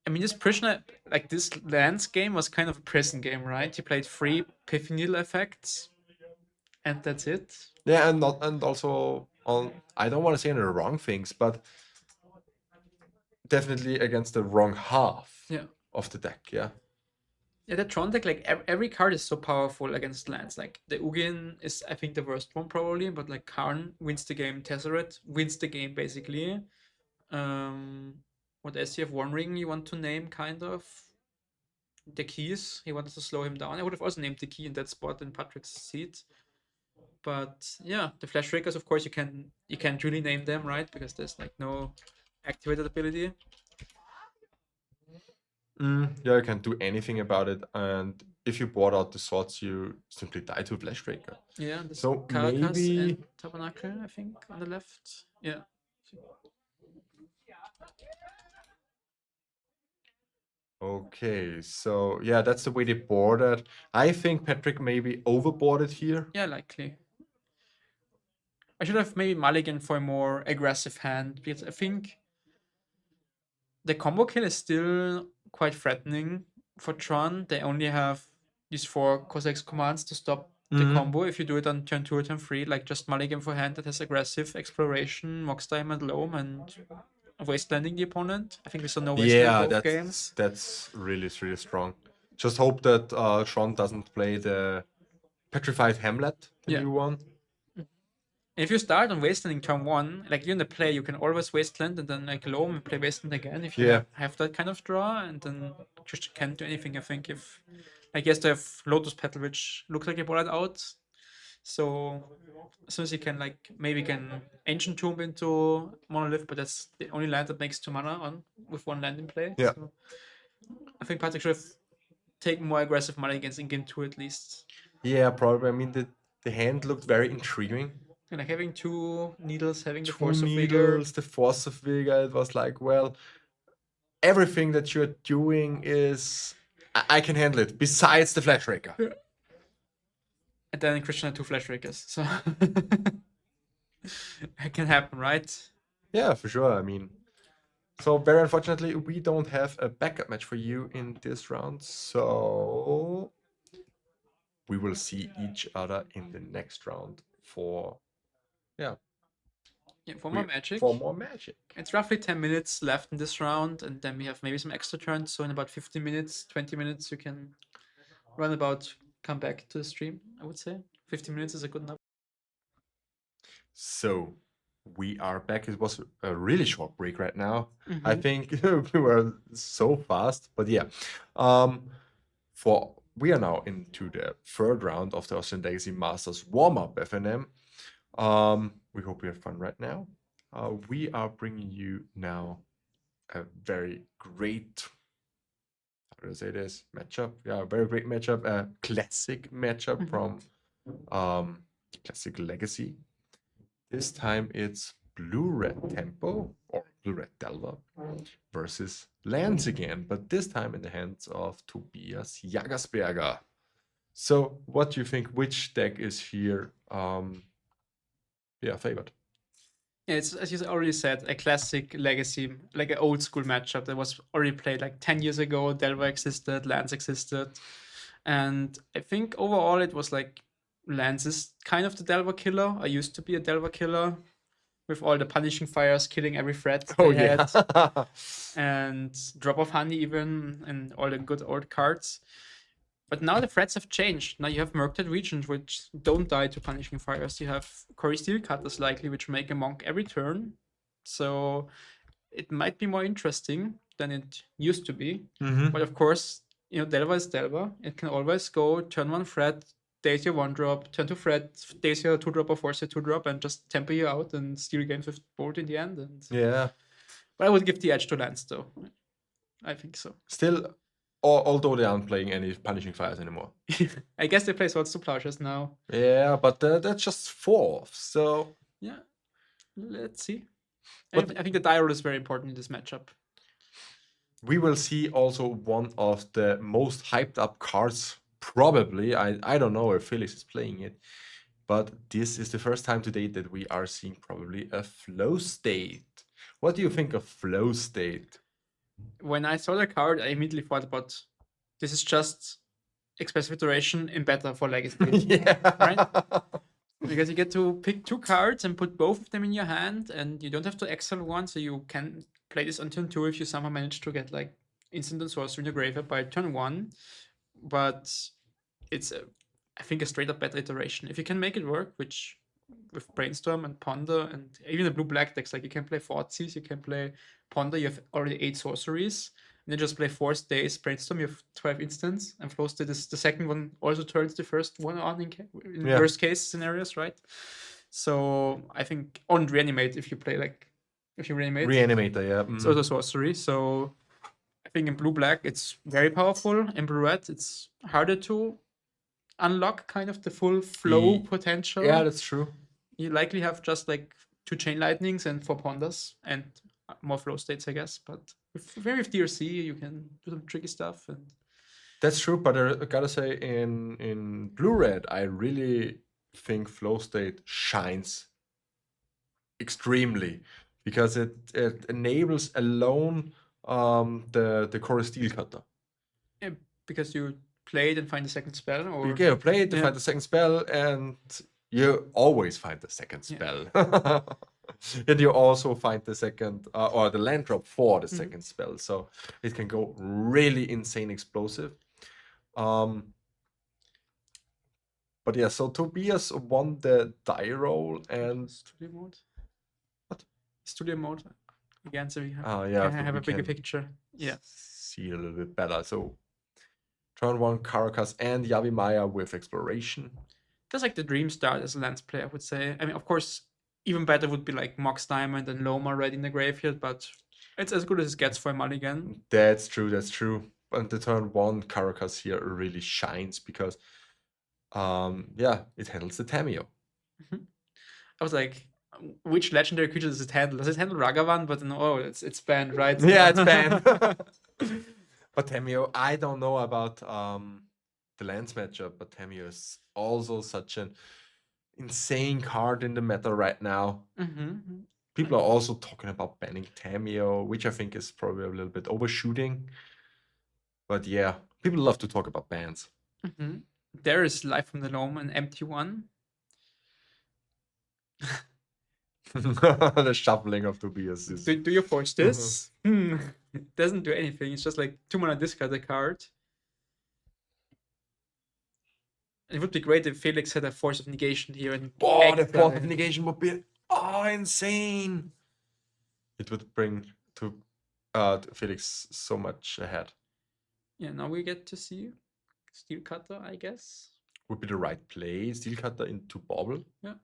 I mean, this prisoner, like this lands game was kind of a prison game, right? You played 3 Piffy Needle effects, and that's it. Yeah, and also on, I don't want to say on the wrong things, but definitely against the wrong half Yeah. of the deck. Yeah. Yeah, the Tron deck, like every card is so powerful against lands. Like the Ugin is, I think, the worst one probably, but like Karn wins the game, Tezzeret wins the game basically. What else? You have One Ring you want to name, kind of. The keys, he wanted to slow him down. I would have also named the key in that spot in Patrick's seat. But yeah, the Flash Rakers, of course, you can't really name them, right? Because there's like no activated ability. Yeah, you can't do anything about it, and if you brought out the swords, you simply die to Flash Raker. Yeah, this So Caracas maybe- and Tabernacle, I think, on the left. Yeah. Okay, so yeah, that's the way they boarded. I think Patrick maybe overboarded here. Yeah, likely. I should have maybe mulligan for a more aggressive hand, because I think the combo kill is still quite threatening for Tron. They only have these 4 Cossacks commands to stop the combo. If you do it on turn 2 or turn 3, like just mulligan for hand that has aggressive exploration, Mox Diamond, Loam, and wastelanding the opponent. I think we saw no wasteland Yeah, in both games. that's really strong. Just hope that Tron doesn't play the Petrified Hamlet, the Yeah. new one. If you start on wastelanding turn 1, like you're in the play, you can always wasteland and then like loam and play wasteland again if you Yeah. have that kind of draw, and then just can't do anything. I think if like yes, they have Lotus Petal, which looks like you brought it out. So as soon as you can like maybe can Ancient Tomb into Monolith, but that's the only land that makes 2 mana on with 1 land in play. Yeah. So I think Patrick should have taken more aggressive money against in game 2 at least. Yeah, probably. I mean, the hand looked very intriguing. And like having 2 needles, having the 2 Force of Vigor. needles, the Force of Vigor. It was like, well, everything that you're doing is I can handle it. Besides the Flash Raker. And then Christian had 2 Flash Rakers, so it can happen, right? Yeah, for sure. I mean, So very unfortunately, we don't have a backup match for you in this round. So we will see each other in the next round for Yeah, for more we- magic. For more magic. It's roughly 10 minutes left in this round, and then we have maybe some extra turns. So in about 15 minutes, 20 minutes, you can run about, come back to the stream, I would say. 15 minutes is a good number. So we are back. It was a really short break right now. I Mhm. think we were so fast, but yeah. For we are now into the third round of the Austrian Legacy Masters warm-up FNM. We hope you have fun right now. We are bringing you now a very great, how do I say this, matchup? Yeah, a very great matchup, a classic matchup from Classic Legacy. This time it's Blue-Red Tempo or Blue-Red Delva versus Lands again, but this time in the hands of Tobias Jagersberger. So what do you think? Which deck is here favored? Yeah, it's, as you already said, a classic Legacy, like an old school matchup that was already played like 10 years ago. Delver existed, Lance existed. And I think overall it was like Lance is kind of the Delver killer. I used to be a Delver killer with all the punishing fires, killing every threat they had, and drop of honey even, and all the good old cards. But now the threats have changed. Now you have Murktide Regent, which don't die to punishing fires. You have Cory Steelcutters likely, which make a monk every turn. So it might be more interesting than it used to be. But of course, Delva is Delva. It can always go turn 1 threat, daze your 1-drop, turn 2 threat, daze your 2-drop or force your 2-drop, and just temper you out and steal games with bolt in the end. And Yeah. But I would give the edge to Lance, though. I think so. Still, although they aren't playing any punishing fires anymore. I guess they play Swords to Plowshares now. Yeah, but that's just 4. So Yeah, let's see. But- I think the die roll is very important in this matchup. we will see also one of the most hyped up cards. Probably, I don't know if Felix is playing it, but this is the first time today that we are seeing probably a flow state. What do you think of flow state? When I saw the card, I immediately thought about this is just expressive iteration in better for Legacy. Yeah. Right? Because you get to pick 2 cards and put both of them in your hand, and you don't have to exile one, so you can play this on turn 2 if you somehow manage to get like instant and sorcery in your graveyard by turn 1. But it's, I think, a straight up better iteration. If you can make it work, which with Brainstorm and Ponder and even the blue-black decks, like you can play Thoughtseize, you can play Ponder, you have already 8 sorceries, and then just play Force Days, Brainstorm, you have 12 instants, and Flow State is the second one, also turns the first one on in Yeah. worst case scenarios, right? So I think on Reanimate, if you reanimate, Reanimator, yeah. it's also sorcery. So I think in blue-black it's very powerful. In blue-red it's harder to unlock kind of the full flow potential. Yeah, that's true. You likely have just like 2 Chain Lightnings and 4 Ponders and more flow states, I guess. But maybe with DRC you can do some tricky stuff. And That's true, but I gotta say, in blue-red, I really think flow state shines extremely because it enables alone the Cory Steelcutter. because you play it and find the second spell, or You can play it to Yeah. find the second spell, and you always find the second Yeah. spell. And you also find the second or the land drop for the second spell, so it can go really insane explosive. But yeah, so Tobias won the die roll, and studio mode. What? Studio mode again, so you have, yeah, can so have we a bigger can picture. Yeah. see a little bit better. So turn 1 Caracas and Yavi Maya with exploration. That's like the dream start as a Lance player, I would say. I mean, of course, even better would be like Mox Diamond and Loma ready in the graveyard, but it's as good as it gets for a mulligan. That's true, that's true. And the turn 1 Caracas here really shines because it handles the Tameo. I was like, which legendary creature does it handle? Does it handle Ragavan? But no, it's banned, right? Yeah, it's banned. But Tameo, I don't know about the Lance matchup, but Tameo is also such an insane card in the meta right now. Mhm. People are also talking about banning Tamio, which I think is probably a little bit overshooting. But yeah, people love to talk about bans. There is Life from the Gnome, an empty one. The shuffling of Tobias is. Do you forge this? It doesn't do anything. It's just like 2 mana discard a card. It would be great if Felix had a Force of Negation here and Oh, the exile Force of it. Negation would be insane. It would bring to Felix so much ahead. Yeah, now we get to see Steel Cutter, I guess. Would be the right play. Steel Cutter into Bobble. Yeah.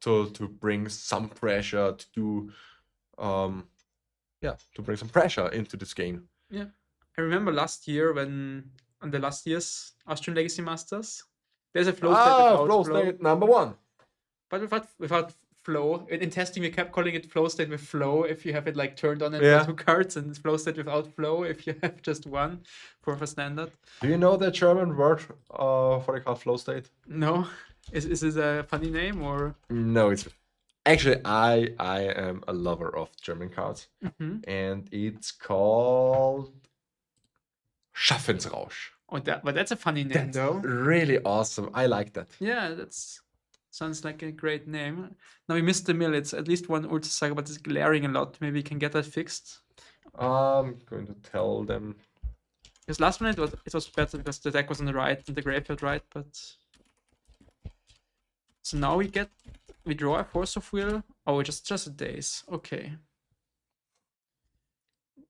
So to bring some pressure to do, to bring some pressure into this game. Yeah. I remember last year when on the last year's Austrian Legacy Masters, there's a flow state without flow state number 1. But without flow. In testing, we kept calling it flow state with flow if you have it like turned on and Yeah. 2 cards, and flow state without flow if you have just one for standard. Do you know the German word for the card flow state? No, is this a funny name or? No, it's actually I am a lover of German cards, and it's called Schaffensrausch. Oh, but that's a funny name though. Really awesome. I like that. Yeah, that's sounds like a great name. Now we missed the mill. It's at least one Ultra Saga, but it's glaring a lot. Maybe we can get that fixed. I'm going to tell them. Because last minute it was better because the deck was on the right and the graveyard right, but so now we draw a Force of Will. Oh, just a daze. Okay.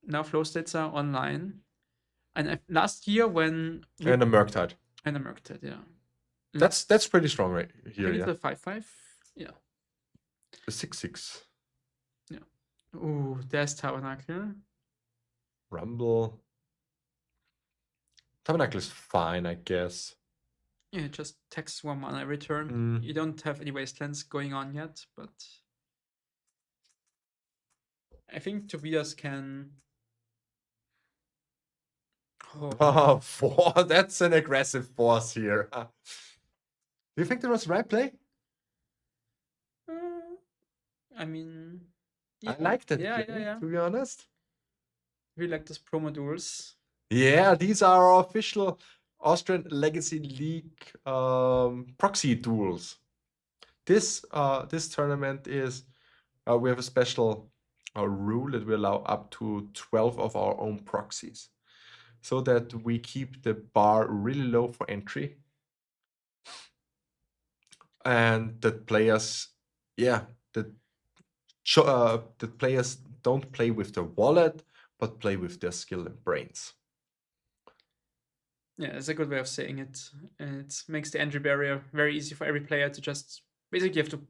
Now flow states are online. And last year when And a Murktide. and a Murktide, yeah. That's pretty strong right here. Maybe Yeah. the 5/5. Yeah. The 6/6. Ooh, there's Tabernacle. Rumble. Tabernacle is fine, I guess. Yeah, it just taxes 1 mana every turn. You don't have any wastelands going on yet, but I think Tobias can. Oh, 4. That's an aggressive force here. Do you think that was the right play? I mean, I like that Yeah, play, yeah. to be honest. We like those promo duels. Yeah, these are our official Austrian Legacy League proxy duels. This tournament is we have a special rule that we allow up to 12 of our own proxies, so that we keep the bar really low for entry, and that players, that players don't play with their wallet, but play with their skill and brains. Yeah, it's a good way of saying it. And it makes the entry barrier very easy for every player to just basically have to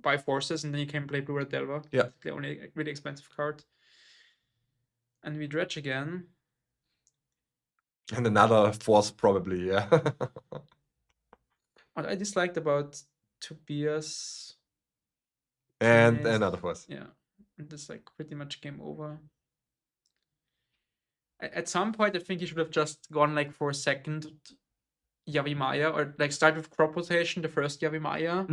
buy forces and then you can play Blue Red Delver. Yeah. The only really expensive card. And we dredge again. And another force, probably, yeah. What I disliked about Tobias. And Yes. another force. Yeah. And this like pretty much game over. At some point, I think he should have just gone like for a second Yavimaya, or like start with crop rotation, the first Yavimaya,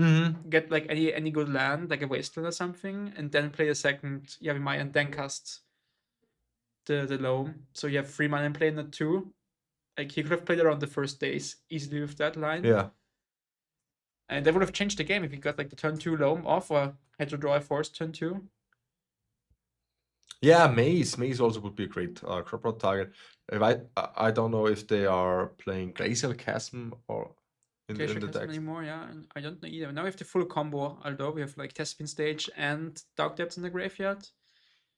get like any good land, like a wasteland or something, and then play a second Yavimaya and then cast the loam. So you have 3 mana in play, not 2. Like he could have played around the first days easily with that line. Yeah. And that would have changed the game if he got like the turn 2 loam off or had to draw a force turn 2. Yeah, Maze. Maze also would be a great crop rod target. If I don't know if they are playing Glacial Chasm or in Glacier the Chasm decks. anymore, yeah. And I don't know either. Now we have the full combo, although we have like Tespin Stage and Dark Depths in the graveyard.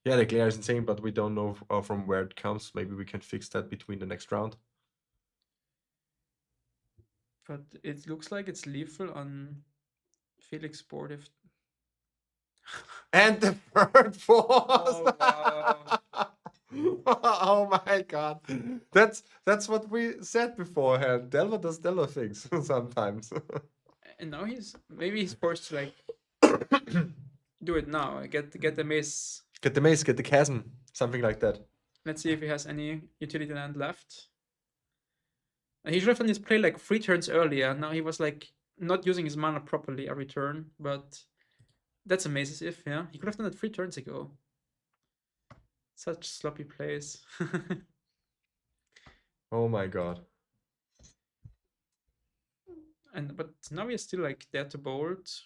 Yeah, the glare is insane, but we don't know from where it comes. Maybe we can fix that between the next round. But it looks like it's lethal on Felix board if And the third force. Oh, wow. Oh my god. That's what we said beforehand. Delver does Delver things sometimes. and now maybe he's forced to like do it now. Get the mace. Get the maze, get the chasm, something like that. Let's see if he has any utility land left. And he should have done his play like 3 turns earlier. Now he was like not using his mana properly every turn, but That's amazing. If yeah, he could have done it 3 turns ago. Such sloppy plays. Oh my god. But now we're still like there to bolt.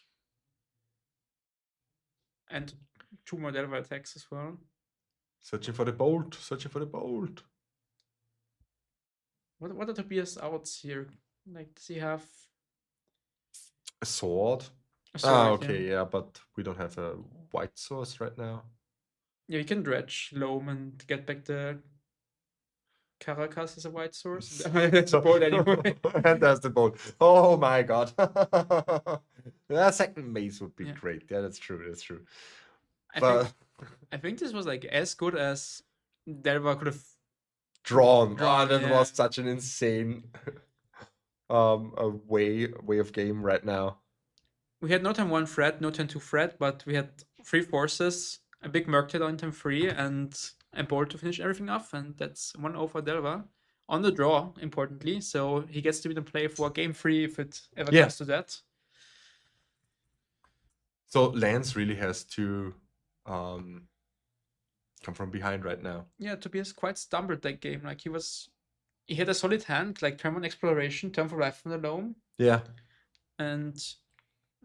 And 2 more Delver attacks as well. Searching for the bolt. Searching for the bolt. What are Tobias' outs here? Like, does he have A sword. a sword? Okay, yeah, but we don't have a white source right now. Yeah, we can dredge Loam and get back the Caracas as a white source. That's a bolt anyway. And there's the bolt. Oh my god. The second maze would be Yeah. great. Yeah, that's true. That's true. I But think I think this was like as good as Delva could have. drawn. Drawn, That yeah. was such an insane a way of game right now. We had no turn 1 threat, no turn 2 threat, but we had 3 forces, a big Merctile on turn 3, and a bolt to finish everything off, and that's 1-0 for Delva. On the draw, importantly, so he gets to be the play for game 3 if it ever Yeah. comes to that. So Lance really has to come from behind right now. Yeah, Tobias quite stumbled that game. Like he had a solid hand, like turn 1 exploration, turn 4 life from the loam, Yeah. and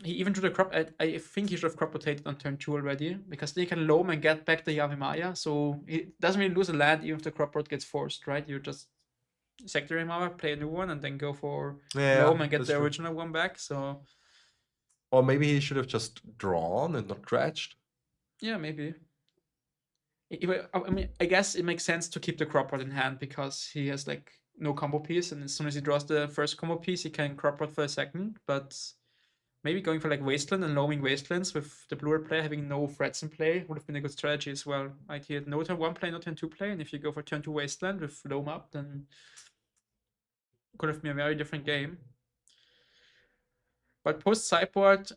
he even drew the crop. I think he should have crop rotated on turn 2 already, because then he can loam and get back the Yavimaya, so he doesn't really lose a land even if the crop rot gets forced, right? You just sack the Yavimaya, play a new one, and then go for loam and get that's the true. original one back. So Or maybe he should have just drawn and not dredged. yeah, maybe. I mean, I guess it makes sense to keep the crop rot in hand because he has like no combo piece, and as soon as he draws the first combo piece, he can crop rot for a second. But maybe going for like Wasteland and loaming Wastelands with the bluer player having no threats in play would have been a good strategy as well. Right, he had no turn 1 play, no turn 2 play, and if you go for turn 2 Wasteland with loam up, then it could have been a very different game. But post sideboard,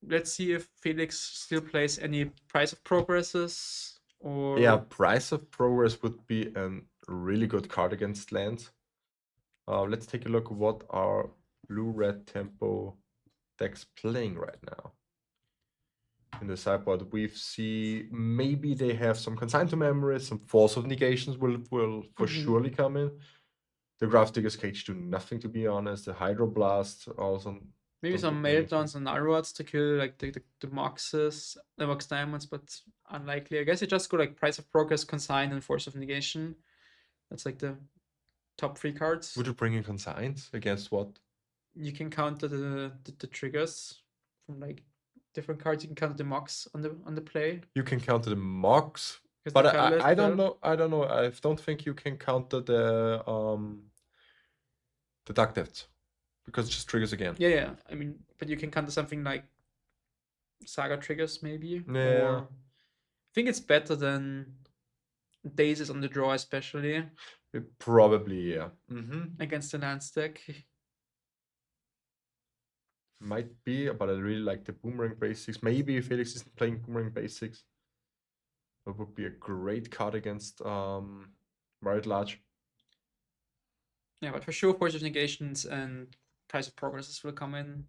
let's see if Felix still plays any Price of Progresses or Yeah, Price of Progress would be a really good card against lands. Let's take a look what our blue-red tempo decks playing right now. In the sideboard, we see maybe they have some Consign to Memory, some Force of Negations will for surely come in. The Graph Digger's Cage do nothing, to be honest. The Hydroblast also. maybe don't some do anything. Meltdowns and Nulrods to kill like the Moxes, the Mox Diamonds, but unlikely. I guess you just go like Price of Progress, Consign, and Force of Negation. That's like the top 3 cards. Would you bring in Consigns against what? You can counter the triggers from like different cards. You can counter the Mox on the play. You can counter the Mox, 'Cause but the colorless I don't spell- know. I don't know. I don't think you can counter the Duck Depths because it just triggers again. Yeah. I mean, but you can counter something like Saga triggers maybe. Yeah. Or I think it's better than Daisies on the draw, especially Probably, yeah. against the land stack. Might be, but I really like the Boomerang Basics. Maybe if Felix isn't playing Boomerang Basics, that would be a great card against Very Large. Yeah, but for sure, Force of Negations and Price of Progresses will come in.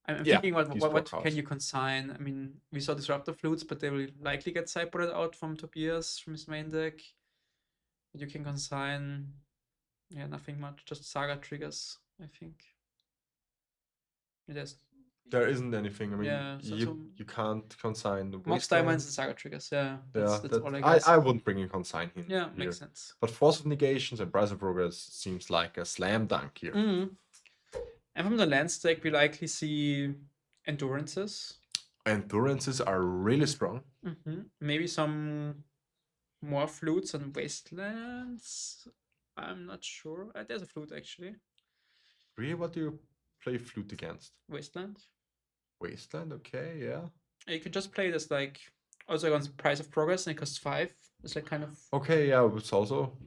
I'm Yeah, thinking these four what cards. can you consign? I mean, we saw Disruptor Flutes, but they will likely get sideboarded out from Tobias from his main deck. But you can consign, yeah, nothing much, just Saga triggers, I think. There isn't anything. I mean, Yeah, you can't consign the Mox Diamonds and Saga triggers, yeah. That's all I guess. I wouldn't bring in consign here. Yeah, makes sense. But Force of Negations and Price of Progress seems like a slam dunk here. And from the land stack, we likely see Endurances. Endurances are really strong. Maybe some more flutes and wastelands. I'm not sure. There's a flute actually. Really, what do you play flute against? Wasteland. Wasteland, okay, yeah. You could just play this like also against Price of Progress, and it costs 5. It's like kind of Okay, yeah, it's also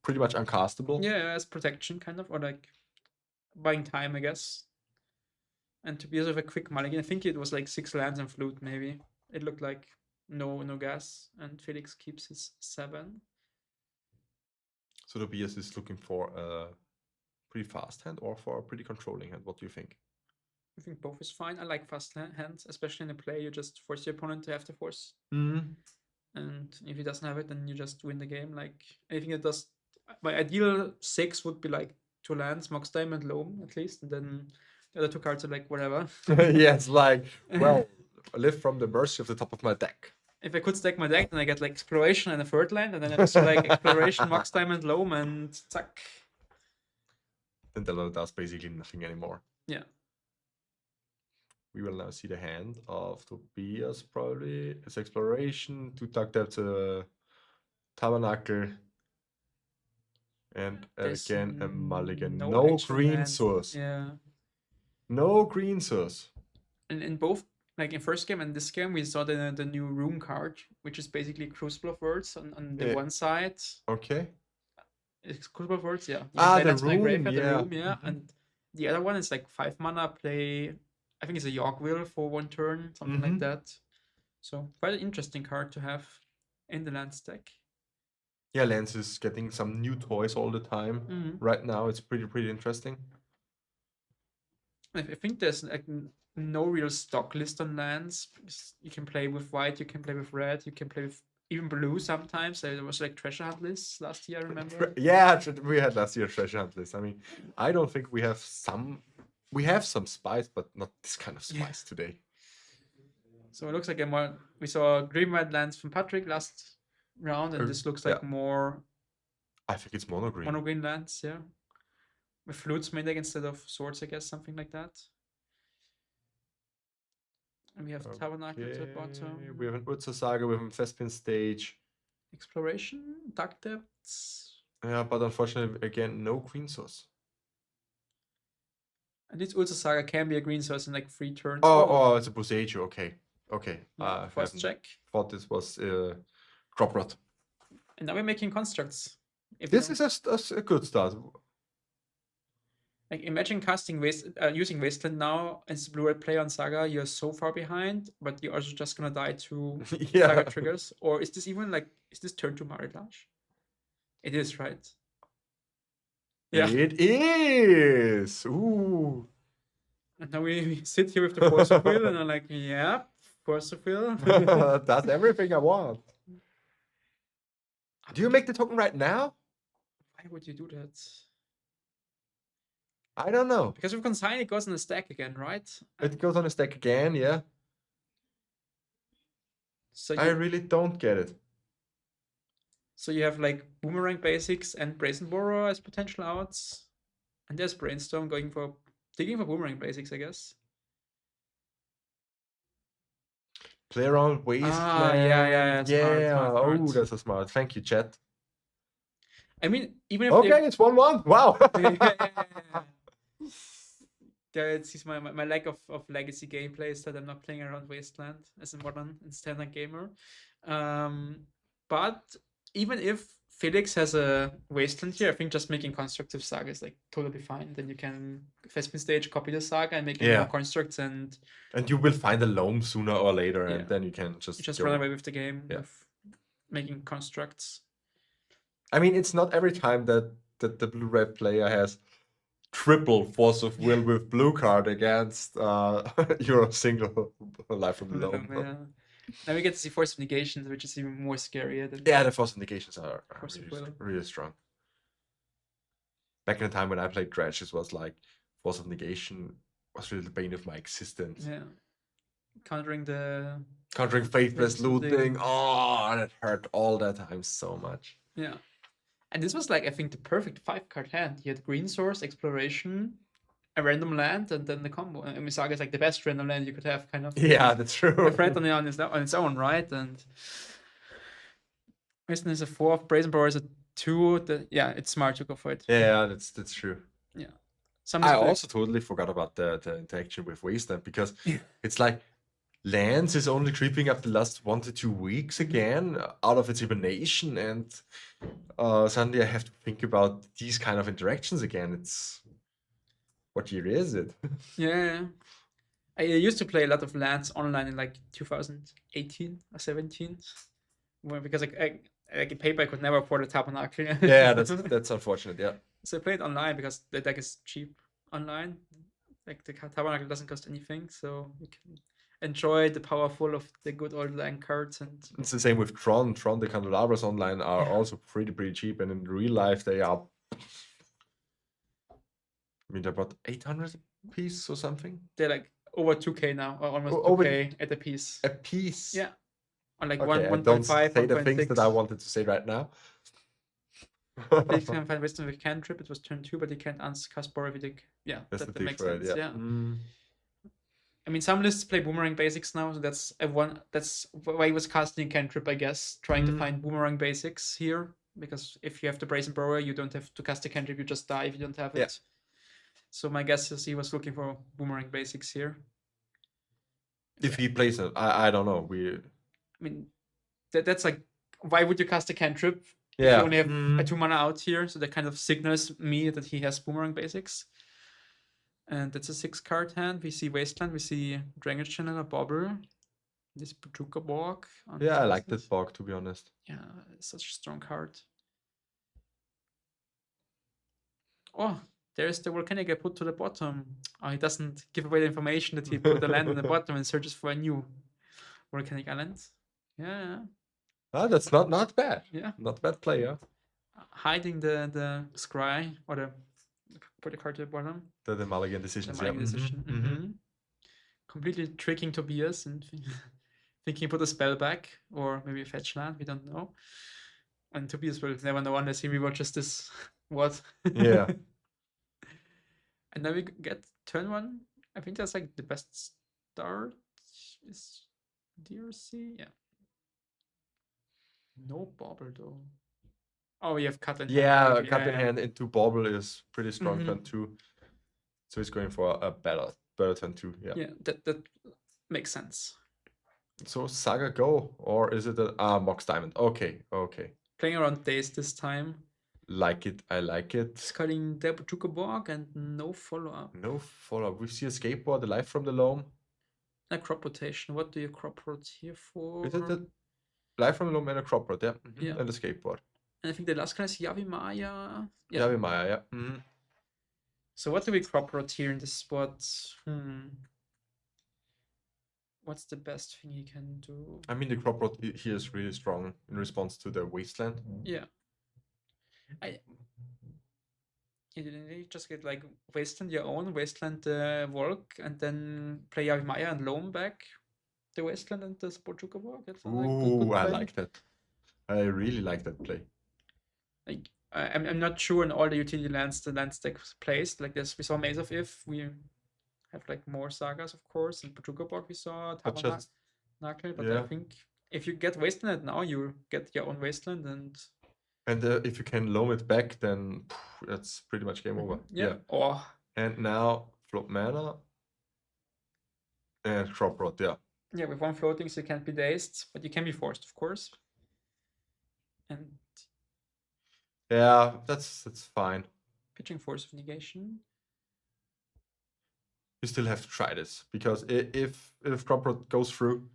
pretty much uncastable. yeah, as protection kind of, or like buying time, I guess. And to be sort of a quick mulligan, I think it was like 6 lands and flute maybe. It looked like no gas, and Felix keeps his 7. So Tobias is looking for a pretty fast hand or for a pretty controlling hand. What do you think? I think both is fine. I like fast hands, especially in a play. You just force your opponent to have the force, Mm. and if he doesn't have it, then you just win the game. Like anything that does. My ideal 6 would be like 2 lands, Mox Diamond, Loam at least, and then the other 2 cards are like whatever. Yes, like, well, live from the mercy of the top of my deck. If I could stack my deck, then I get like Exploration and a 3rd land, and then I just do like Exploration, Mox Diamond, Loam, and zack. Then the does basically nothing anymore. Yeah. We will now see the hand of Tobias, probably. It's Exploration, 2 Tug Depth, Tabernacle, and There's again a mulligan. no No actual green land. source. Yeah. No green source. And in both, like in first game and this game, we saw the new room card, which is basically Crucible of Words on the Yeah. one side. Okay. It's Crucible of Words, yeah. You Ah, play the lands from my room, graveyard, yeah. the room, yeah. Mhm. And the other one is like 5 mana, play, I think it's a Yorkville for 1 turn, something like Mhm. that. So quite an interesting card to have in the land stack. Yeah, Lance is getting some new toys all the time. Mhm. Right now, it's pretty interesting. I think there's like no real stock list on lands. You can play with white, you can play with red, you can play with even blue sometimes. There was like treasure hunt lists last year, I remember. Yeah, we had last year treasure hunt list. I mean, I don't think we have some. We have some spice, but not this kind of spice today. So it looks like we saw green red lands from Patrick last round, and this looks like yeah. more I think it's mono green. mono green lands, yeah. With flutes made instead of swords, I guess, something like that. And we have Tabernacle at the bottom. We have an Urza Saga, we have a Thespin stage. Exploration, Dark Depths. Yeah, but unfortunately, again, no green source. And this Urza Saga can be a green source in like 3 turns. Oh, it's a Boseiju. Okay. Yeah, first check. Thought this was Crop Rot. And now we're making constructs. If This you is a good start. like imagine casting using Wasteland now as a blue-red player on Saga, you're so far behind, but you're also just gonna die to Yeah. Saga triggers. Or is this even like is this turn 2 Maritage? It is, right? Yeah. It is. Ooh. And now we sit here with the Force of Will and I'm like, yeah, Force of Will. That's everything I want. Do you make the token right now? Why would you do that? I don't know. Because with Consign it goes in the stack again, right? It goes on a stack again, yeah. So I really don't get it. So you have like Boomerang Basics and Brazen Borrower as potential outs. And there's Brainstorm digging for Boomerang Basics, I guess. Play around Wasteland. yeah, smart. Oh, that's so smart. Thank you, chat. I mean, even if Okay, it's 1-1. Wow. Garrett sees my lack of legacy gameplay is that I'm not playing around Wasteland as a modern and standard gamer. But even if Felix has a Wasteland here, I think just making constructive saga is like totally fine. Then you can Thespin stage, copy the saga, and make more constructs, and you will find a loam sooner or later, Yeah. and then you can just run away with the game Yeah. with making constructs. I mean, it's not every time that the blue-red player has triple force of will with blue card against your single life from the loam. Yeah. Now we get to see Force of Negations, which is even more scarier than Yeah, the force indications are Force of really, will. really strong. Back in the time when I played Dredge, it was like force of negation was really the bane of my existence. Yeah. Countering Faithless Faithless looting. looting. Oh, that hurt all the time so much. Yeah. And this was like, I think, the perfect 5-card hand. You had Green Source, Exploration, a random land, and then the combo. And Misaga is like the best random land you could have, kind of. Yeah, that's true. A threat on its own, right? And Wisdom is a 4, Brazen Borrower is a 2. It's smart to go for it. Yeah, that's true. Yeah. I also totally forgot about the interaction with Wasteland, because it's like Lance is only creeping up the last 1 to 2 weeks again out of its hibernation, and suddenly I have to think about these kind of interactions again. It's what year is it? Yeah. I used to play a lot of lands online in like 2018 or 17, because like in paper I could never afford a Tabernacle. Yeah, that's unfortunate. Yeah. So I played online because the deck is cheap online. Like the Tabernacle doesn't cost anything, so you can enjoy the powerful of the good old land cards. And It's the same with Tron. Tron, the candelabras online are Yeah. also pretty cheap, and in real life they are. I mean, they're about 800 a piece or something. they're like over 2K now, or almost Over 2K at a piece. a piece. Yeah, or like Okay, I 1.5, don't say the things that I 1.6. wanted to say right now. Felix can find wisdom with cantrip. It was turn 2, but he can't cast Borovidic. Yeah, That's that the makes difference. sense. Yeah. Yeah. I mean, some lists play boomerang basics now, so that's That's why he was casting cantrip, I guess, trying to find boomerang basics here. Because if you have the brazen borrower, you don't have to cast a cantrip; you just die if you don't have it. Yeah. So my guess is he was looking for boomerang basics here. If he plays it, I don't know. I mean, that's like, why would you cast a cantrip if Yeah. you only have a 2 mana out here? So that kind of signals me that he has boomerang basics. And that's a 6-card hand. We see Wasteland, we see Dragon's Channel, a Bobble, this Pachuca Borg. Yeah, I like that Borg, to be honest. Yeah, such a strong card. Oh, there's the Volcanic I put to the bottom. Oh, he doesn't give away the information that he put the land on the bottom and searches for a new Volcanic Island. Yeah. Ah, that's not bad. Yeah. Not bad player. Hiding the scry or the put the card to the bottom. The Mulligan decisions. The Mulligan decision. Completely tricking Tobias and thinking he put a spell back or maybe a fetch land. We don't know. And Tobias will never know unless he rewatches this. What? Yeah. And then we get turn 1. I think that's like the best start is DRC. Yeah. No bobble though. Oh, we have cut in hand. Yeah, maybe. cut in hand into Bobble is pretty strong turn 2. So he's going for a better turn 2. Yeah. Yeah, that makes sense. So Saga Go, or is it a Mox Diamond? Okay. Playing around days this time. Like it, I like it. Discarding the Pachuca Borg and no follow-up. No follow-up. We see a skateboard, the life from the loam. A crop rotation. What do you crop rotate here for? Is it the life from the loam and a crop rod? Yeah. Yeah. And a skateboard. And I think the last card is Yavi Maya. Yeah, Maya, yeah. So what do we crop rotate here in this spot? What's the best thing he can do? I mean, the crop rod here is really strong in response to the wasteland. Yeah. You just get like Wasteland your own, Wasteland the Volk, and then play Yavi Maya and loam back the Wasteland and the Pachuca Borg. Ooh, I like that. I really like that play. Like I'm not sure in all the utility lands the land stack placed. Like this, we saw Maze of If. We have like more sagas, of course, and Pachuca Borg we saw Tabernacle. But yeah. I think if you get Wasteland now, you get your own Wasteland and if you can loam it back, then that's pretty much game over. Yeah. Oh. And now flop mana and crop rod. Yeah. Yeah, with one floating, so you can't be dazed, but you can be forced, of course. And yeah, that's fine. Pitching Force of Negation. You still have to try this because if crop rod goes through,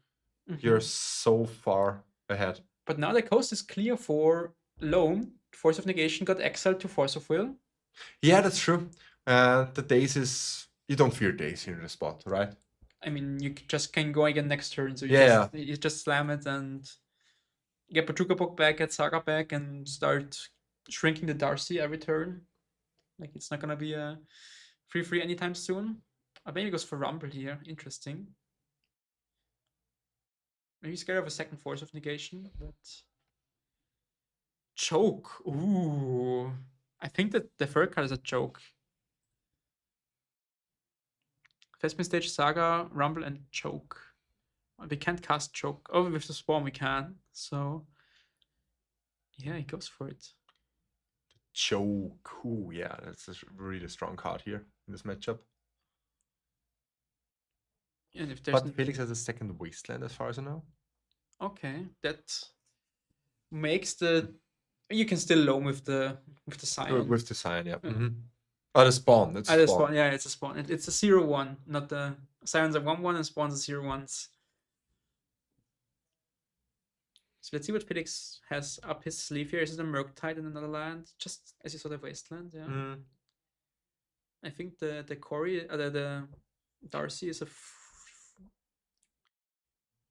you're so far ahead. But now the coast is clear for loam. Force of Negation got exiled to Force of Will. Yeah, that's true. The daze is you don't fear daze here in the spot, right? I mean, you just can go again next turn. So you just slam it and get Pachuca Borg back, get Saga back, and start shrinking the Darcy every turn. Like it's not gonna be a 3/3 anytime soon. Maybe he goes for Rumble here. Interesting. Maybe scared of a second Force of Negation, but choke. Ooh, I think that the third card is a choke. Festmin Stage, Saga, Rumble, and choke. We can't cast choke. Oh, with the spawn we can. So yeah, he goes for it. Choke. Ooh, yeah, that's a really strong card here in this matchup. And if there's but Felix has a second Wasteland, as far as I know. Okay, that makes the you can still loam with the Scion. With the Scion, yeah. Oh, the spawn. It's the spawn. Yeah, it's a spawn. It's a 0/1, not the Scions are 1/1 and spawns are 0/1s. So let's see what Felix has up his sleeve here. Is it a Murktide in another land? Just as you saw the Wasteland, yeah. I think the Corey, the Darcy is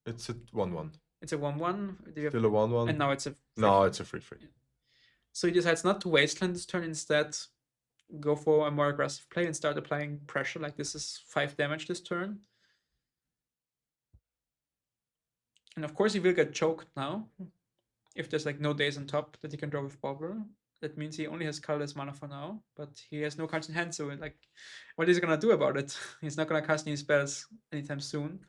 It's a 1-1. it's a 1-1. Still a 1-1. And now it's a No, it's a 3-3. So he decides not to wasteland this turn, instead go for a more aggressive play and start applying pressure. Like, this is 5 damage this turn. And of course he will get choked now. If there's like no days on top that he can draw with Bobber. That means he only has colorless mana for now, but he has no cards in hand, so like, what is he gonna do about it? He's not gonna cast any spells anytime soon.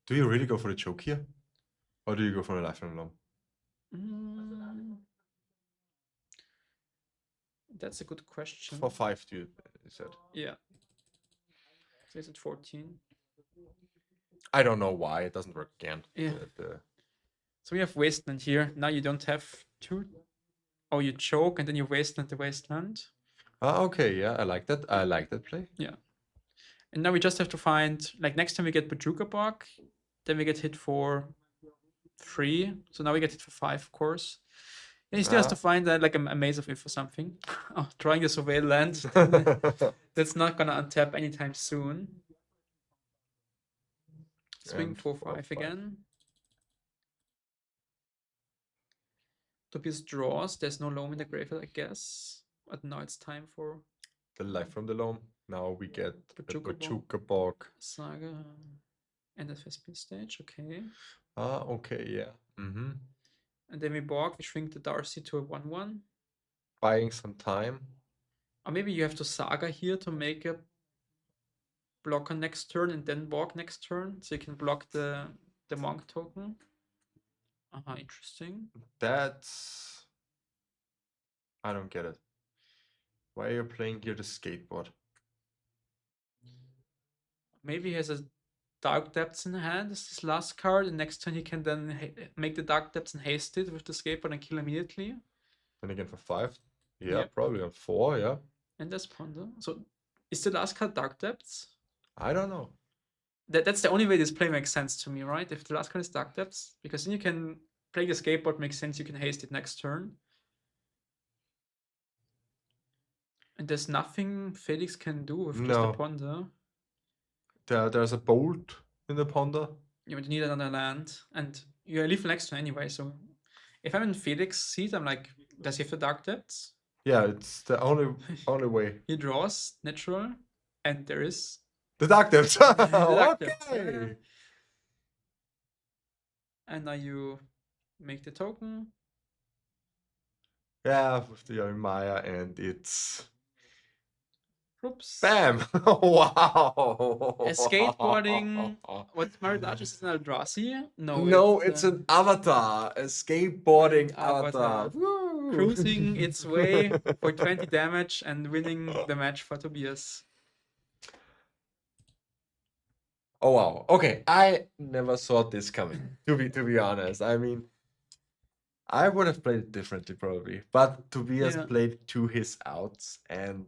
Do you really go for the choke here? Or do you go for a Life and Loam? That's a good question. For 5, you said. Yeah. So is it 14? I don't know why it doesn't work again. Yeah. So we have Wasteland here. Now you don't have to. Oh, you choke and then you Wasteland the Wasteland. Okay, yeah, I like that. I like that play. Yeah. And now we just have to find, like, next time we get Bajuka Bog, then we get hit for 3. So now we get hit for 5, of course. And he still has to find like a Maze of If or something. Oh, drawing the Surveil land. That's not gonna untap anytime soon. Swing And 4-5 again. Tobias draws. There's no Loam in the graveyard, I guess. But now it's time for The Life from the Loam. Now we get a Bajuka Bajuka Bog. Saga. And the Thespian stage, okay. Okay, yeah. And then we Borg, we shrink the Darcy to a 1-1. Buying some time. Or maybe you have to Saga here to make a blocker next turn and then Borg next turn, so you can block the Monk token. Interesting. That's... I don't get it. Why are you playing here the skateboard? Maybe he has a Dark Depths in hand as his last card, and next turn he can then make the Dark Depths and haste it with the skateboard and kill immediately. Then again for 5? Yeah, Yep. probably on 4, yeah. And there's Ponder. So is the last card Dark Depths? I don't know. That's the only way this play makes sense to me, right? If the last card is Dark Depths, because then you can play the skateboard, makes sense, you can haste it next turn. And there's nothing Felix can do with just No. a Ponder. There's a bolt in the Ponder. You would need another land, and you leave next turn anyway, so if I'm in Felix' seat, I'm like, does he have the Dark Depths? Yeah, it's the only way. He draws natural, and there is The Dark Depths. Dark Okay. Depths. And now you make the token. Yeah, with the Maya, and it's Oops. bam! Wow! A skateboarding. What Maridash is an Eldrazi? No, it's an avatar, a skateboarding Avatar. avatar. Woo! cruising its way for 20 damage and winning the match for Tobias. Oh wow. Okay, I never saw this coming. To be honest, I mean, I would have played it differently probably, but Tobias Yeah. played 2 his outs and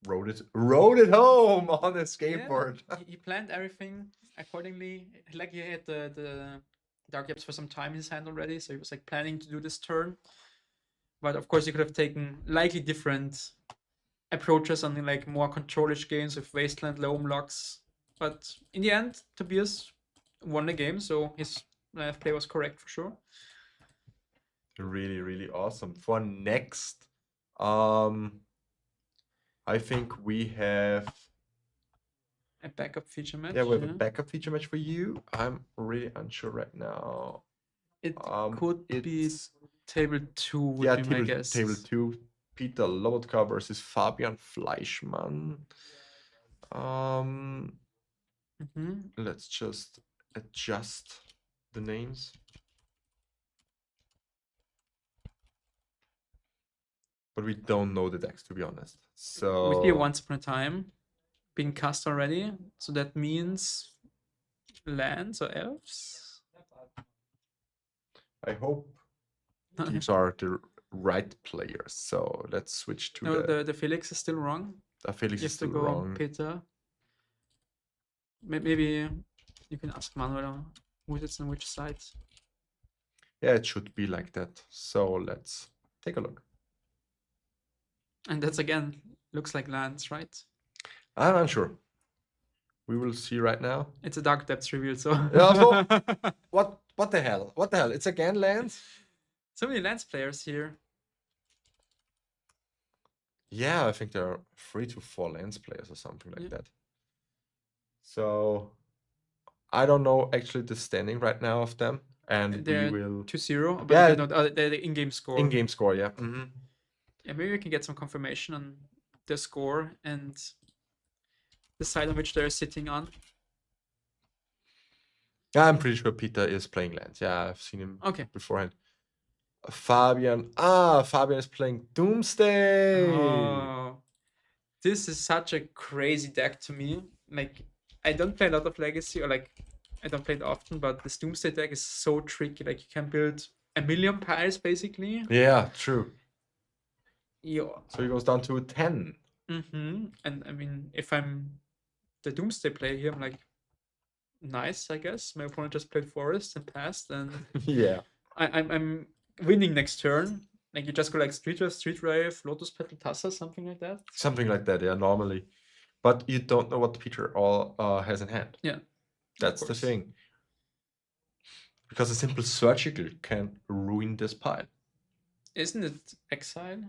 rode it home on a skateboard. Yeah, he planned everything accordingly. Like, he had the Dark Depths for some time in his hand already, so he was like planning to do this turn. But of course, he could have taken likely different approaches on like more control-ish games with Wasteland, Loam locks. But in the end, Tobias won the game, so his play was correct for sure. Really, really awesome. For next, I think we have A backup feature match. we have a backup feature match for you. I'm really unsure right now. It could be it's- table 2 would be my guess. table 2. Peter Lobotka versus Fabian Fleischmann. Mhm. Let's just adjust the names. But we don't know the decks, to be honest. So With here Once Upon a Time being cast already, so that means lands or elves. I hope these are the right players. So let's switch to No, the Felix is still wrong. Felix You is have to still go wrong. Peter. Maybe you can ask Manuel who is on which side. Yeah, it should be like that. So let's take a look. And that's again Looks like lands, right? I'm unsure. We will see right now. It's a dark depths reveal, so. Yeah, so what the hell? What the hell? It's again lands? So many lands players here. Yeah, I think there are 3 to 4 lands players or something like Yeah. that. So I don't know actually the standing right now of them, and They're we will 2-0, but Yeah. they're not the in-game score. in-game score. Yeah. Yeah, maybe we can get some confirmation on their score and the side on which they're sitting on. Yeah, I'm pretty sure Peter is playing lands. Yeah, I've seen him Okay. beforehand. Fabian. Fabian is playing Doomsday. Oh, this is such a crazy deck to me. Like, I don't play a lot of Legacy, or like, I don't play it often, but this Doomsday deck is so tricky. Like, you can build a million piles basically. Yeah, true. Yeah. So he goes down to 10. And I mean, if I'm the Doomsday player here, I'm like, nice, I guess. My opponent just played Forest and passed, and Yeah. I'm winning next turn. Like, you just go like Street Wave, Lotus Petal, Tassa, something like that. Something like that, yeah, normally. But you don't know what Peter all has in hand. Yeah. That's the course. thing. Because a simple surgical can ruin this pile. Isn't it Exile?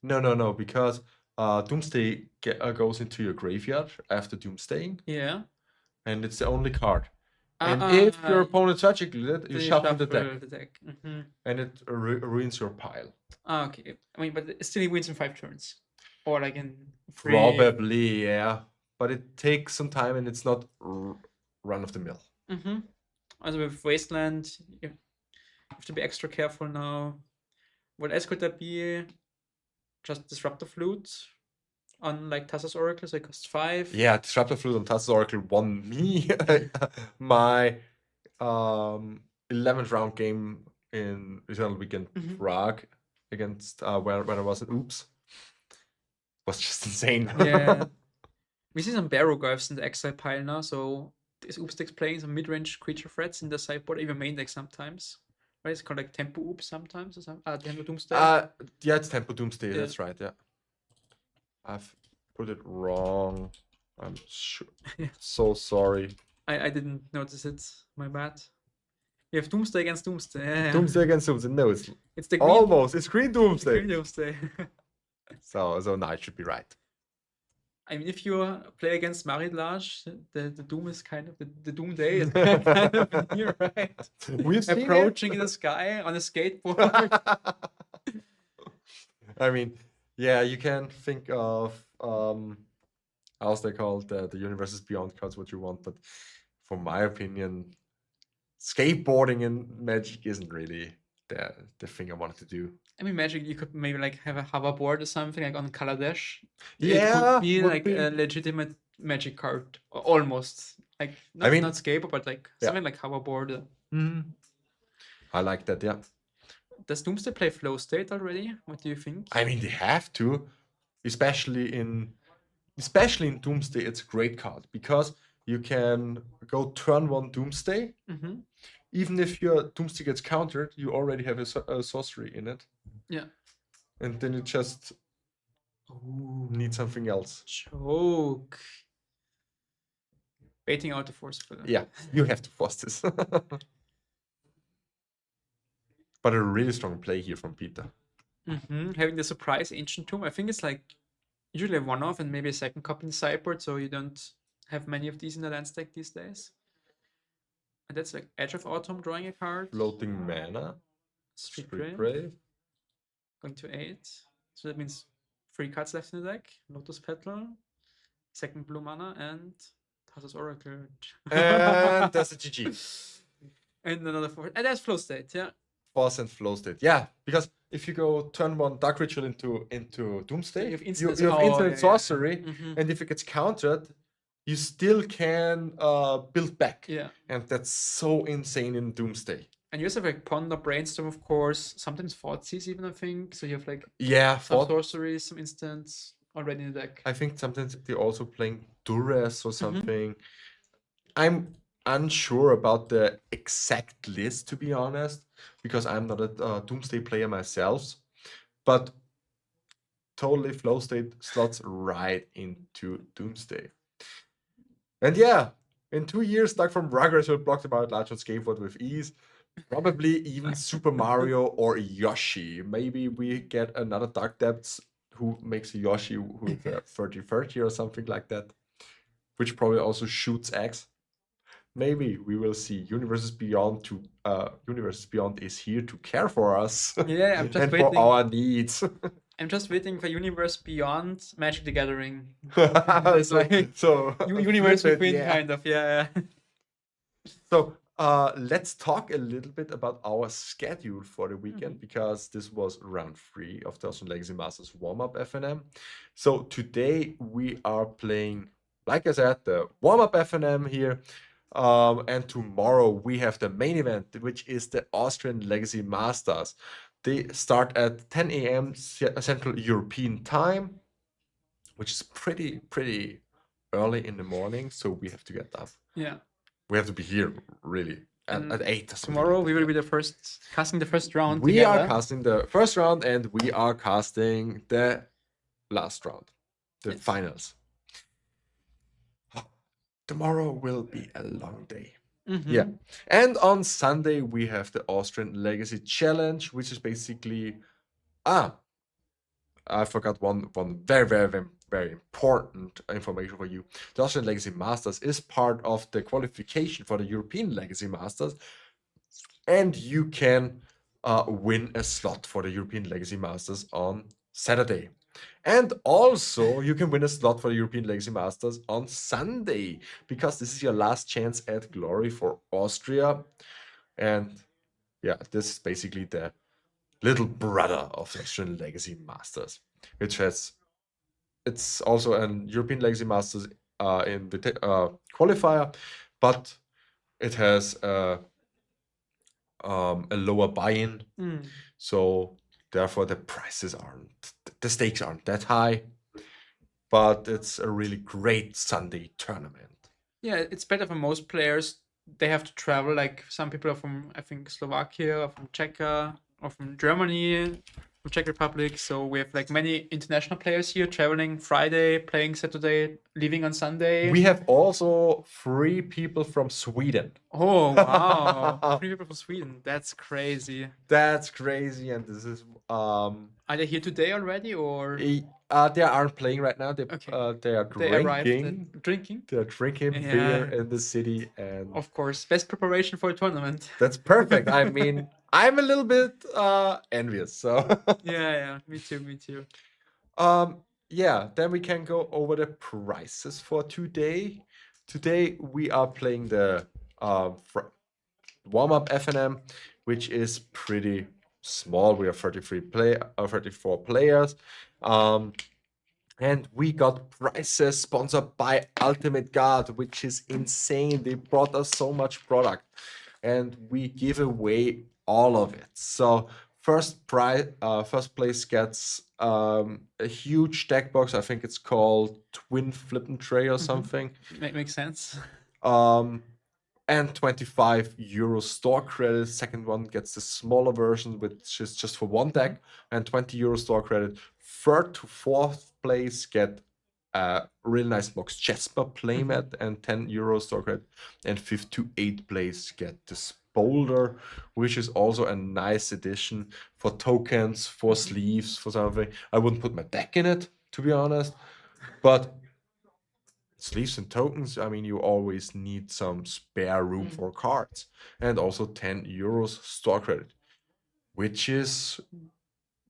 No, because Doomsday goes into your graveyard after Doomsdaying, Yeah. and it's the only card. And if your opponent surgically it, you then shuffle the deck, Mhm. and it ruins your pile. Okay. I mean, but it still wins in 5 turns. Or like in 3. Probably, yeah. But it takes some time, and it's not run of the mill. Also with Wasteland, you have to be extra careful now. What else could that be? Just Disruptor Flute on like Tassa's Oracle, so it costs 5. Yeah, Disruptor Flute on Tassa's Oracle won me my 11th round game in Eternal Weekend Prague against when I was at Oops. Was just insane. Yeah. We see some Barrowgirls in the exile pile now, so this Oops deck's playing some mid-range creature threats in the sideboard, even main deck sometimes. Right? It's called like Tempo Oops sometimes, or something. Tempo Doomsday. Yeah, it's Tempo Doomsday, Yeah. that's right, yeah. I've put it wrong. I'm sure. So sorry. I didn't notice it. My bad. We have Doomsday against Doomsday. Yeah. Doomsday against Doomsday. No, It's the green, almost. It's Green Doomsday. green Doomsday. So no, it should be right. I mean, if you play against Maridlage, the Doom is kind of the Doom Day is kind of near, right? We've seen Approaching the sky on a skateboard. I mean, yeah, you can think of how's they called the universes beyond cards, what you want, but from my opinion, skateboarding in Magic isn't really the thing I wanted to do. I mean, Magic, you could maybe like have a hoverboard or something like on Kaladesh. Yeah, it could be would like be. a legitimate Magic card, almost. Like not, I mean- not skateboard, but like Yeah. something like hoverboard. I like that, yeah. Does Doomsday play Flow State already? What do you think? I mean, they have to, especially in Doomsday. It's a great card because you can go turn 1 Doomsday. Even if your Doomsday gets countered, you already have a sorcery in it. Yeah. And then you just need something else. Choke. Baiting out the force field. Yeah, you have to force this. But a really strong play here from Peter. Having the surprise Ancient Tomb, I think it's like usually a one-off and maybe a second copy in the sideboard, so you don't have many of these in the land stack these days. And that's like Edge of Autumn, drawing a card. Floating mana. Street Street Brave, Brave. going to 8. So that means 3 cards left in the deck. Lotus Petal, second blue mana, and Tassa's Oracle. And that's a GG. And another 4. And that's Flow State, yeah. Force and Flow State. Yeah, because if you go turn 1 Dark Ritual into Doomsday, You have you instant- have oh, instant yeah. sorcery, and if it gets countered, you still can build back. Yeah. And that's so insane in Doomsday. And you also have like Ponder, Brainstorm, of course. Sometimes Thoughtseize even, I think. So you have like Yeah, some sorceries, some instants already in the deck. I think sometimes they're also playing Duress or something. I'm unsure about the exact list, to be honest, because I'm not a Doomsday player myself. But totally flow state, slots right into Doomsday. And yeah, in 2 years, Doug from Rugrats will block the Mario Large on skateboard with ease. Probably even Super Mario or Yoshi. Maybe we get another Dark Depths who makes a Yoshi with a 30-30 or something like that, which probably also shoots eggs. Maybe we will see Universes Beyond Universes Beyond is here to care for us. Yeah, I'm just and waiting. for our needs. I'm just waiting for Universe Beyond Magic the Gathering. so Universe flip it, within, yeah. kind of, yeah. So let's talk a little bit about our schedule for the weekend, because this was round 3 of the Austrian Legacy Masters warm-up FNM. So today we are playing, like I said, the warm-up FNM here. And tomorrow we have the main event, which is the Austrian Legacy Masters. They start at 10 a.m. Central European time, which is pretty early in the morning. So we have to get up. Yeah. We have to be here really And at 8. Tomorrow we will be casting the first round We together. are casting the first round, and we are casting the last round, the finals. Tomorrow will be a long day. Yeah. And on Sunday we have the Austrian Legacy Challenge, which is basically I forgot one very important information for you. The Austrian Legacy Masters is part of the qualification for the European Legacy Masters, and you can win a slot for the European Legacy Masters on Saturday. And also, you can win a slot for the European Legacy Masters on Sunday, because this is your last chance at glory for Austria. And yeah, this is basically the little brother of the Austrian Legacy Masters, which has, it's also an European Legacy Masters qualifier, but it has a lower buy-in. So therefore the stakes aren't that high, but it's a really great Sunday tournament. Yeah, it's better for most players. They have to travel, like some people are from, I think, Slovakia, or from Czechia, or from Germany, from Czech Republic. So we have like many international players here traveling Friday, playing Saturday, leaving on Sunday. We have also 3 people from Sweden. Oh, wow. 3 people from Sweden. That's crazy. That's crazy. And this is Are they here today already, or they aren't playing right now. They are they arrived drinking. They're drinking Yeah. beer in the city, and of course, best preparation for a tournament. that's perfect. I mean, I'm a little bit envious. So yeah, me too. yeah, then we can go over the prices for today. Today we are playing the warm-up FNM, which is pretty small. We have 34 players. And we got prizes sponsored by Ultimate Guard, which is insane. They brought us so much product, and we give away all of it. So first place gets a huge deck box. I think it's called Twin Flip and Tray or something. Makes sense. And 25 euro store credit. Second one gets the smaller version, which is just for one deck, and 20 euro store credit. Third to fourth place get a really nice box Jesper playmat and 10 euro store credit. And fifth to eighth place get this boulder, which is also a nice addition for tokens, for sleeves, for something. I wouldn't put my deck in it, to be honest, but sleeves and tokens, I mean, you always need some spare room for cards. And also 10 euros store credit, which is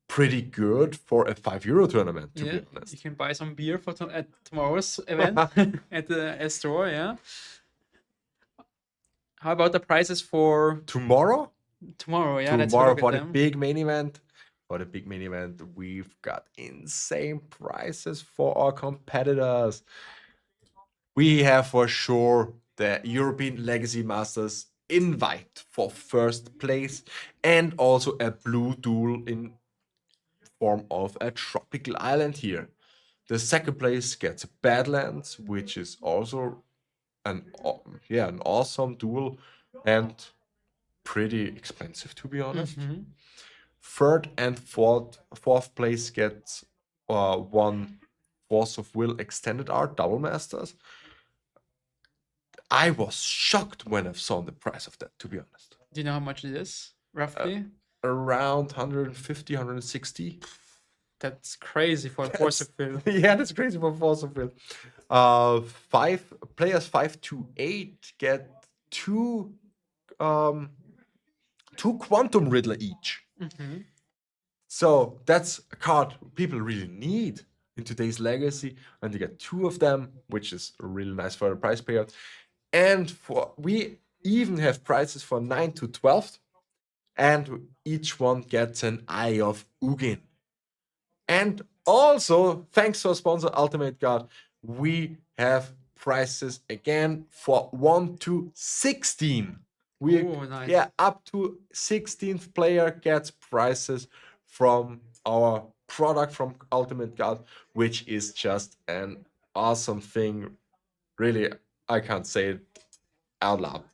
pretty good for a 5 euro tournament, to be honest. You can buy some beer for at tomorrow's event at the store, yeah. How about the prices for tomorrow? Tomorrow, yeah. Tomorrow for the big main event. For the big main event, we've got insane prices for our competitors. We have for sure the European Legacy Masters invite for first place, and also a blue duel in form of a tropical island here. The second place gets Badlands, which is also an awesome duel and pretty expensive, to be honest. Third and fourth place gets won Force of Will Extended Art Double Masters. I was shocked when I saw the price of that, to be honest. Do you know how much it is, roughly? Around 150, 160. That's crazy for a Force of Will. Yeah, that's crazy for Force of Will. 5 to 8 get two Quantum Riddler each. So that's a card people really need in today's Legacy, and you get 2 of them, which is really nice for the price payout. And we even have prices for 9 to 12, and each one gets an Eye of Ugin. And also, thanks to our sponsor Ultimate Guard, we have prices again for 1 to 16. Nice. Yeah, up to 16th player gets prices from our product from Ultimate Guard, which is just an awesome thing. Really, I can't say it out loud.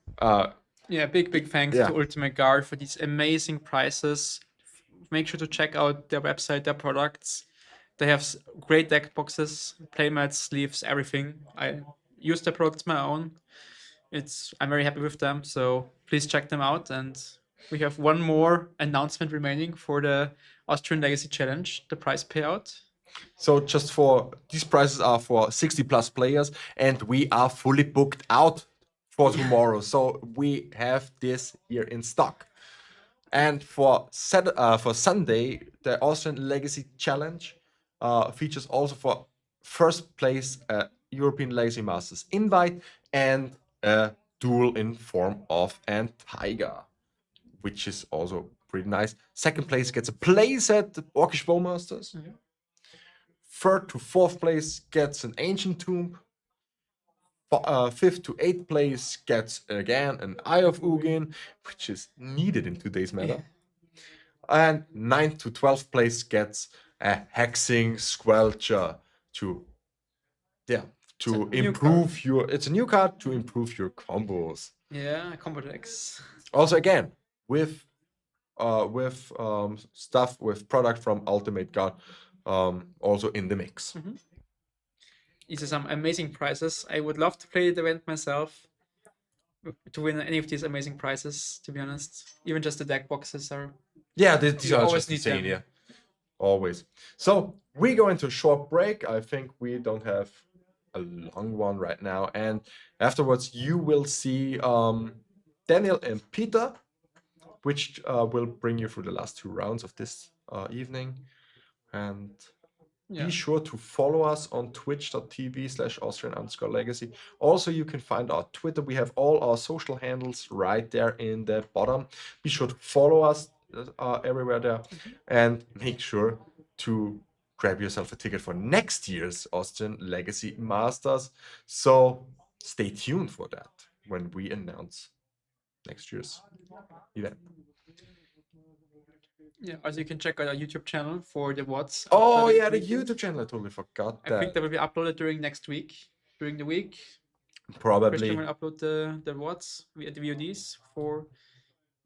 Yeah, big thanks Yeah. to Ultimate Guard for these amazing prices. Make sure to check out their website, their products. They have great deck boxes, playmats, sleeves, everything. I use their products my own. I'm very happy with them, so please check them out. And we have one more announcement remaining for the Austrian Legacy Challenge, the prize payout. So just these prices are for 60 plus players, and we are fully booked out for tomorrow. So we have this here in stock. And for Sunday, the Austrian Legacy Challenge features also for first place European Legacy Masters invite and a duel in form of an tiger, which is also pretty nice. Second place gets a playset, the Orcish Bowmasters. Third to fourth place gets an Ancient Tomb. Fifth to eighth place gets again an Eye of Ugin, which is needed in today's meta. And 9th to 12th place gets a Hexing Squelcher to improve it's a new card to improve your combos. Yeah, combo decks. Also again, with stuff with product from Ultimate Guard also in the mix. These are some amazing prizes. I would love to play the event myself to win any of these amazing prizes, to be honest. Even just the deck boxes are... Yeah, these You are always just need insane, them. yeah. Always. So we go into a short break. I think we don't have a long one right now. And afterwards, you will see Daniel and Peter, which will bring you through the last 2 rounds of this evening. And be sure to follow us on twitch.tv/Austrian_Legacy. Also, you can find our Twitter. We have all our social handles right there in the bottom. Be sure to follow us everywhere there. And make sure to grab yourself a ticket for next year's Austrian Legacy Masters. So stay tuned for that when we announce next year's event. Yeah, also you can check out our YouTube channel for the VODs. Oh after yeah, the weekend. YouTube channel. I totally forgot I that. think that will be uploaded during next week, during the week. Probably. Christian will upload the VODs, the VODs for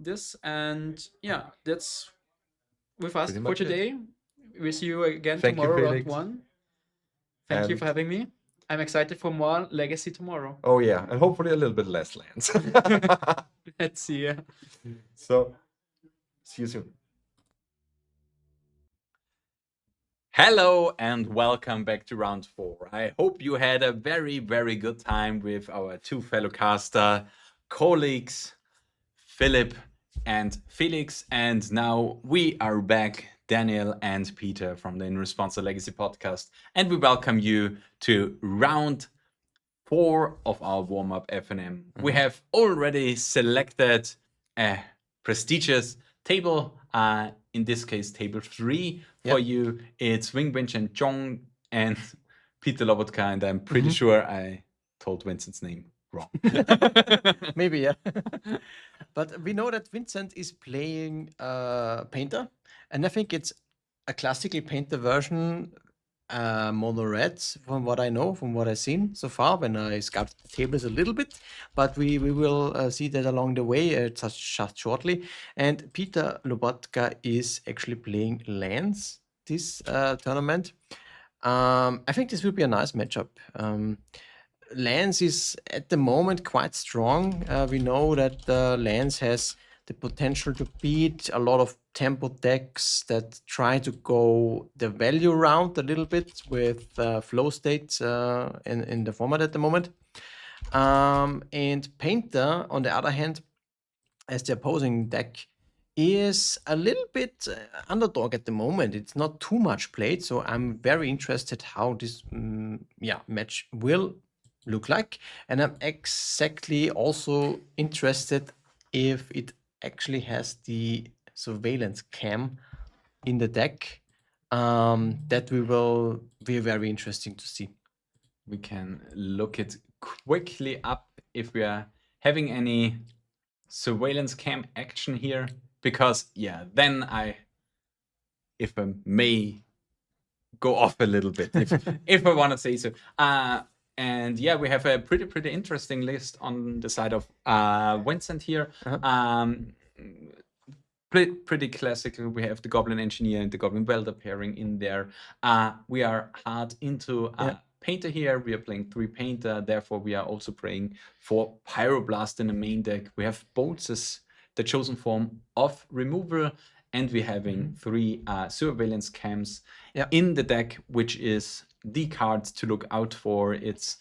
this. And yeah, that's with us Pretty for much it. today. We'll see you again Thank you, tomorrow, round Felix. 1. Thank you for And- having me. I'm excited for more Legacy tomorrow. Oh yeah, and hopefully a little bit less lands. Let's see. Yeah. So, see you soon. Hello and welcome back to round 4. I hope you had a very, very good time with our 2 fellow caster colleagues, Philip and Felix. And now we are back, Daniel and Peter from the In Response to Legacy podcast. And we welcome you to round 4 of our warm-up FNM. We have already selected a prestigious table, in this case, table 3 for you. It's Wing Winch and Jong and Peter Lobotka, and I'm pretty sure I told Vincent's name wrong. Maybe, yeah. But we know that Vincent is playing Painter, and I think it's a classical Painter version, mono reds, from what I know, from what I've seen so far when I scouted the tables a little bit. But we will see that along the way, just shortly. And Peter Lobotka is actually playing lands this tournament. I think this will be a nice matchup. Lance is at the moment quite strong. We know that Lance has the potential to beat a lot of tempo decks that try to go the value round a little bit with flow states in the format at the moment. And Painter, on the other hand, as the opposing deck, is a little bit underdog at the moment. It's not too much played, so I'm very interested how this match will look like, and I'm exactly also interested if it actually has the surveillance cam in the deck. That will be very interesting to see. We can look it quickly up if we are having any surveillance cam action here, because then if I may go off a little bit, if I want to say so. And we have a pretty interesting list on the side of Vincent here. Pretty classical. We have the Goblin Engineer and the Goblin Welder pairing in there. We are hard into Painter here. We are playing 3 Painter, therefore we are also playing 4 Pyroblast in the main deck. We have Bolts as the chosen form of removal, and we're having 3 surveillance cams in the deck, which is the card to look out for. It's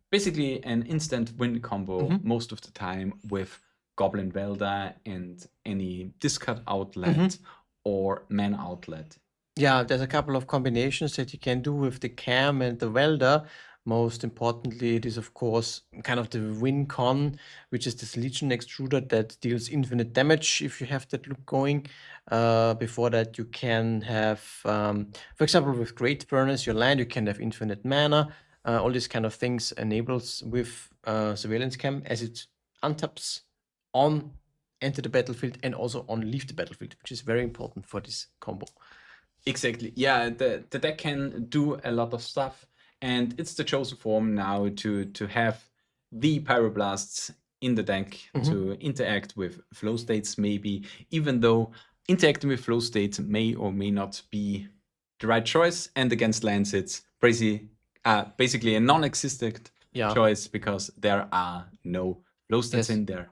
basically an instant win combo most of the time with Goblin Welder and any discard outlet or man outlet. Yeah, there's a couple of combinations that you can do with the cam and the welder. Most importantly, it is of course kind of the win con, which is this Legion extruder that deals infinite damage if you have that look going. Before that, you can have, for example, with Great Furnace, your land, you can have infinite mana. All these kind of things enables with Surveillance Cam, as it untaps on enter the battlefield and also on leave the battlefield, which is very important for this combo. Exactly. Yeah, the deck can do a lot of stuff, and it's the chosen form now to have the Pyroblasts in the deck to interact with flow states, maybe, even though interacting with flow states may or may not be the right choice. And against lands, it's basically a non-existent choice because there are no flow states in there.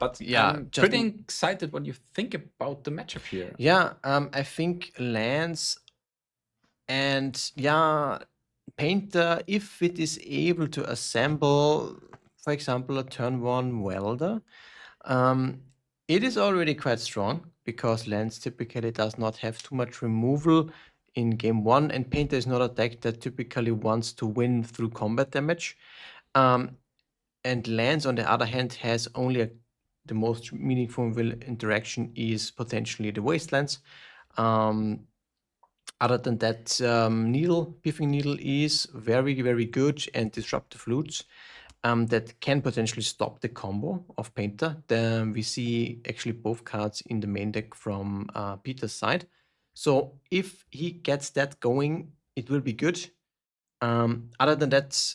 But I'm pretty excited what you think about the matchup here. Yeah, I think Lance and Painter, if it is able to assemble, for example, a turn 1 welder, it is already quite strong because Lance typically does not have too much removal in game 1, and Painter is not a deck that typically wants to win through combat damage. And Lance, on the other hand, has only the most meaningful interaction is potentially the Wastelands. Other than that, Piffing Needle is very, very good and Disruptive Flutes that can potentially stop the combo of Painter. Then we see actually both cards in the main deck from Peter's side. So if he gets that going, it will be good. Other than that,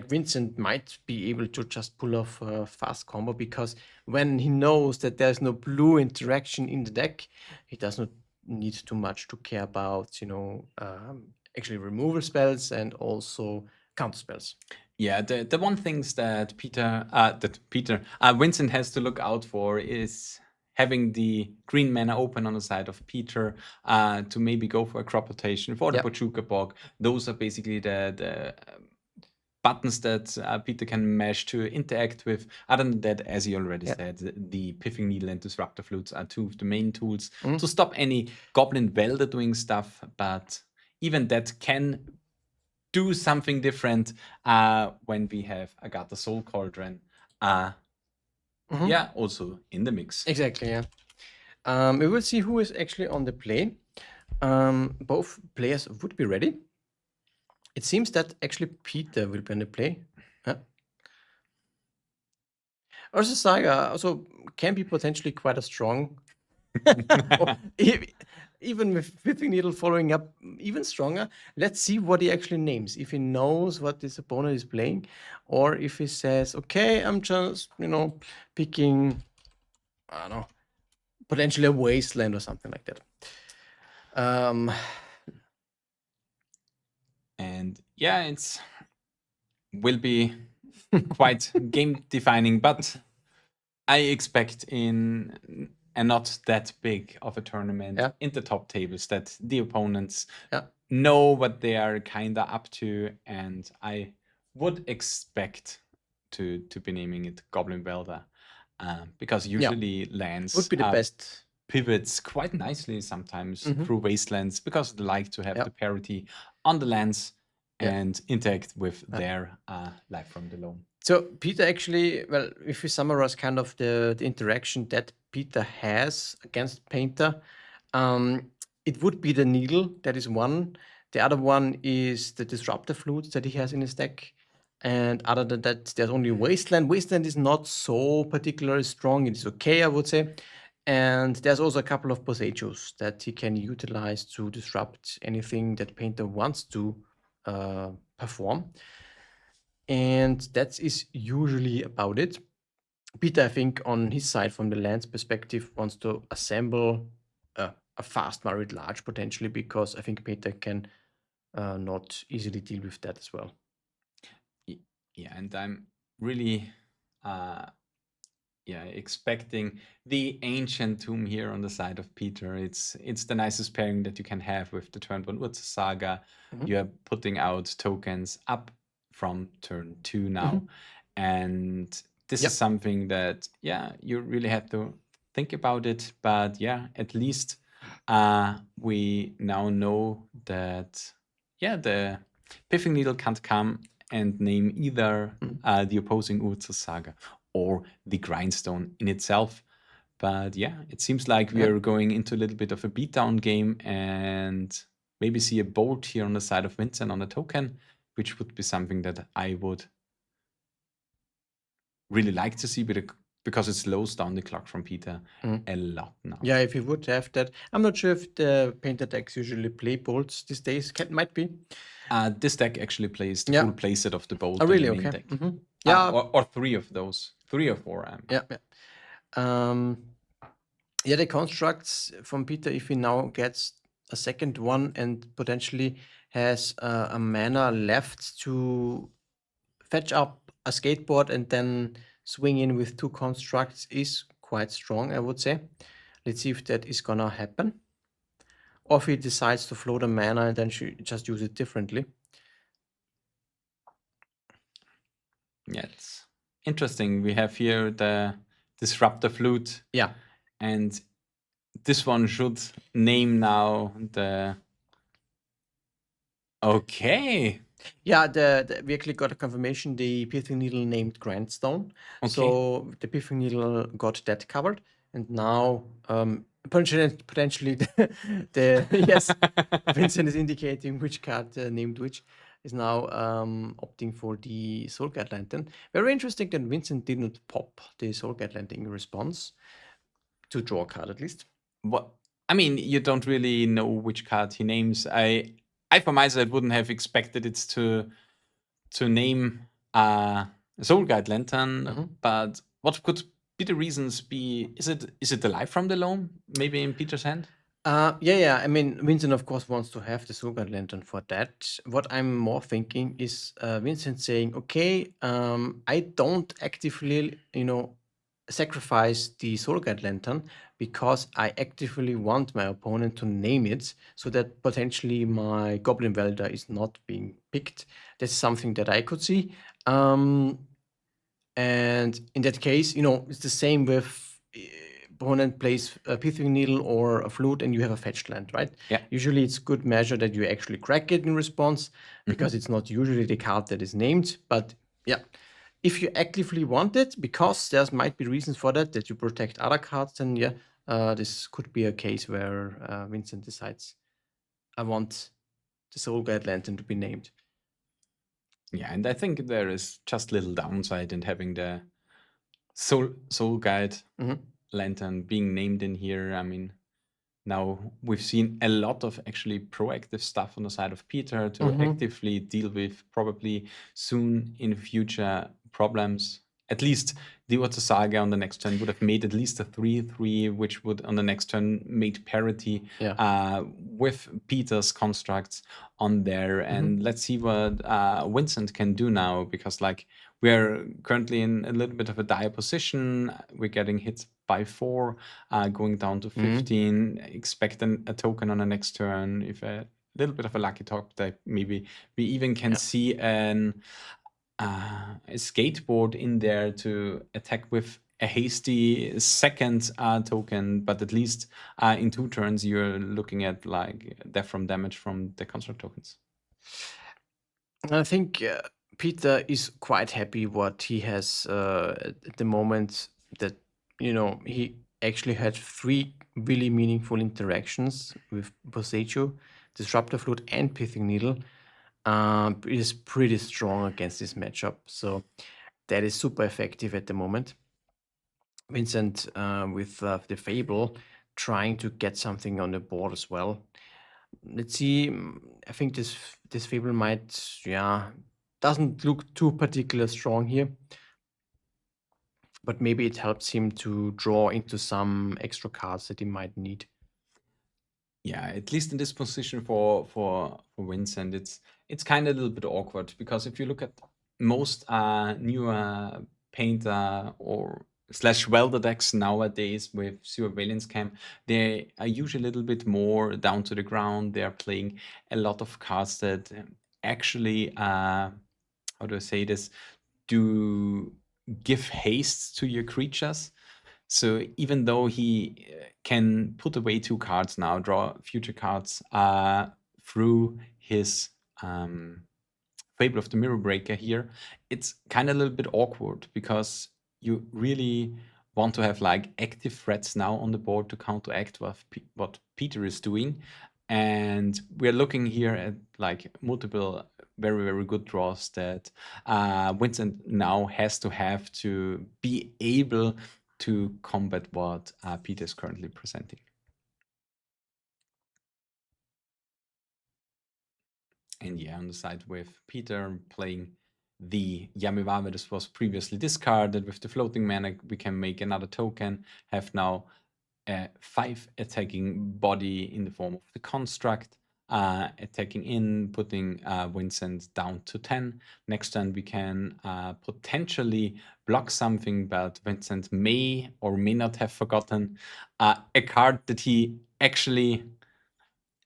Vincent might be able to just pull off a fast combo, because when he knows that there's no blue interaction in the deck, he does not need too much to care about, actually removal spells and also counter spells. Yeah, the one things that Vincent has to look out for is having the green mana open on the side of Peter to maybe go for a crop rotation for the Bojuka Bog. Those are basically the buttons that Peter can mash to interact with. Other than that, as he already said, the Piffing Needle and Disruptor Flutes are 2 of the main tools to stop any Goblin Welder doing stuff, but even that can do something different when we have Agatha Soul Cauldron also in the mix. Exactly, yeah. We will see who is actually on the play. Both players would be ready. It seems that actually Peter will be on the play. Also, Saga also can be potentially quite a strong. Even with Piffing Needle following up, even stronger. Let's see what he actually names. If he knows what this opponent is playing, or if he says, okay, I'm just, picking, I don't know, potentially a Wasteland or something like that. And yeah, it's will be quite game defining, but I expect in a not that big of a tournament Yeah. in the top tables that the opponents Yeah. know what they are kind of up to, and I would expect to be naming it Goblin Welder, because usually lands Would be the best. pivots quite nicely sometimes Mhm. through wastelands because they like to have Yeah. the parity on the lands Yeah. and interact with their life from the loam. So Peter actually, well, if we summarize kind of the interaction that Peter has against Painter, it would be the needle, that is one. The other one is the disruptor flutes that he has in his deck. And other than that, there's only Wasteland. Wasteland is not so particularly strong. It is okay, I would say. And there's also a couple of Posejos that he can utilize to disrupt anything that Painter wants to perform. And that is usually about it. Peter, I think, on his side, from the land's perspective, wants to assemble a fast Married Large potentially, because I think Peter can not easily deal with that as well. Yeah, and I'm really expecting the ancient tomb here on the side of Peter. It's the nicest pairing that you can have with the turn 1 Urza Saga. You are putting out tokens up from turn 2 now. And this is something that, you really have to think about it. But at least we now know that, the Pithing Needle can't come and name either the opposing Urza Saga or the Grindstone in itself. But it seems like we are going into a little bit of a beatdown game and maybe see a bolt here on the side of Vincent on a token, which would be something that I would really like to see, because it slows down the clock from Peter a lot now. Yeah, if he would have that. I'm not sure if the Painter decks usually play bolts these days. Might be. This deck actually plays the full playset of the bolt Oh, in really? the main Okay. deck. Yeah. Or 3 of those. 3 or 4. The constructs from Peter, if he now gets a second one and potentially has a mana left to fetch up a skateboard and then swing in with 2 constructs, is quite strong, I would say. Let's see if that is gonna happen. Or if he decides to float a mana and then just use it differently. Yeah, it's interesting. We have here the Disruptor Flute. Yeah. And this one should name now the... Okay. Yeah, we actually got a confirmation. The Pithing Needle named Grindstone. Okay. So the Pithing Needle got that covered. And now, potentially yes, Vincent is indicating which card named which is now opting for the Soul Guide Lantern. Very interesting that Vincent didn't pop the Soul Guide Lantern in response to draw a card, at least. What? I mean, you don't really know which card he names. I for my side wouldn't have expected it to name a Soul Guide Lantern, but what could be the reasons be? Is it the Life from the Loam? Maybe in Peter's hand? I mean, Vincent, of course, wants to have the Soul Guide Lantern for that. What I'm more thinking is Vincent saying, okay, I don't actively, sacrifice the Soul Guide Lantern because I actively want my opponent to name it, so that potentially my Goblin Welder is not being picked. That's something that I could see. And in that case, it's the same with opponent plays a Pithing Needle or a Flute and you have a fetched land, right? Yeah. Usually it's good measure that you actually crack it in response, because it's not usually the card that is named. But if you actively want it, because there might be reasons for that you protect other cards, then this could be a case where Vincent decides, I want the Soul Guide Lantern to be named. Yeah, and I think there is just little downside in having the Soul Guide Lantern being named in here. I mean, now we've seen a lot of actually proactive stuff on the side of Peter to actively deal with probably soon in future problems. At least the Urza Saga on the next turn would have made at least a 3/3, which would on the next turn made parity with Peter's constructs on there. And let's see what Vincent can do now, because like we're currently in a little bit of a dire position. We're getting hit by 4, going down to 15. Expect a token on the next turn. If a little bit of a lucky top deck, maybe we even can see a skateboard in there to attack with a hasty second token, but at least in 2 turns you're looking at like death from damage from the construct tokens. I think Peter is quite happy what he has at the moment, that he actually had 3 really meaningful interactions with Boseiju, Disruptor Flute and Pithing Needle. Is pretty strong against this matchup, so that is super effective at the moment. Vincent with the Fable trying to get something on the board as well. Let's see. I think this Fable might, doesn't look too particular strong here, but maybe it helps him to draw into some extra cards that he might need. Yeah, at least in this position for Vincent, it's kind of a little bit awkward, because if you look at most newer painter or / welder decks nowadays with Zero Valence Camp, they are usually a little bit more down to the ground. They're playing a lot of cards that actually how do I say this, do give haste to your creatures. So even though he can put away 2 cards now, draw future cards through his Fable of the Mirror Breaker here, it's kind of a little bit awkward, because you really want to have like active threats now on the board to counteract what Peter is doing. And we're looking here at like multiple very, very good draws that Vincent now has to have to be able to combat what Peter is currently presenting. And yeah, on the side with Peter playing the Yamiwawa, this was previously discarded. With the floating mana, we can make another token, have now a 5 attacking body in the form of the construct, attacking in, putting Vincent down to 10. Next turn we can potentially block something, but Vincent may or may not have forgotten a card that he actually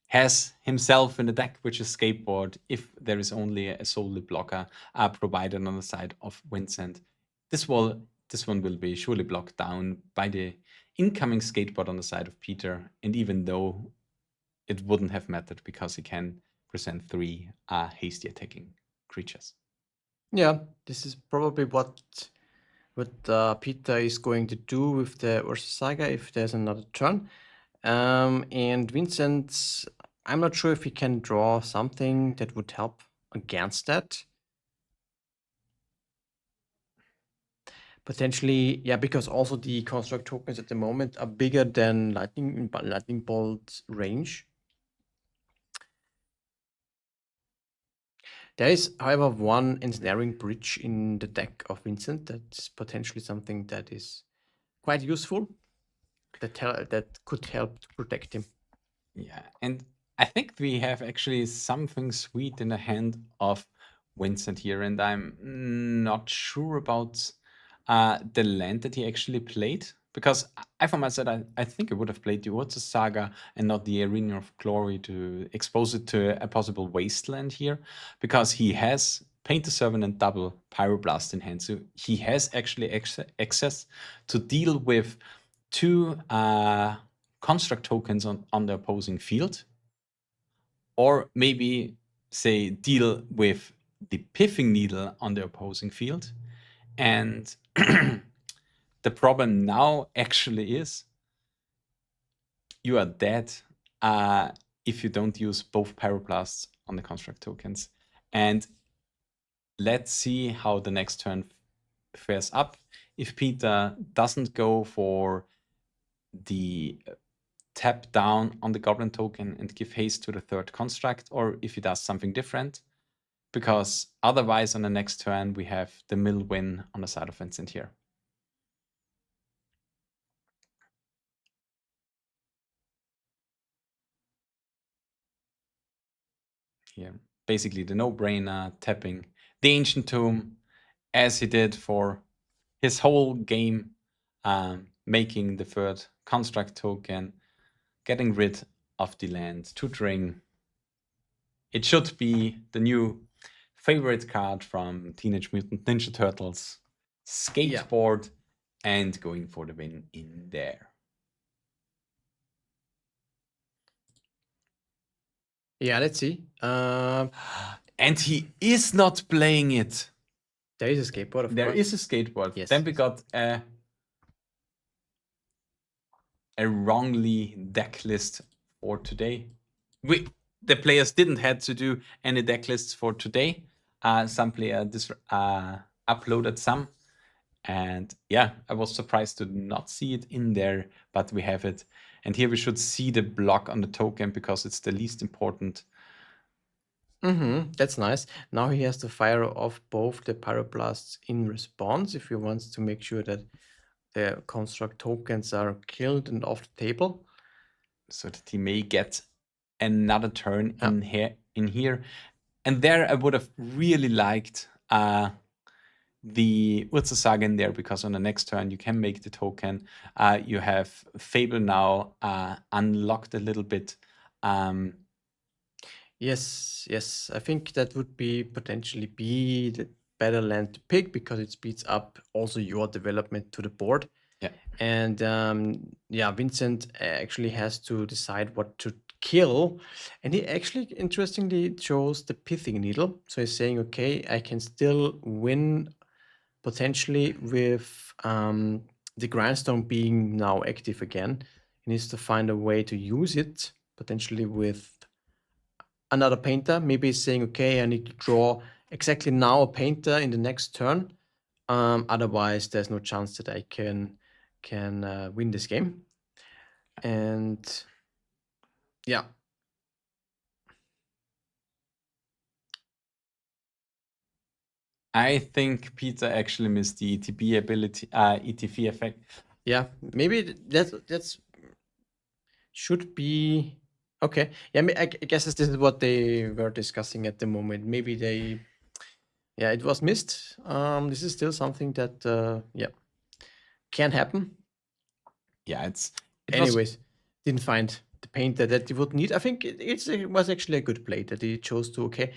has himself in the deck, which is Skateboard, if there is only a solely blocker provided on the side of Vincent. This one will be surely blocked down by the incoming Skateboard on the side of Peter, and even though it wouldn't have mattered, because he can present 3 hasty attacking creatures. Yeah, this is probably what Peter is going to do with the Urza Saga if there's another turn. And Vincent, I'm not sure if he can draw something that would help against that. Potentially, yeah, because also the construct tokens at the moment are bigger than Lightning Bolt range. There is, however, one ensnaring bridge in the deck of Vincent. That's potentially something that is quite useful. That could help to protect him. Yeah, and I think we have actually something sweet in the hand of Vincent here, and I'm not sure about the land that he actually played, because I for myself, I think I would have played the Urza Saga and not the Arena of Glory to expose it to a possible wasteland here, because he has Painter Servant and double Pyroblast in hand, so he has actually access to deal with 2 construct tokens on the opposing field, or maybe say deal with the Pithing Needle on the opposing field. And the problem now actually is you are dead if you don't use both Pyroblasts on the construct tokens. And let's see how the next turn fares up. If Peter doesn't go for the tap down on the Goblin token and give haste to the 3rd construct, or if he does something different, because otherwise on the next turn we have the mill win on the side of Vincent here. here. Basically, the no-brainer, tapping the Ancient Tomb, as he did for his whole game, making the third construct token, getting rid of the land, tutoring. It should be the new favorite card from Teenage Mutant Ninja Turtles. Skateboard and going for the win in there. Yeah, let's see. And he is not playing it. There is a skateboard, of There course. is a skateboard. Yes. Then we got a wrongly deck list for today. The players didn't had to do any deck lists for today. Some player uploaded some. And yeah, I was surprised to not see it in there, but we have it. And here we should see the block on the token because it's the least important. That's nice. Now he has to fire off both the Pyroblasts in response if he wants to make sure that the construct tokens are killed and off the table. So that he may get another turn in here. And there I would have really liked the Urza Saga in there, because on the next turn you can make the token. You have Fable now unlocked a little bit. Yes. I think that would be potentially be the better land to pick because it speeds up also your development to the board. Yeah. And Vincent actually has to decide what to kill. And he actually interestingly chose the Pithing Needle. So he's saying, okay, I can still win potentially with the Grindstone being now active again. He needs to find a way to use it, potentially with another painter. Maybe he's saying, okay, I need to draw exactly now a painter in the next turn. Otherwise, there's no chance that I can win this game. And yeah. I think Peter actually missed the ETB ability, ETV effect. Yeah, maybe that's should be okay. Yeah, I guess this is what they were discussing at the moment. Maybe it was missed. This is still something that can happen. Yeah, Anyways, didn't find the painter that he would need. I think it was actually a good play that he chose to, okay,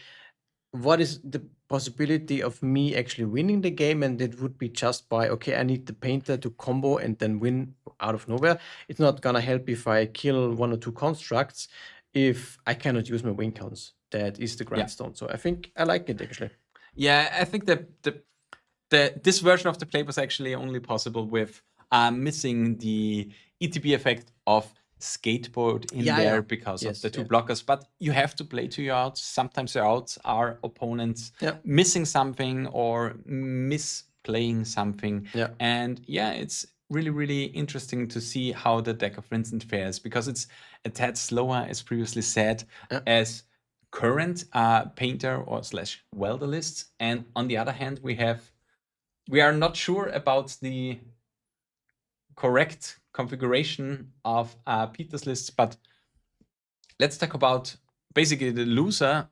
what is the possibility of me actually winning the game? And it would be just by, okay, I need the painter to combo and then win out of nowhere. It's not gonna help if I kill one or two constructs if I cannot use my win counts. That is the grindstone. So I think I like it actually. Yeah, I think that this version of the play was actually only possible with missing the ETB effect of skateboard in there because of the two blockers. But you have to play to your outs. Sometimes your outs are opponents missing something or misplaying something. Yeah. And it's really, really interesting to see how the deck of Vincent fares, because it's a tad slower, as previously said, as current painter or / welder lists. And on the other hand, we are not sure about the correct configuration of Peter's lists, but let's talk about basically the loser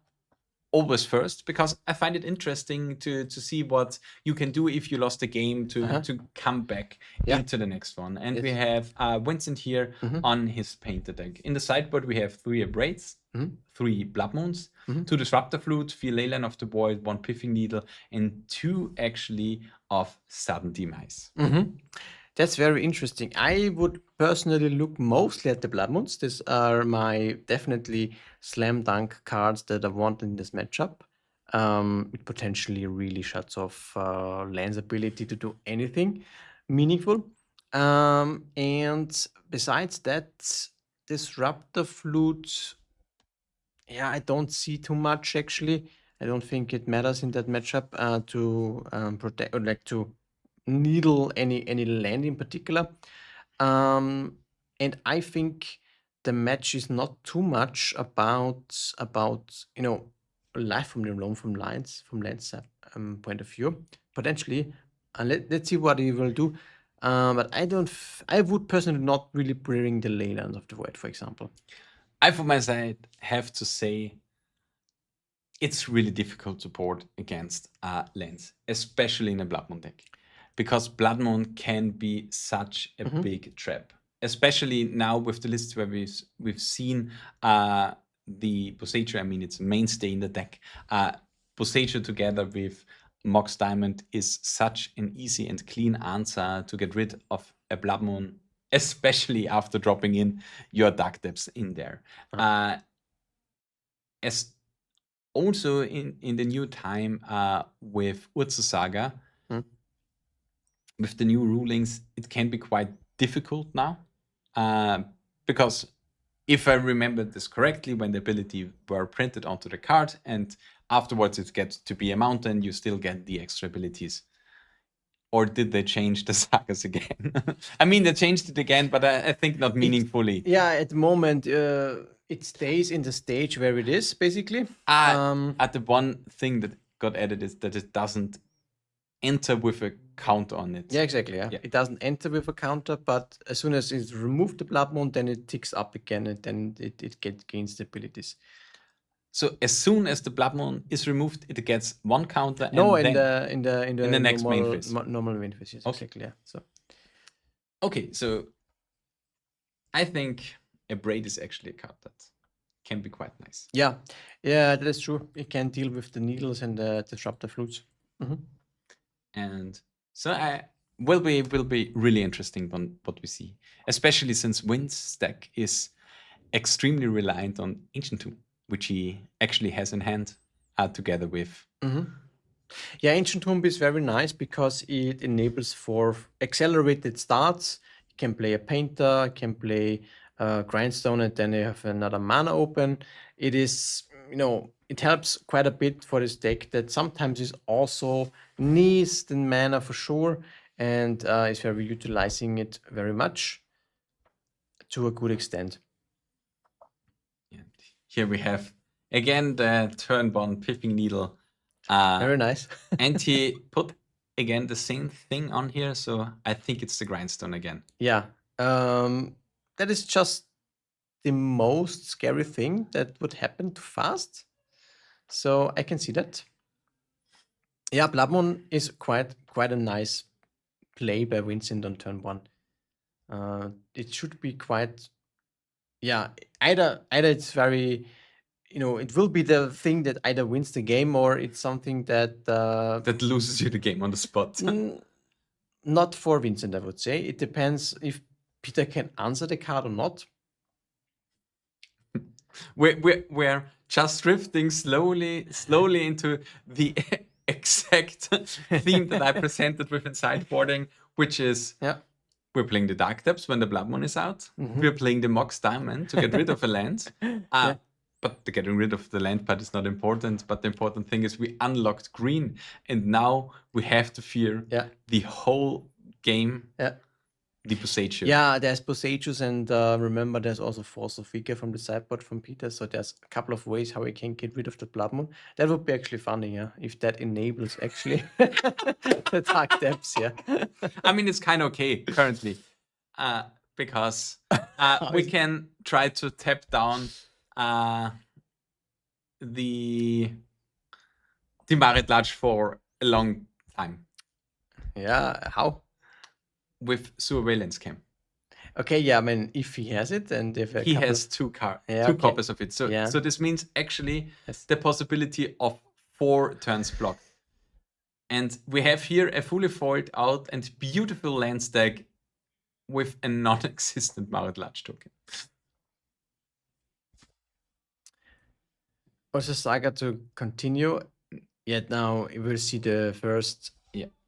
always first, because I find it interesting to see what you can do if you lost the game to come back into the next one. And we have Vincent here on his painter deck. In the sideboard, we have 3 Abrades, 3 Blood Moons, 2 Disruptor Flute, 3 Leyline of the Void, 1 Pithing Needle, and 2 actually of Sudden Demise. That's very interesting. I would personally look mostly at the Blood Moons. These are my definitely slam dunk cards that I want in this matchup. It potentially really shuts off Land's ability to do anything meaningful. And besides that, Disruptor Flute, I don't see too much actually. I don't think it matters in that matchup to protect or like to needle any land in particular. And I think the match is not too much about life from the loan from lands point of view. Potentially, let's see what he will do. But I would personally not really bring the Leylands of the Void, for example. I, for my side, have to say it's really difficult to board against Lens, especially in a Blood Moon deck, because Blood Moon can be such a big trap, especially now with the lists where we've seen the Boseiju. I mean, it's a mainstay in the deck. Boseiju together with Mox Diamond is such an easy and clean answer to get rid of a Blood Moon, especially after dropping in your Dark Depths in there. As also in the new time with Urza Saga, with the new rulings, it can be quite difficult now, because if I remember this correctly, when the ability were printed onto the card and afterwards it gets to be a mountain, you still get the extra abilities. Or did they change the sagas again? I mean, they changed it again, but I think not meaningfully. Yeah, at the moment, it stays in the stage where it is, basically. At the one thing that got added is that it doesn't enter with a counter on it. Yeah, exactly. Yeah. It doesn't enter with a counter, but as soon as it's removed the Blood Moon, then it ticks up again, and then it gains the abilities. So as soon as the Blood Moon is removed, it gets one counter. No, and in the next main normal, phase. Normal main phase. Yes, Okay. exactly. Yeah. So okay, so I think a Braid is actually a card that can be quite nice. yeah, that is true. It can deal with the needles and the disruptor flutes. And so will be really interesting on what we see, especially since Wynn's deck is extremely reliant on Ancient Tomb, which he actually has in hand together with. Yeah, Ancient Tomb is very nice because it enables for accelerated starts. You can play a Painter, can play Grindstone, and then you have another mana open. It is, it helps quite a bit for this deck that sometimes is also needs the mana for sure, and is very utilizing it very much to a good extent. And here we have again the turn 1 Pipping Needle. Very nice. And he put again the same thing on here, so I think it's the Grindstone again. Yeah, that is just the most scary thing that would happen too fast. So I can see that. Yeah, Blood Moon is quite a nice play by Vincent on turn 1. It should be quite, yeah. Either it's very, it will be the thing that either wins the game or it's something that that loses you the game on the spot. Not for Vincent, I would say. It depends if Peter can answer the card or not. We're just drifting slowly into the exact theme that I presented within sideboarding, which is we're playing the Dark Depths when the Blood Moon is out. We're playing the Mox Diamond to get rid of a land. But the getting rid of the land part is not important. But the important thing is we unlocked green, and now we have to fear the whole game. The Boseiju. Yeah, there's Boseijus, and remember, there's also Force of Vigor from the sideboard from Peter. So there's a couple of ways how we can get rid of the Blood Moon. That would be actually funny, if that enables actually the Dark Depths. I mean, it's kind of okay currently, because we can try to tap down the Marit Lodge for a long time. Yeah, how? With Surveillance Cam. Okay, yeah, I mean, if he has it, and if he has two copies of it, so this means actually the possibility of 4 turns blocked. And we have here a fully foiled out and beautiful land stack with a non-existent Marit Lodge token. Also, Saga to continue. Yet now we will see the first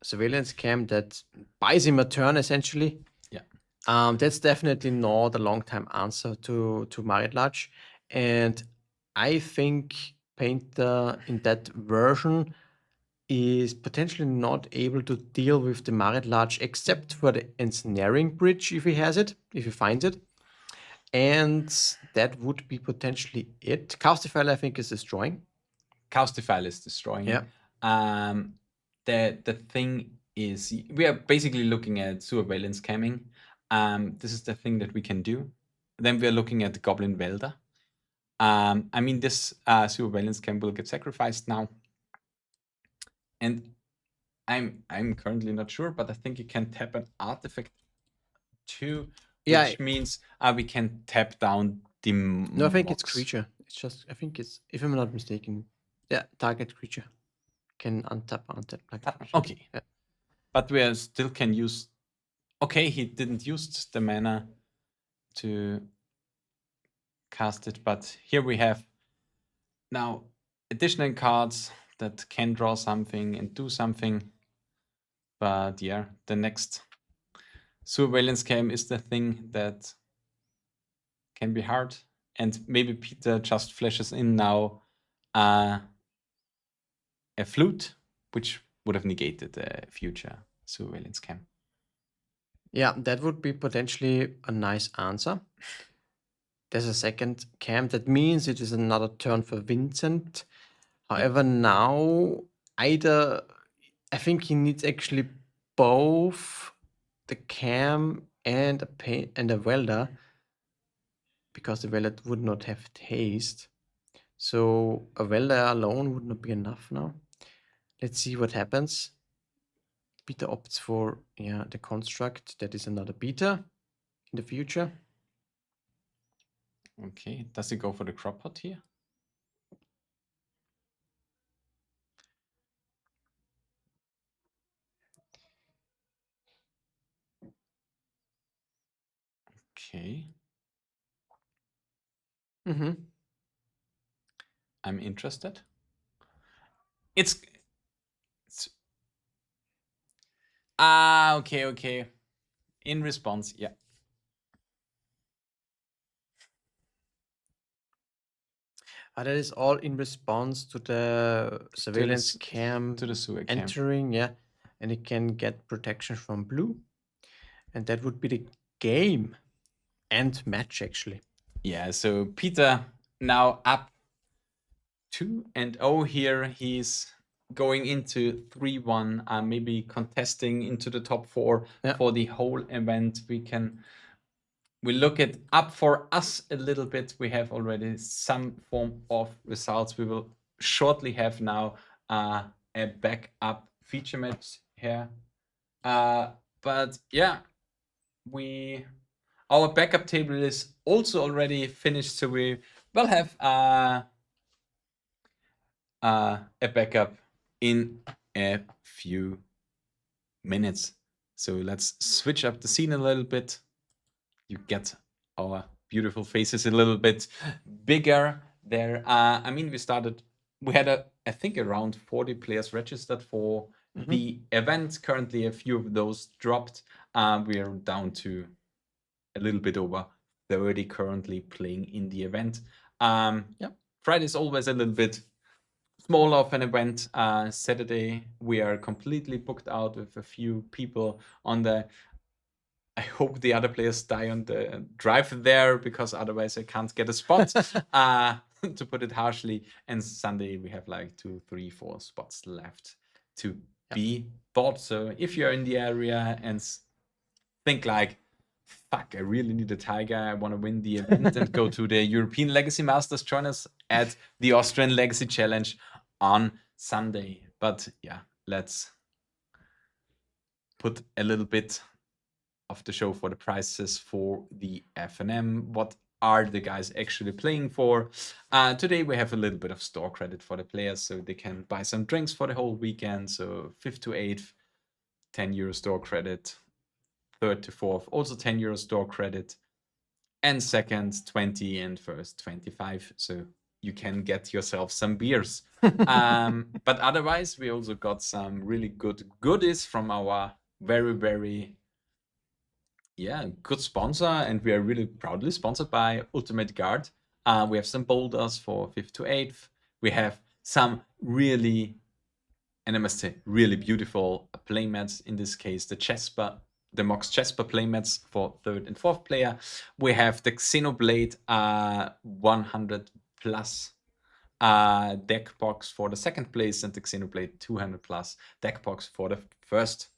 surveillance cam that buys him a turn essentially. That's definitely not a long time answer to Marit Lodge, and I think Painter in that version is potentially not able to deal with the Marit Lodge except for the ensnaring bridge if he has it, if he finds it, and that would be potentially it. Caustify, I think, is destroying. Caustify is destroying. The thing is, we are basically looking at surveillance camming. This is the thing that we can do. Then we are looking at the Goblin Welder. I mean, this Supervillains camp will get sacrificed now. And I'm currently not sure, but I think you can tap an artifact too, Yeah. which means we can tap down the No, I think it's Mox. creature. It's just, I think it's, if I'm not mistaken, yeah, target creature can untap target creature. Okay. Yeah. But we still can use. Okay, he didn't use the mana to cast it, but here we have now additional cards that can draw something and do something. But yeah, the next Surveillance Cam is the thing that can be hard. And maybe Peter just flashes in now a flute, which would have negated the future Surveillance Cam. Yeah, that would be potentially a nice answer. There's a second camp. That means it is another turn for Vincent. However, now either I think he needs actually both the cam and a welder, because the welder would not have taste. So a welder alone would not be enough now. Let's see what happens. Peter opts for the construct. That is another beta in the future. Okay, does he go for the crop pot here? Okay. Mm-hmm. I'm interested. It's okay. In response, yeah. That is all in response to the surveillance cam to the sewer cam. entering, and it can get protection from blue, and that would be the game and match actually. Yeah, so Peter now up 2-0 here. He's going into 3-1, maybe contesting into the top 4 for the whole event. We look at up for us a little bit. We have already some form of results. We will shortly have now a backup feature match here. But yeah, our backup table is also already finished, so we will have a backup in a few minutes. So let's switch up the scene a little bit. You get our beautiful faces a little bit bigger there. I mean, we had I think around 40 players registered for the event. Currently, a few of those dropped. We are down to a little bit over 30 currently playing in the event. Friday is always a little bit smaller of an event. Saturday, we are completely booked out with a few people on the. I hope the other players die on the drive there, because otherwise I can't get a spot, to put it harshly. And Sunday we have like 2, 3, 4 spots left to be bought. So if you're in the area and think like, fuck, I really need a tiger, I want to win the event and go to the European Legacy Masters, join us at the Austrian Legacy Challenge on Sunday. But yeah, let's put a little bit of the show for the prices for the FNM. What are the guys actually playing for? Today we have a little bit of store credit for the players, so they can buy some drinks for the whole weekend. So 5th to 8th, 10 euro store credit. 3rd to 4th, also 10 euro store credit. And 2nd, 20, and 1st, 25. So you can get yourself some beers. But otherwise, we also got some really good goodies from our very, very good sponsor, and we are really proudly sponsored by Ultimate Guard. We have some boulders for 5th to 8th. We have some really, and I must say, really beautiful playmats. In this case, the Mox Chesper playmats for 3rd and 4th player. We have the Xenoblade 100 plus deck box for the 2nd place, and the Xenoblade 200 plus deck box for the 1st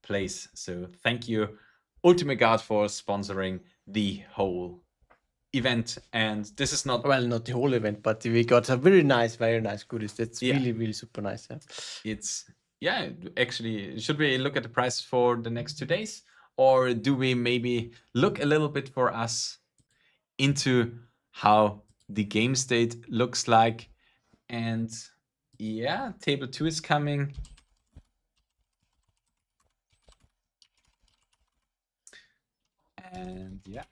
place. So thank you, Ultimate Guard, for sponsoring the whole event, and this is not. Well, not the whole event, but we got a very nice goodies. That's Yeah. really super nice. Yeah. It's actually, should we look at the prices for the next 2 days, or do we maybe look a little bit for us into how the game state looks like? And yeah, table 2 is coming. And yeah,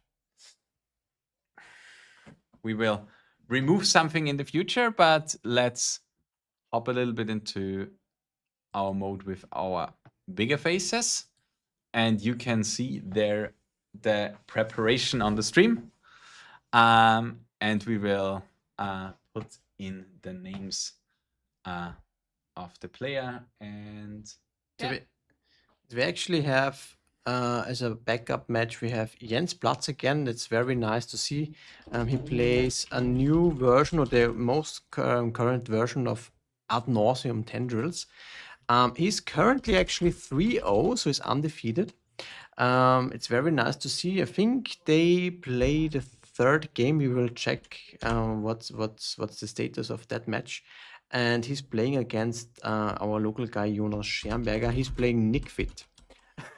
we will remove something in the future, but let's hop a little bit into our mode with our bigger faces. And you can see there the preparation on the stream. And we will put in the names of the player. And So we actually have, as a backup match, we have Jens Platz again. It's very nice to see. He plays a new version, or the most current version of Ad Nauseam Tendrils. He's currently actually 3-0, so he's undefeated. It's very nice to see. I think they play the third game. We will check what's the status of that match. And he's playing against our local guy Jonas Schermberger. He's playing Nic Fit.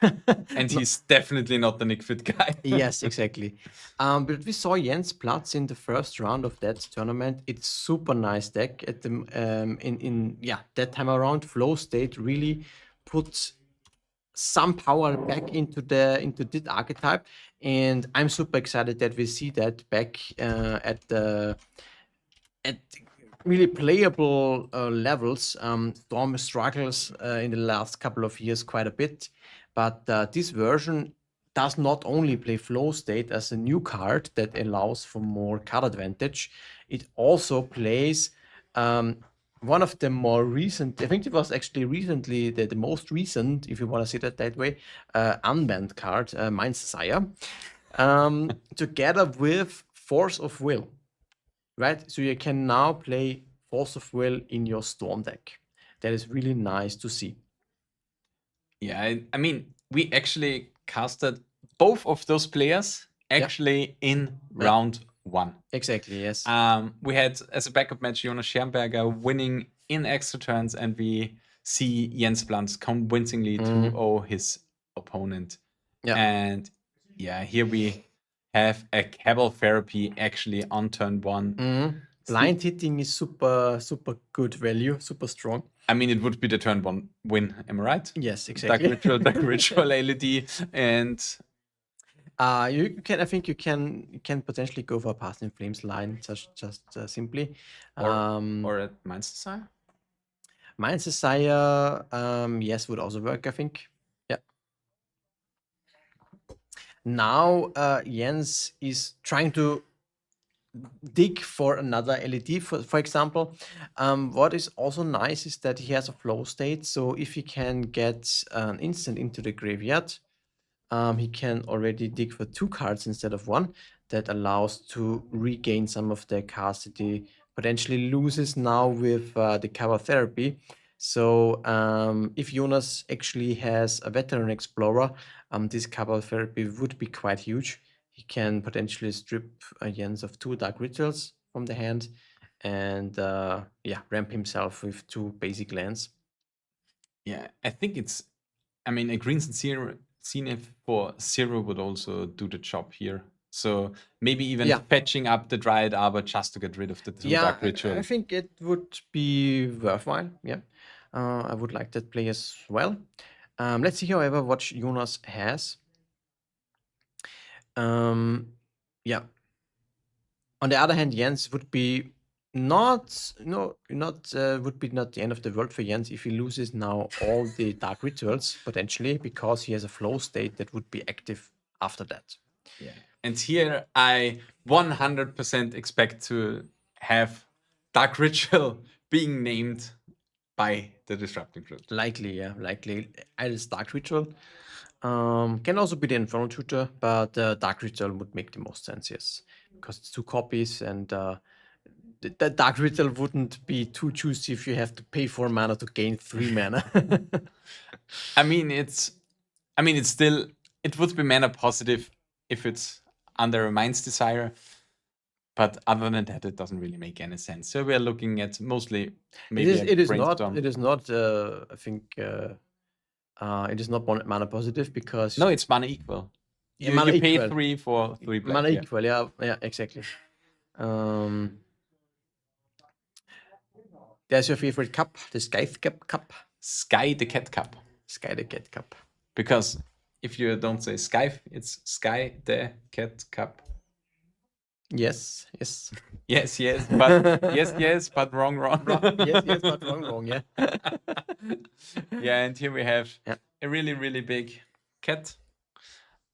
and he's definitely not the Nic Fit guy. Yes, exactly. But we saw Jens Platz in the first round of that tournament. It's super nice deck at the that time around. Flow State really puts some power back into this archetype, and I'm super excited that we see that back at really playable levels. Storm struggles in the last couple of years quite a bit, but this version does not only play Flow State as a new card that allows for more card advantage, it also plays one of the more recent, I think it was actually recently the most recent, if you want to say that way, unbanned card, Mind's Desire, together with Force of Will, right? So you can now play Force of Will in your Storm deck. That is really nice to see. Yeah, I mean, we actually casted both of those players actually in round 1. Exactly, yes. We had, as a backup match, Jonas Schermberger winning in extra turns, and we see Jens Platz convincingly 2-0 his opponent. Yeah. And yeah, here we have a Cabal Therapy actually on turn 1. Blind hitting is super good value, super strong. I mean, it would be the turn 1 win, am I right? Yes, exactly. Dark Ritual LED, and you can potentially go for a Past in Flames line, just simply. Or at Mind's Desire? Mind's Desire, yes, would also work, I think. Yeah. Now Jens is trying to dig for another LED, for example. What is also nice is that he has a flow state, so if he can get an instant into the graveyard, he can already dig for 2 cards instead of 1. That allows to regain some of the cards that he potentially loses now with the cover therapy. So if Jonas actually has a veteran explorer, this cover therapy would be quite huge. He can potentially strip Jens of 2 Dark Rituals from the hand and ramp himself with 2 basic lands. Yeah, I think a Greens and Zenith for 0 would also do the job here. So maybe even patching up the Dryad Arbor just to get rid of the 2 Dark Rituals. I think it would be worthwhile. Yeah, I would like that play as well. Let's see, however, what Jonas has. On the other hand, Jens would be not the end of the world for Jens if he loses now all the Dark Rituals potentially, because he has a flow state that would be active after that. Yeah, and here I 100% expect to have Dark Ritual being named by the Disrupting Fruit. Likely. Either Dark Ritual. Can also be the Infernal Tutor, but Dark Ritual would make the most sense, yes. Because it's 2 copies, and the Dark Ritual wouldn't be too juicy if you have to pay 4 mana to gain 3 mana. It would be mana positive if it's under a Mind's Desire. But other than that, it doesn't really make any sense. So we're looking at mostly maybe It is not. brainstorm. It is not. I think it is not mana positive because No, it's mana equal. Yeah, You, mana you pay equal. 3 for 3 black. mana yeah. equal. Yeah, exactly. There's your favorite cup, the Sky Cup. Sky the Cat Cup. Sky the Cat Cup. Because if you don't say Sky, it's Sky the Cat Cup. Yes. Yes, but yes, but wrong. yes, but wrong. Yeah. Yeah, and here we have Yeah. a really, really big cat.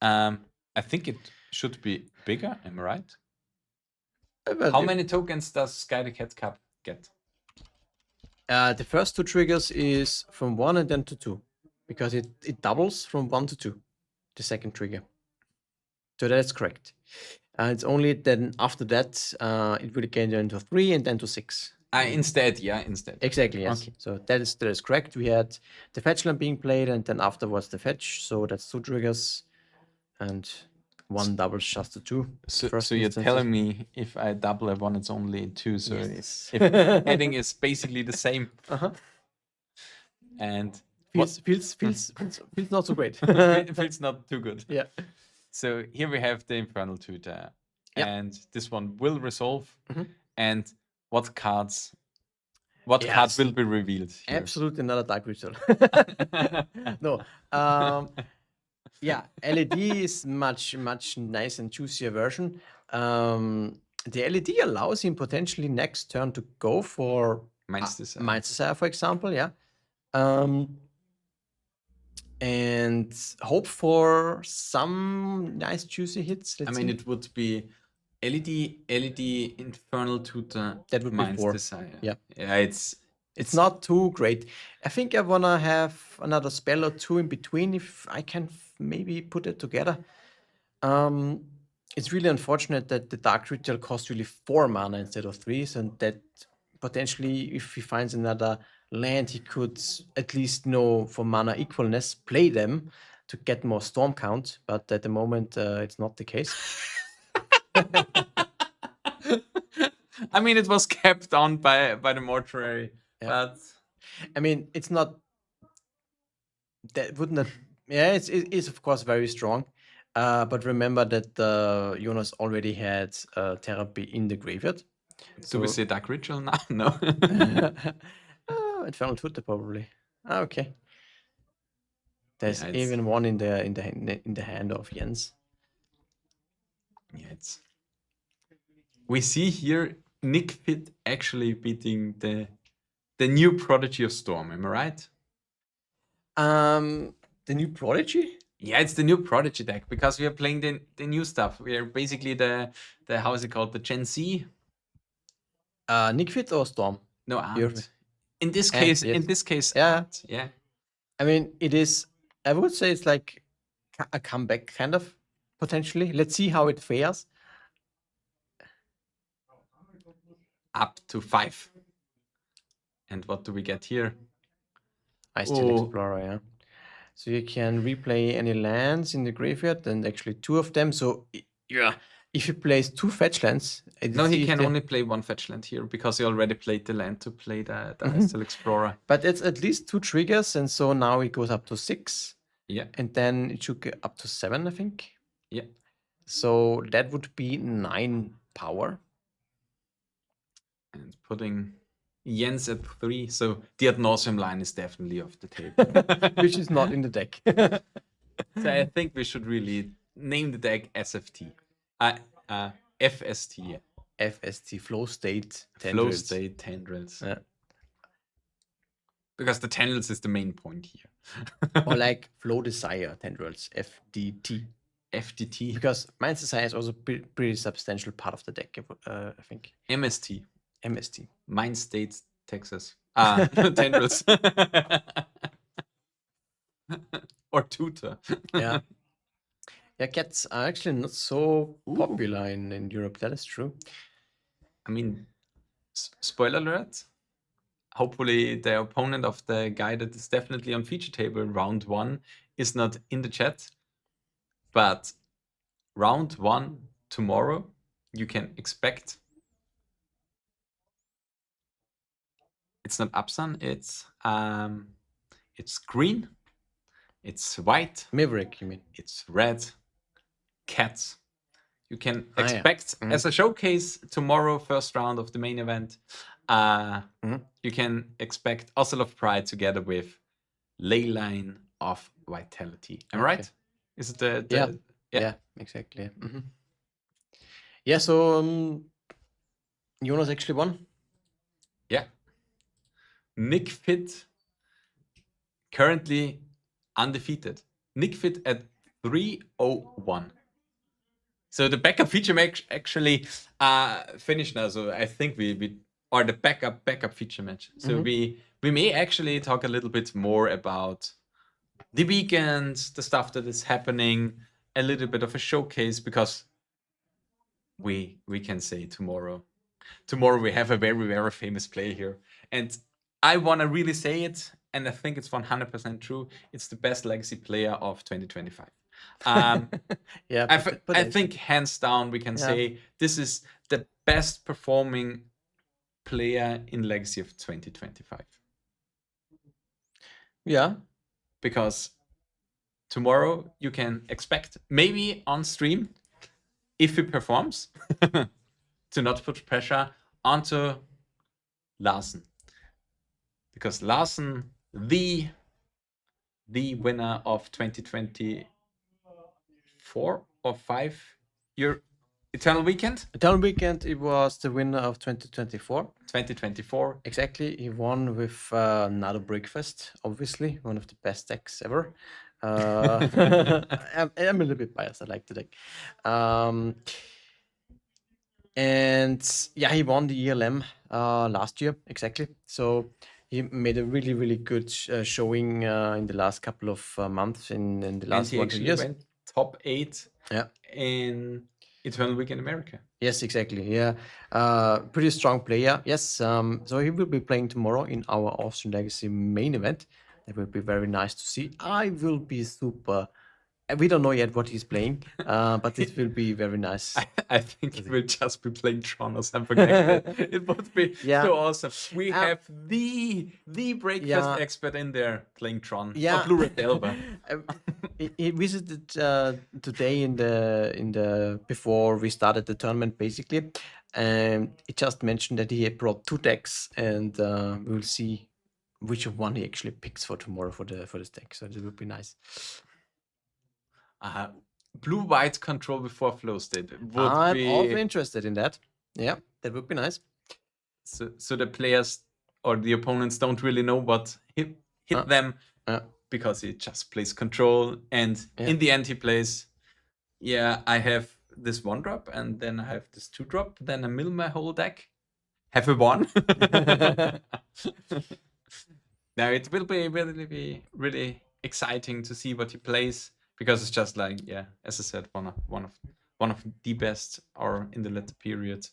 I think it should be bigger, am I right? How many tokens does Sky the Cat Cup get? The first 2 triggers is from 1 and then to 2, because it doubles from 1 to 2, the second trigger. So that's correct. It's only then after that it will get into 3 and then to 6. Instead. Exactly, yes. Okay. So that is correct. We had the fetch land being played and then afterwards the fetch. So that's 2 triggers and 1 doubles just to 2. So First you're instances. telling me if I double a 1, it's only 2. So Yes. if adding is basically the same. Uh-huh. And Feels not so great. it feels not too good. Yeah. So here we have the Infernal Tutor. Yeah. And this one will resolve. Mhm. And what card Yes. will be revealed here? Absolutely not a Dark Ritual. No. Yeah, LED is much nice and juicier version. The LED allows him potentially next turn to go for Mind's Desire. Mind's Desire, for example, yeah. And hope for some nice juicy hits. I mean, it would be LED, Infernal Tutor, That would be Mind's 4. Desire. Yeah. Yeah, it's not too great. I think I wanna have another spell or 2 in between if I can maybe put it together. It's really unfortunate that the Dark Ritual costs really 4 mana instead of 3, so that potentially if he finds another land, he could at least know for mana equalness, play them to get more storm count, but at the moment it's not the case. I mean, it was kept on by the mortuary, Yeah. but I mean, it's not. That wouldn't. Yeah, it is of course very strong, but remember that Jonas already had therapy in the graveyard. do we say Dark Ritual now? No. Infernal Tutor probably. Okay. There's Yeah, it's- even one in the hand of Jens. Yeah, we see here Nic Fit actually beating the new Prodigy of Storm. Am I right? The new Prodigy. Yeah, it's the new Prodigy deck because we are playing the new stuff. We are basically the how is it called, the Gen Z? Nic Fit or Storm? No, You're- Ant. In this Ant, case, yes. Yeah. Ant, yeah. I mean, it is. I would say it's like a comeback, kind of potentially. Let's see how it fares. Up to 5. And what do we get here? I still Oh. Explorer, yeah. So you can replay any lands in the graveyard, and actually 2 of them. So yeah, if he plays 2 fetch lands, No, he if can the- only play 1 fetch land here because he already played the land to play the Mhm. Still Explorer. But it's at least 2 triggers, and so now it goes up to 6, Yeah, and then it should get up to 7, I think. yeah. So that would be 9 power. And putting Jens at 3. So the ad nauseam line is definitely off the table. Which is not in the deck. So I think we should really name the deck SFT. FST. Yeah. FST, Flow State Flow Tendrils. State Tendrils. Yeah. Because the tendrils is the main point here. Or like Flow Desire Tendrils, FDT. FDT. Because Mind's Desire is also pretty substantial part of the deck, I think. MST. MST. Mind State, Texas. Tendrils. Or Tutor. Yeah. Yeah, cats are actually not so Ooh. popular in Europe. That is true. I mean, spoiler alert. Hopefully, the opponent of the guy that is definitely on feature table round 1 is not in the chat. But round 1 tomorrow, you can expect. It's not Absan, it's green, it's white, Maverick, you mean? it's red, cats. You can yeah. expect as a showcase tomorrow, first round of the main event. You can expect Ocelot of Pride together with Leyline of Vitality. Am I right? Is it the yeah, exactly. Yeah, so Jonas actually won. Yeah. Nic Fit currently undefeated. Nic Fit at 301. So the backup feature match actually finished now. So I think we or the backup feature match. So we may actually talk a little bit more about the weekend, the stuff that is happening, a little bit of a showcase, because we can say tomorrow we have a very, very famous player here. And I want to really say it, and I think it's 100% true. It's the best legacy player of 2025. Yeah, I think hands down we can say this is the best performing player in Legacy of 2025. Yeah. Because tomorrow you can expect, maybe on stream, if he performs, to not put pressure onto Larsen. Because Larsen, the winner of 2024 or 5 year Eternal Weekend? Eternal Weekend, it was the winner of 2024. 2024. Exactly. He won with another Breakfast, obviously, one of the best decks ever. I'm a little bit biased. I like the deck. And yeah, he won the ELM last year, exactly. So he made a really, really good showing in the last couple of months, in the last And he 1-2 actually years. went top 8 Yeah. in Eternal Weekend America. Yes, exactly. Yeah, pretty strong player. Yes, so he will be playing tomorrow in our Austrian Legacy main event. That will be very nice to see. I will be super. We don't know yet what he's playing, but it will be very nice. I think he will just be playing Tron or something like that. It would be so awesome. We have the breakfast expert in there playing Tron. Yeah. Or Blue-Red Delver. He visited today in the before we started the tournament, basically, and he just mentioned that he had brought 2 decks, and we'll see which one he actually picks for tomorrow for this deck. So it will be nice. Blue-white control before flow state would I'm be also interested in that. Yeah, that would be nice. So the players or the opponents don't really know what hit them, because he just plays control, and in the end he plays, I have this 1-drop, and then I have this 2-drop, then I mill my whole deck, have a 1. Now it will be really exciting to see what he plays, because it's just like, as I said, one of the best, or in the latter period,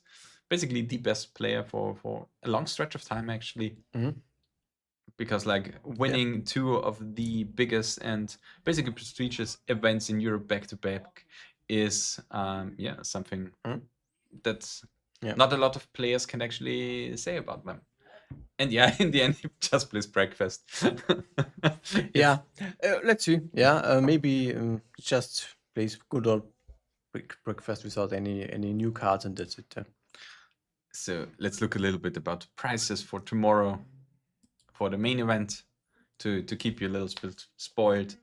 basically the best player for a long stretch of time, actually. Because like winning 2 of the biggest and basically prestigious events in Europe back to back is something that not a lot of players can actually say about them. And in the end, he just plays breakfast. Let's see. Maybe just plays good old breakfast without any new cards, and that's it. So let's look a little bit about prices for tomorrow, for the main event, to keep you a little bit spoiled.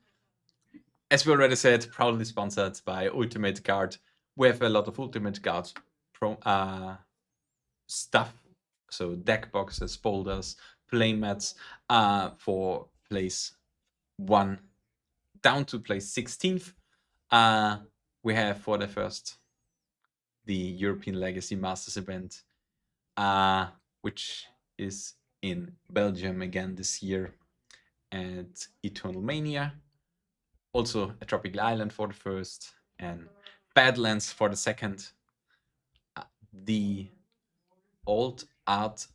As we already said, proudly sponsored by Ultimate Guard. We have a lot of Ultimate Guard stuff. So deck boxes, boulders, playmats for place 1 down to place 16th. We have for the first the European Legacy Masters event, which is in Belgium again this year, and Eternal Mania. Also a tropical island for the first, and Badlands for the second. The old art,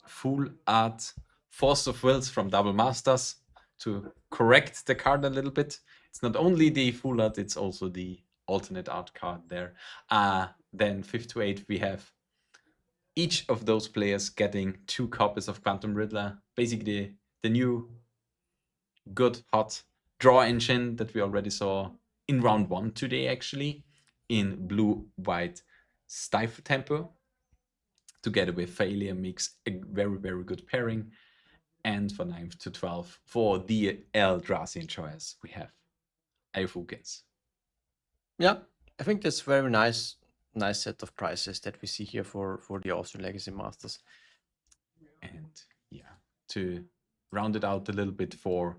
full art Force of Wills from Double Masters, to correct the card a little bit. It's not only the full art, it's also the alternate art card there. Then 5 to 8, we have each of those players getting 2 copies of Quantum Riddler, basically the new good hot draw engine that we already saw in round 1 today, actually, in blue-white Stifle Tempo. Together with Failure makes a very, very good pairing. And for 9 to 12, for the Eldrazi enjoyers, we have Eifugans. Yeah, I think that's very nice set of prices that we see here for the Austrian Legacy Masters. And yeah, to round it out a little bit for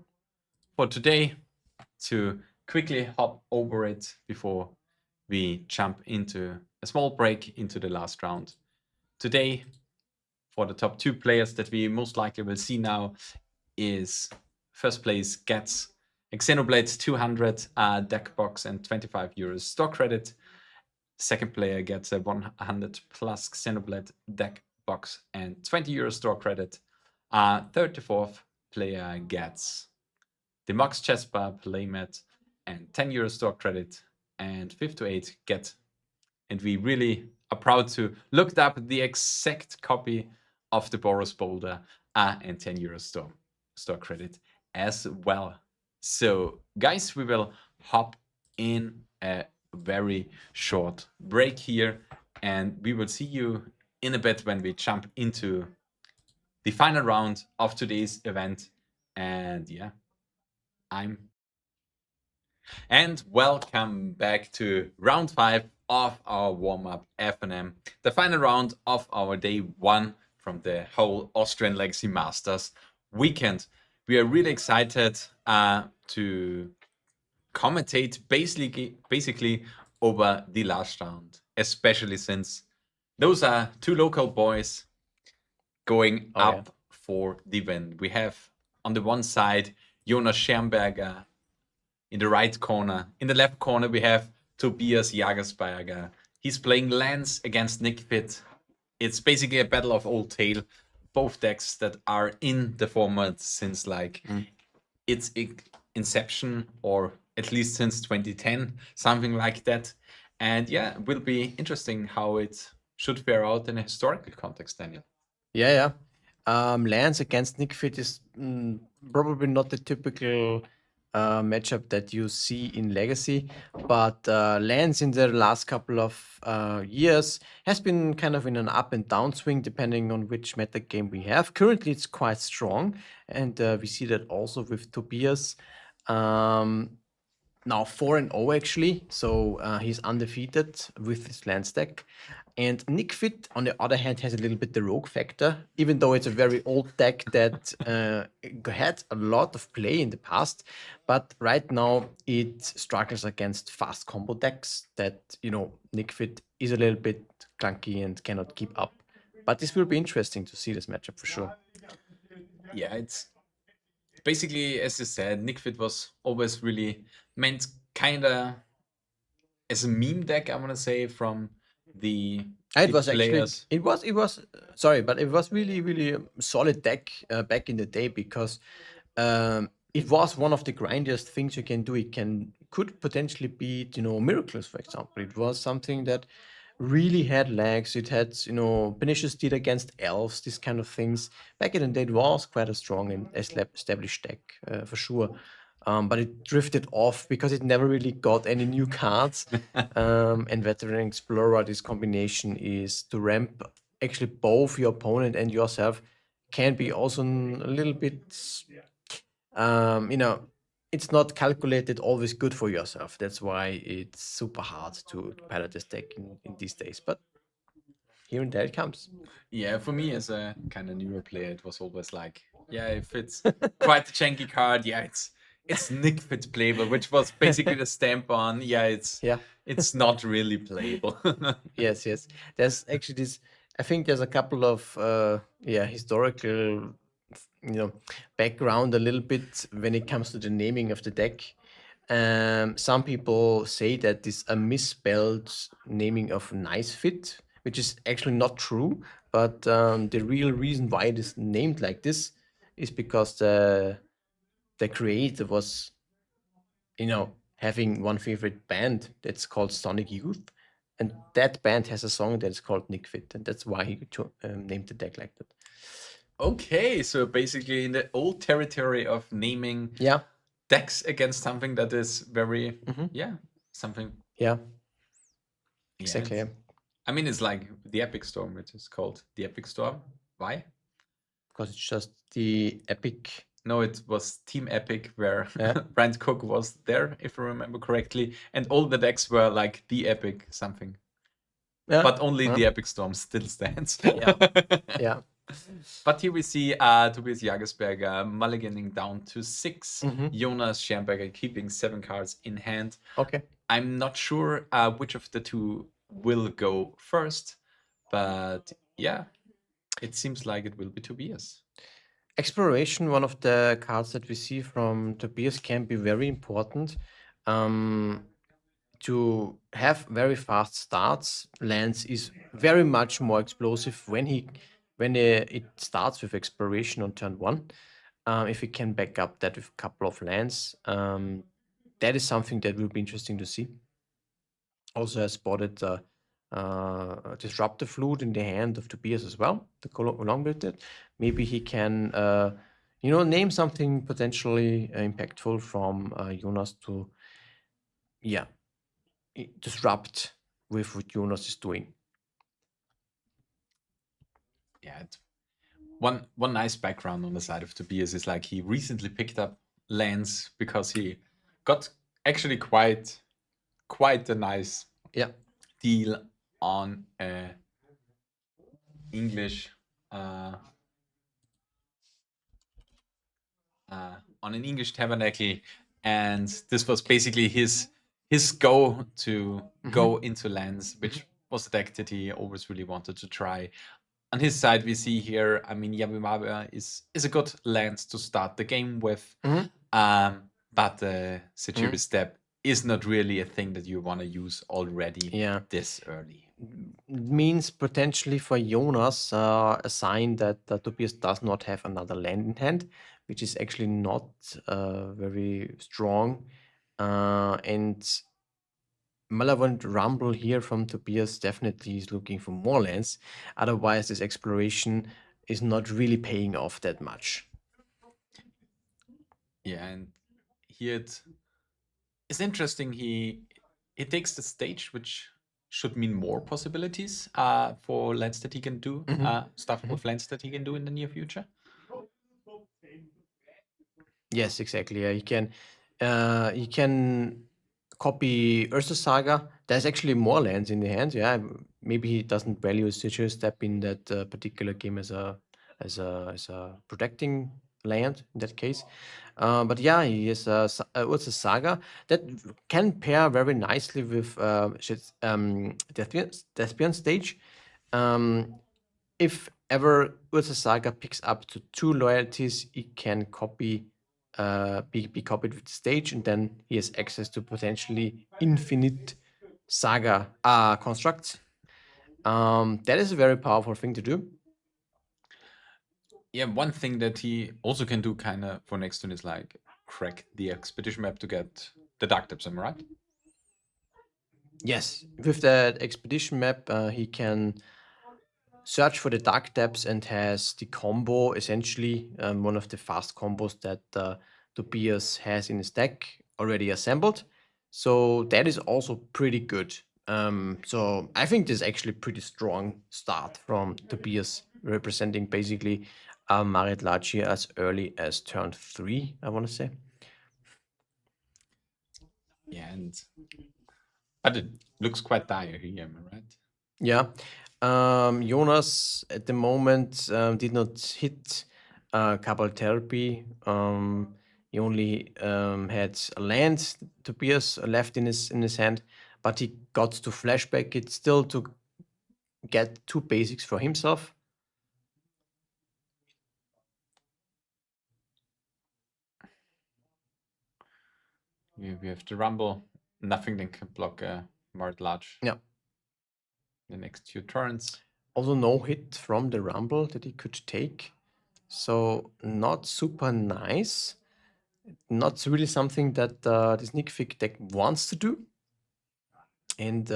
today, to quickly hop over it before we jump into a small break into the last round. Today, for the top 2 players that we most likely will see now, is first place gets a Xenoblade 200 deck box and 25 euros store credit. Second player gets a 100 plus Xenoblade deck box and 20 euros store credit. Third to fourth player gets the Mox Chessbar playmat and 10 euros store credit. And 5 to 8 get, and we really are proud to look up the exact copy of the Boros Boulder and 10 euros store credit as well. So guys, we will hop in a very short break here, and we will see you in a bit when we jump into the final round of today's event. And yeah, and welcome back to round 5 of our warm-up FNM, the final round of our day 1 from the whole Austrian Legacy Masters weekend. We are really excited to commentate basically over the last round, especially since those are 2 local boys going up for the win. We have on the one side Jonas Schermberger in the right corner. In the left corner, we have Tobias Jagersberger. He's playing Lance against Nic Fit. It's basically a battle of old tale. Both decks that are in the format since its inception, or at least since 2010, something like that. And yeah, it will be interesting how it should fare out in a historical context, Daniel. Yeah. Lance against Nic Fit is probably not the typical matchup that you see in Legacy, but Lance in the last couple of years has been kind of in an up and down swing depending on which meta game we have. Currently, it's quite strong, and we see that also with Tobias. Now 4-0 actually, so he's undefeated with his Lance deck. And Nic Fit, on the other hand, has a little bit the rogue factor, even though it's a very old deck that had a lot of play in the past. But right now, it struggles against fast combo decks that, Nic Fit is a little bit clunky and cannot keep up. But this will be interesting to see this matchup for sure. Yeah, it's basically, as you said, Nic Fit was always really meant kind of as a meme deck, I want to say, from the players. It was sorry, but it was really a solid deck back in the day, because it was one of the grindiest things you can do. It could potentially beat Miracles, for example. It was something that really had legs. It had Pernicious Deed against elves, these kind of things. Back in the day, it was quite a strong and established deck for sure. But it drifted off because it never really got any new cards. And Veteran Explorer, this combination is to ramp actually both your opponent and yourself, can be also a little bit, it's not calculated always good for yourself. That's why it's super hard to pilot this deck in these days. But here and there it comes. Yeah, for me as a kind of newer player, it was always like, yeah, if it's quite a janky card, yeah, it's Nic Fit playable, which was basically the stamp on, it's not really playable. Yes. There's actually this, I think there's a couple of historical background a little bit when it comes to the naming of the deck. Some people say that this a misspelled naming of Nice Fit, which is actually not true, but the real reason why it is named like this is because the creator was having one favorite band that's called Sonic Youth, and that band has a song that's called Nic Fit, and that's why he named the deck like that. Okay, so basically in the old territory of naming Yeah, decks against something that is very, something. yeah, Yeah, exactly. it's- I mean, it's like the Epic Storm, which is called the Epic Storm. Why? Because it's just the epic. No, it was Team Epic where Yeah. Brand Cook was there, if I remember correctly, and all the decks were like the Epic something. Yeah, But only yeah. the Epic Storm still stands. Yeah. Yeah. But here we see Tobias Jagersberger mulliganing down to 6, Jonas Schermberger keeping 7 cards in hand. Okay. I'm not sure which of the two will go first, but yeah, it seems like it will be Tobias. Exploration, one of the cards that we see from Tobias, can be very important. To have very fast starts, Lance is very much more explosive when it starts with exploration on turn 1. If he can back up that with a couple of lands, that is something that will be interesting to see. Also, I spotted Disruptive Flute in the hand of Tobias as well, to go along with it. Maybe he can, name something potentially impactful from Jonas to, disrupt with what Jonas is doing. Yeah, one nice background on the side of Tobias is like he recently picked up lands because he got actually quite a nice deal on English on an English tabernacle, and this was basically his go to go into lands, which was a deck that he always really wanted to try. On his side, we see here, I mean, Yabimaba is a good land to start the game with, but the Sejiri step is not really a thing that you want to use already this early. Means potentially for Jonas a sign that Tobias does not have another land in hand, which is actually not very strong. And Malevolent Rumble here from Tobias definitely is looking for more lands. Otherwise, this exploration is not really paying off that much. Yeah, and here it's interesting. He takes the stage, which should mean more possibilities for lands that he can do, stuff with lands that he can do in the near future. Yes, exactly. Yeah, he can copy Ursa Saga. There's actually more lands in the hands. Yeah, maybe he doesn't value Sigil Step in that particular game as a protecting land in that case. But yeah, he has Ursa Saga that can pair very nicely with Despian Stage. If ever Ursa Saga picks up to 2 loyalties, it can be copied with the stage, and then he has access to potentially infinite saga constructs. That is a very powerful thing to do. Yeah, one thing that he also can do kind of for next turn is like crack the expedition map to get the Dark Depths, am I right? Yes, with that expedition map, he can search for the Dark Depths and has the combo, essentially one of the fast combos that Tobias has in his deck already assembled. So that is also pretty good. So I think this is actually a pretty strong start from Tobias, representing basically Marit Laci as early as turn 3, I want to say. Yeah, but it looks quite dire here, am I right? Yeah. Jonas at the moment did not hit Cabal Therapy. He only had a land, Tobias, left in his hand, but he got to flashback it still to get 2 basics for himself. We have the Rumble. Nothing that can block Mart Large. Yeah. The next 2 turns. Also no hit from the Rumble that he could take. So not super nice. not really something that this Nic Fit deck wants to do. And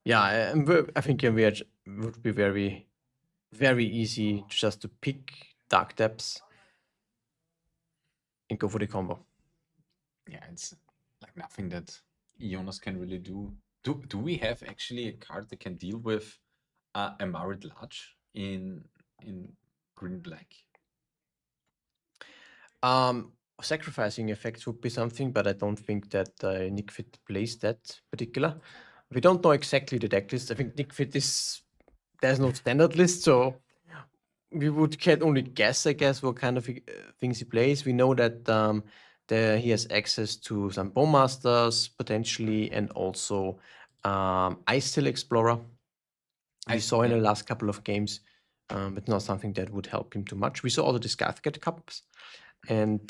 yeah, I think would be very, very easy just to pick Dark Depths and go for the combo. Yeah, it's like nothing that Jonas can really do. Do we have actually a card that can deal with a Marid Large in green black? Sacrificing effects would be something, but I don't think that Nic Fit plays that particular. We don't know exactly the deck list. I think Nic Fit there's no standard list, so we can only guess, I guess, what kind of things he plays. We know that he has access to some Bowmasters potentially, and also Ice Hill Explorer. We saw in the last couple of games, but not something that would help him too much. We saw also the Scathgate Cups, and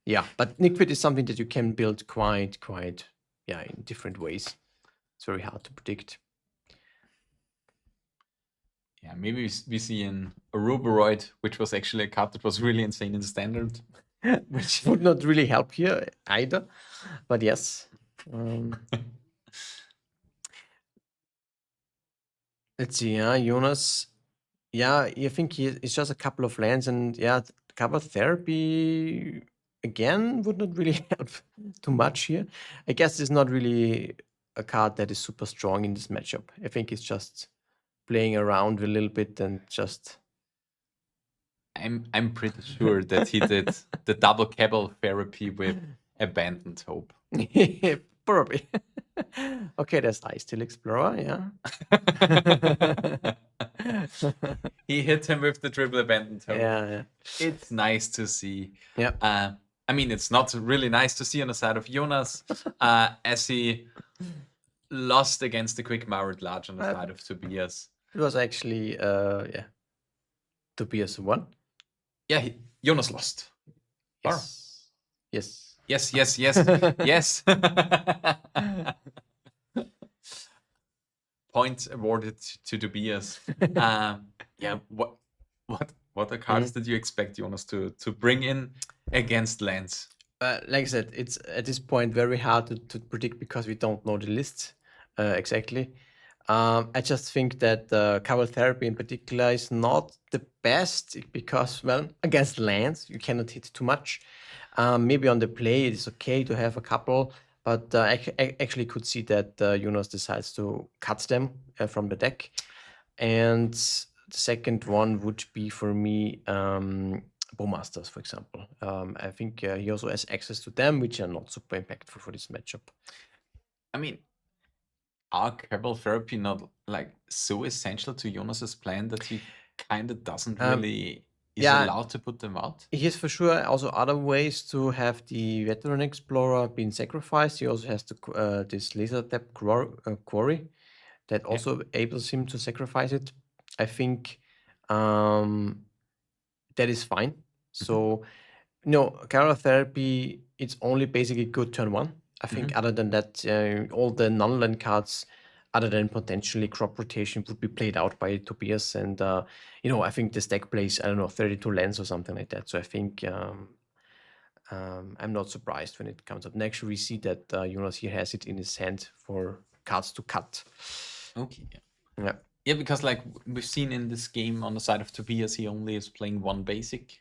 yeah, but Nic Fit is something that you can build quite in different ways. It's very hard to predict. Yeah, maybe we see an Auroboroid, which was actually a card that was really insane in the standard. Which would not really help here either, but yes. Let's see, Jonas. Yeah, I think it's just a couple of lands, and yeah, cover therapy again would not really help too much here. I guess it's not really a card that is super strong in this matchup. I think it's just playing around a little bit and just. I'm pretty sure that he did the double cabal therapy with Abandoned Hope. Probably. Okay, there's Ice Hill Explorer, yeah. He hit him with the triple Abandoned Hope. Yeah. It's nice to see. Yeah. I mean, it's not really nice to see on the side of Jonas, as he lost against the quick Marid Large on the side of Tobias. It was actually, Tobias won. Yeah, Jonas lost. Yes. Yes. Yes. Point awarded to Tobias. Yeah, what are cards did you expect Jonas to bring in against lands? Like I said, it's at this point very hard to predict because we don't know the list exactly. I just think that Cabal Therapy in particular is not the best because, well, against lands, you cannot hit too much. Maybe on the play, it is okay to have a couple, but I actually could see that Jonas decides to cut them from the deck. And the second one would be for me Bowmasters, for example. I think he also has access to them, which are not super impactful for this matchup. I mean, are Cabal Therapy not like so essential to Jonas's plan that he kind of doesn't really allowed to put them out? He has for sure also other ways to have the Veteran Explorer being sacrificed. He also has this Laser Depth Quarry that also enables him to sacrifice it. I think that is fine. So, Cabal Therapy, it's only basically good turn one. I think other than that, all the non-land cards, other than potentially crop rotation, would be played out by Tobias. And, I think this deck plays, 32 lands or something like that. So I think I'm not surprised when it comes up. Next, we see that Jonas here has it in his hand for cards to cut. Okay. Yeah. Yeah, because like we've seen in this game on the side of Tobias, he only is playing one basic.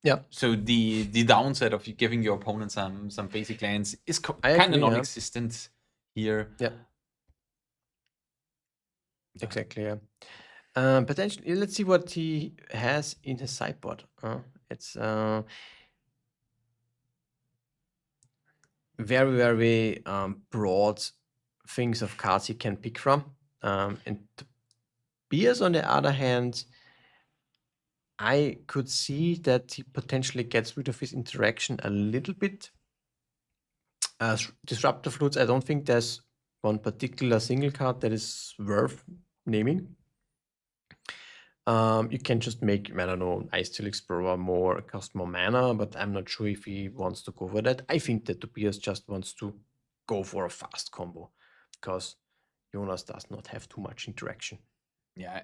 Yeah. So the downside of giving your opponent some basic lands is kind of non-existent here. Yeah. Exactly. Yeah. Potentially, let's see what he has in his sideboard. It's very, very broad things of cards he can pick from. And Tobias, on the other hand, I could see that he potentially gets rid of his interaction a little bit. Disruptor Flutes, I don't think there's one particular single card that is worth naming. You can just make, Ice Hill Explorer cost more mana, but I'm not sure if he wants to go for that. I think that Tobias just wants to go for a fast combo because Jonas does not have too much interaction. Yeah.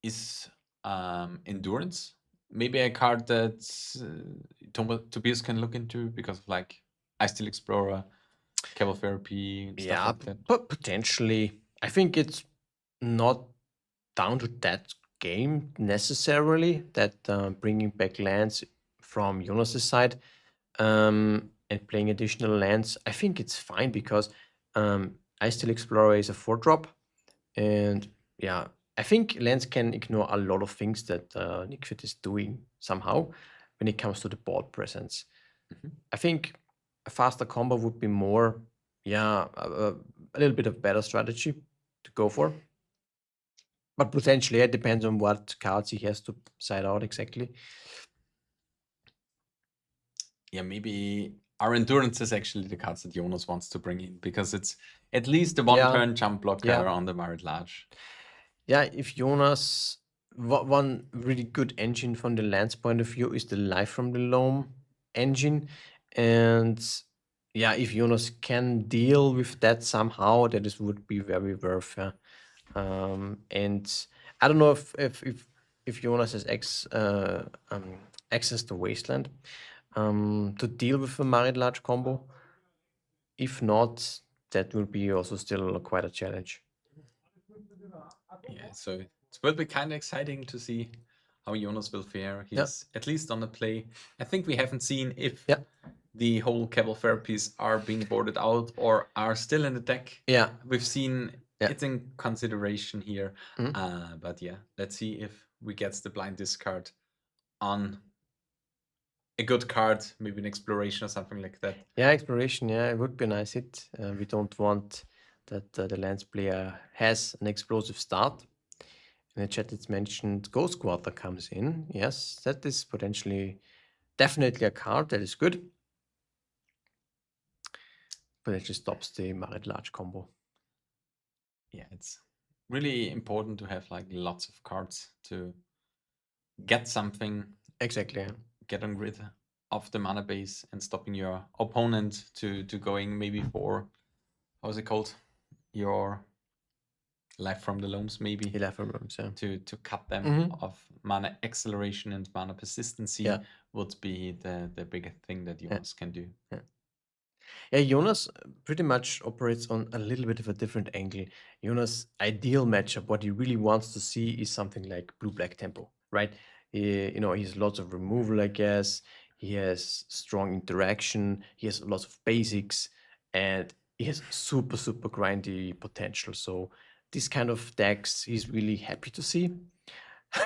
Is Endurance maybe a card that Tobias can look into because of like Ice Steel Explorer, Cable Therapy, stuff Yeah, like that. but potentially. I think it's not down to that game necessarily, that bringing back lands from Jonas's side and playing additional lands. I think it's fine because Ice Steel Explorer is a 4-drop. And yeah, I think lands can ignore a lot of things that Nic Fit is doing somehow when it comes to the board presence. I think a faster combo would be more, yeah, a little bit of better strategy to go for. But potentially it depends on what cards he has to side out exactly. Yeah, maybe our endurance is actually the cards that Jonas wants to bring in because it's at least the one-turn jump blocker on the Marit Large. Yeah, if Jonas, one really good engine from the land's point of view is the Life from the Loam engine. And yeah, if Jonas can deal with that somehow, that is would be very worth. And I don't know if Jonas has access to Wasteland to deal with a Marit Large combo. If not, that will be also still quite a challenge. Yeah, so it will be kind of exciting to see how Jonas will fare. He's at least on the play. I think we haven't seen if the whole Cable Therapies are being boarded out or are still in the deck. Yeah. We've seen it's in consideration here. But yeah, let's see if we get the blind discard on a good card, maybe an exploration or something like that. Yeah, exploration, yeah, it would be a nice hit. We don't want that the lands player has an explosive start. In the chat, it's mentioned Ghost Quarter comes in. Yes, that is potentially definitely a card that is good. But it just stops the Marit Large combo. Yeah, it's really important to have like lots of cards to get something. Exactly. Getting rid of the mana base and stopping your opponent to going maybe for, how's it called? Your Life from the Loams, maybe. Life from the Loams, yeah. To cut them off. Mana acceleration and mana persistency would be the bigger thing that Jonas can do. Yeah, Jonas pretty much operates on a little bit of a different angle. Jonas' ideal matchup, what he really wants to see is something like blue-black tempo, right? He has lots of removal, I guess. He has strong interaction. He has lots of basics, and he has super, super grindy potential. So this kind of decks he's really happy to see,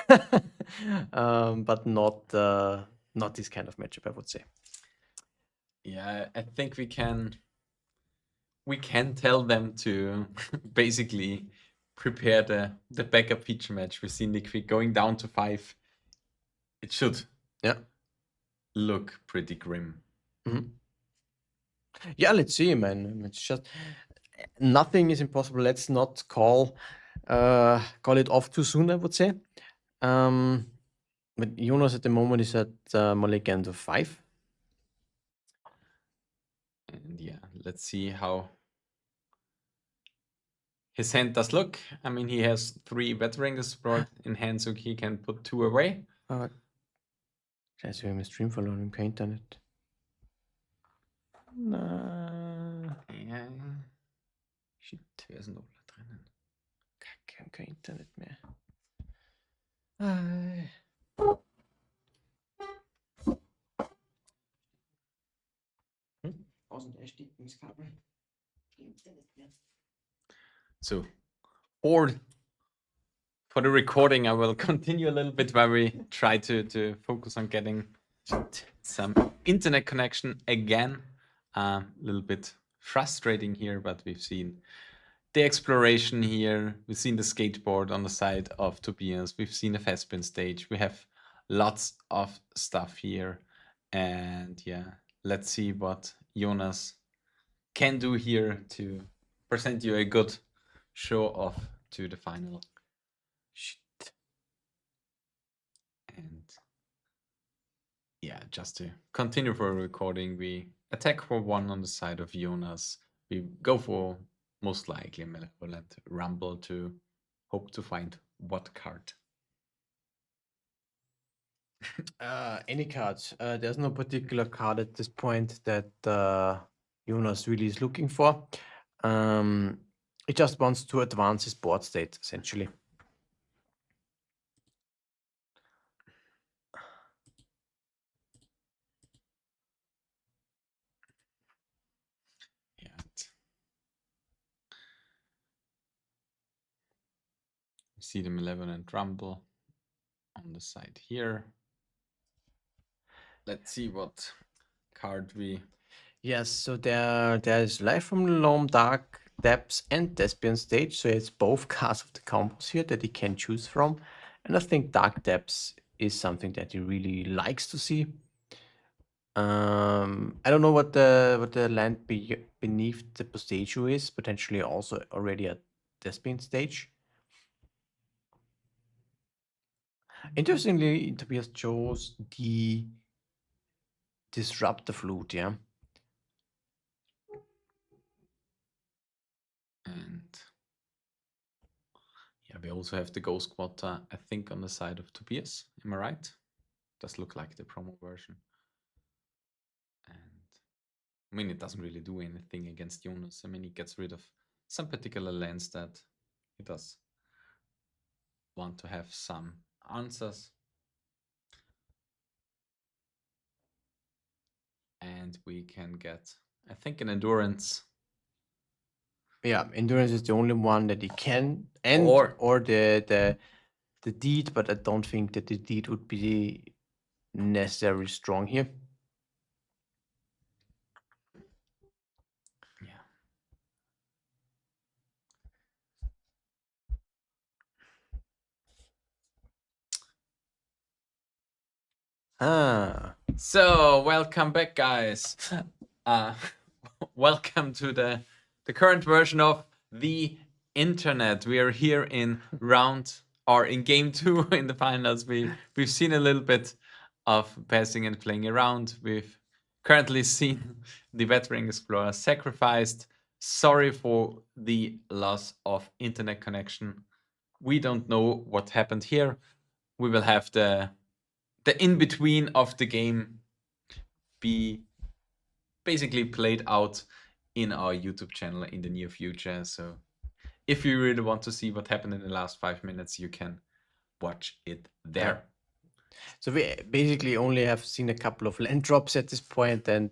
but not this kind of matchup, I would say. Yeah, I think we can tell them to basically prepare the backup feature match. We see Nic Fit going down to 5. It should look pretty grim. Yeah, let's see, man. It's just nothing is impossible. Let's not call it off too soon, I would say. But Jonas at the moment is at Mulligan of 5. And yeah, let's see how his hand does look. I mean, he has 3 Veteran Explored in hand, so he can put 2 away. Scheiße, wir haben Stream verloren im kein Internet. Ja. Shit, wer ist denn da drinnen? Kacke, kein Internet mehr. So, or for the recording, I will continue a little bit while we try to focus on getting some internet connection again. A little bit frustrating here, but we've seen the exploration here. We've seen the skateboard on the side of Tobias. We've seen a fast spin stage. We have lots of stuff here. And yeah, let's see what Jonas can do here to present you a good show off to the final. Shit. And yeah, just to continue for a recording, we attack for 1 on the side of Jonas. We go for most likely Malevolent Rumble to hope to find what card. Any card. There's no particular card at this point that Jonas really is looking for. He just wants to advance his board state, essentially. Yeah. You see the Malevolent Rumble on the side here. Let's see what card we... Yes, so there's Life from the Loam, Dark Depths, and Thespian Stage. So it's both cards of the combos here that he can choose from. And I think Dark Depths is something that he really likes to see. I don't know what the land beneath the Postagio is, potentially also already a Thespian Stage. Interestingly, Tobias chose the Disrupt the Flute, yeah. And yeah, we also have the Ghost Quarter, I think, on the side of Tobias. Am I right? Does look like the promo version. And I mean, it doesn't really do anything against Jonas. I mean, he gets rid of some particular lands that he does want to have some answers. And we can get, I think, an Endurance. Yeah, Endurance is the only one that he can, and Or- or the Deed, but I don't think that the Deed would be necessarily strong here. Yeah. Ah, So, welcome back, guys. Welcome to the current version of the internet. We are here in in game 2 in the finals. We've seen a little bit of passing and playing around. We've currently seen the veteran explorer sacrificed. Sorry for the loss of internet connection. We don't know what happened here. We will have the in-between of the game be basically played out in our YouTube channel in the near future. So if you really want to see what happened in the last 5 minutes, you can watch it there. so we basically only have seen a couple of land drops at this point, and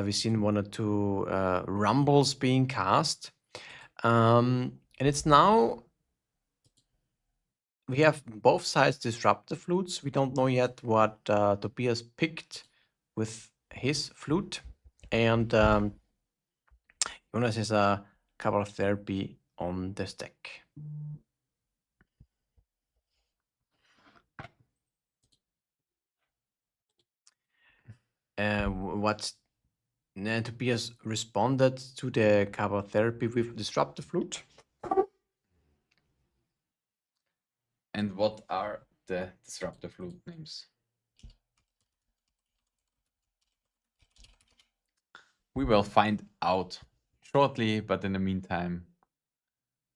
we've seen one or two rumbles being cast. And it's now we have both sides disrupt the flutes. We don't know yet what Tobias picked with his flute, and Jonas has a couple of therapy on the stack. What Tobias responded to the cover therapy with disrupt the flute. And what are the disruptor flute names? We will find out shortly, but in the meantime,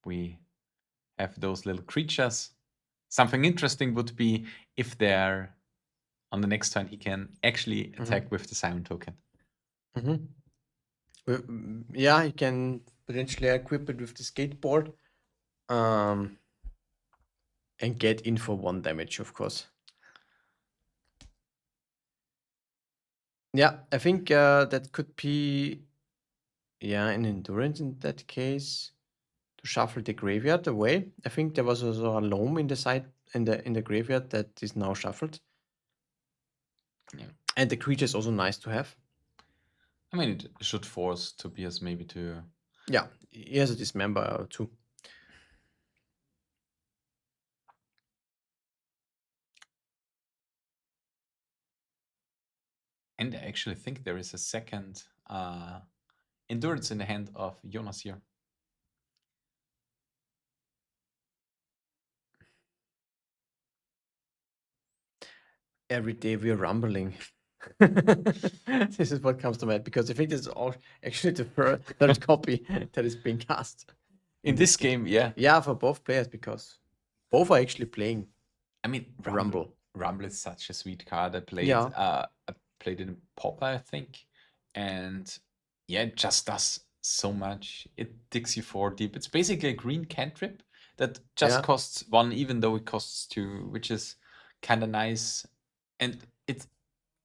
we have those little creatures. Something interesting would be if they're on the next turn, he can actually attack with the Simon token. Yeah, you can potentially equip it with the skateboard, and get in for 1 damage, of course. Yeah, I think that could be, an endurance in that case to shuffle the graveyard away. I think there was also a loam in the side in the graveyard that is now shuffled. Yeah. And the creature is also nice to have. I mean, it should force Tobias maybe to... Yeah, he has a dismember too. And I actually think there is a second endurance in the hand of Jonas here. Every day we're rumbling. This is what comes to mind, because I think this is all actually the third copy that is being cast In this game, yeah. Yeah, for both players, because both are actually playing I mean, Rumble. Rumble is such a sweet card. Yeah. I played it in Popper, I think, and yeah, it just does so much. It digs you 4 deep. It's basically a green cantrip that just Yeah. costs 1, even though it costs 2, which is kind of nice. And it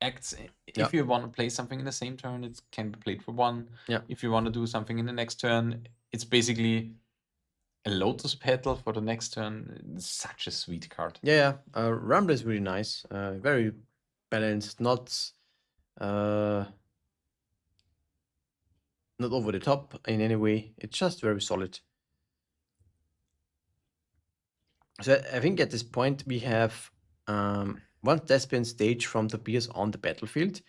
acts Yeah. if you want to play something in the same turn, it can be played for 1. Yeah. If you want to do something in the next turn, it's basically a lotus petal for the next turn. It's such a sweet card. Yeah. Rumble is really nice. Very balanced. Not over the top in any way. It's just very solid. So I think at this point we have one thespian stage from Tobias on the battlefield.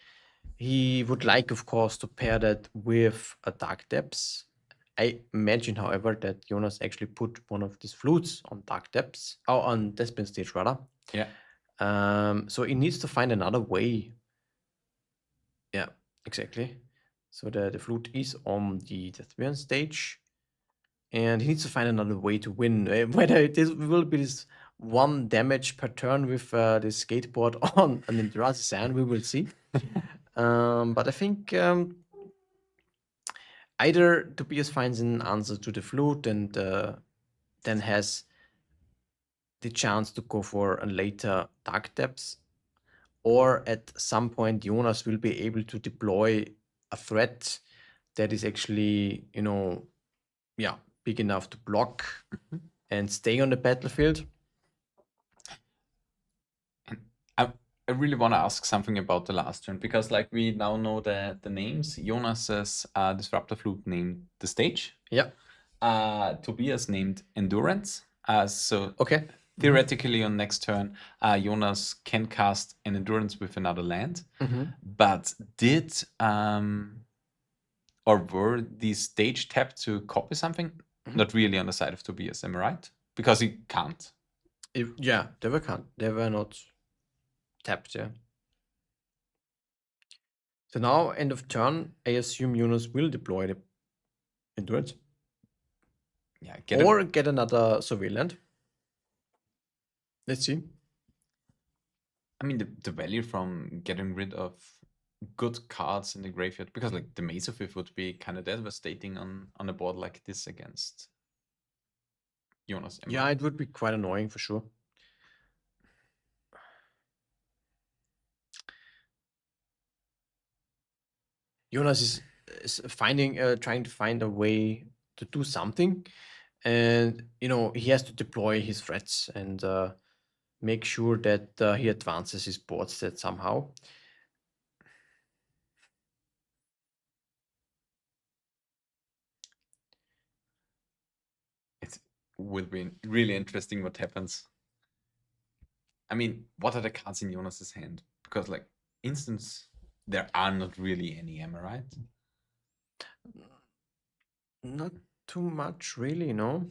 He would like, of course, to pair that with a Dark Depths. I imagine, however, that Jonas actually put one of these flutes on Dark Depths, or on thespian stage rather. Yeah. So he needs to find another way. Yeah, exactly. So the flute is on the thespian stage, and he needs to find another way to win. Whether it will be this 1 damage per turn with the skateboard on an Eldrazi Sand, we will see. But I think either Tobias finds an answer to the flute and then has the chance to go for a later Dark Depths, or at some point Jonas will be able to deploy a threat that is actually, big enough to block and stay on the battlefield. And I really want to ask something about the last turn, because like we now know the names. Jonas's Disruptor Flute named the stage. Yeah. Tobias named Endurance. So Okay. theoretically on next turn, Jonas can cast an Endurance with another land. But did or were these stage tapped to copy something? Not really on the side of Tobias, am I right? Because he can't. Yeah, they were not tapped, yeah. So now, end of turn, I assume Jonas will deploy the Endurance. Yeah, get another Surveillant. Let's see. I mean, the value from getting rid of good cards in the graveyard, because like the Maze of It would be kind of devastating on a board like this against Jonas. Yeah, it would be quite annoying for sure. Jonas is trying to find a way to do something, and he has to deploy his threats and make sure that he advances his board set somehow. It will be really interesting what happens. I mean, what are the cards in Jonas's hand? Because like instants, there are not really any, am I right? Not too much, really, no.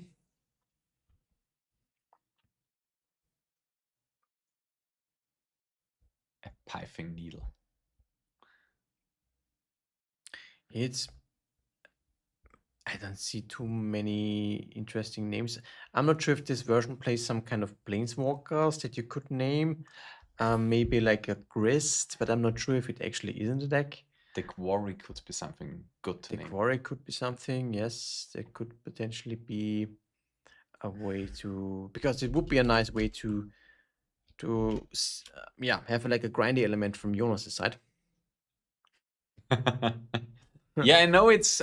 A Pithing Needle. I don't see too many interesting names. I'm not sure if this version plays some kind of planeswalkers that you could name. Maybe like a Grist, but I'm not sure if it actually is in the deck. The Quarry could be something good to The name. Quarry could be something, yes. There could potentially be a way to, because it would be a nice way to have like a grindy element from Jonas' side. Yeah, I know it's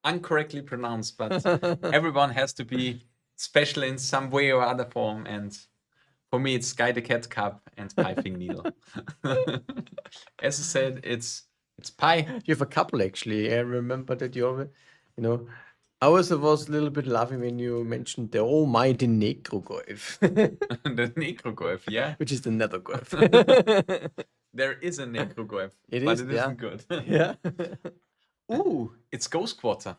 incorrectly pronounced, but everyone has to be special in some way or other form. And for me, it's Sky the Cat Cup and Pithing Needle. As I said, it's pie. You have a couple actually. I remember that you always, I was a little bit laughing when you mentioned the almighty Necroglyph. The Necroglyph, yeah. Which is the Netherglyph. There is a Necroglyph, It but is, it yeah. isn't good. Yeah. Ooh, it's Ghost Quarter.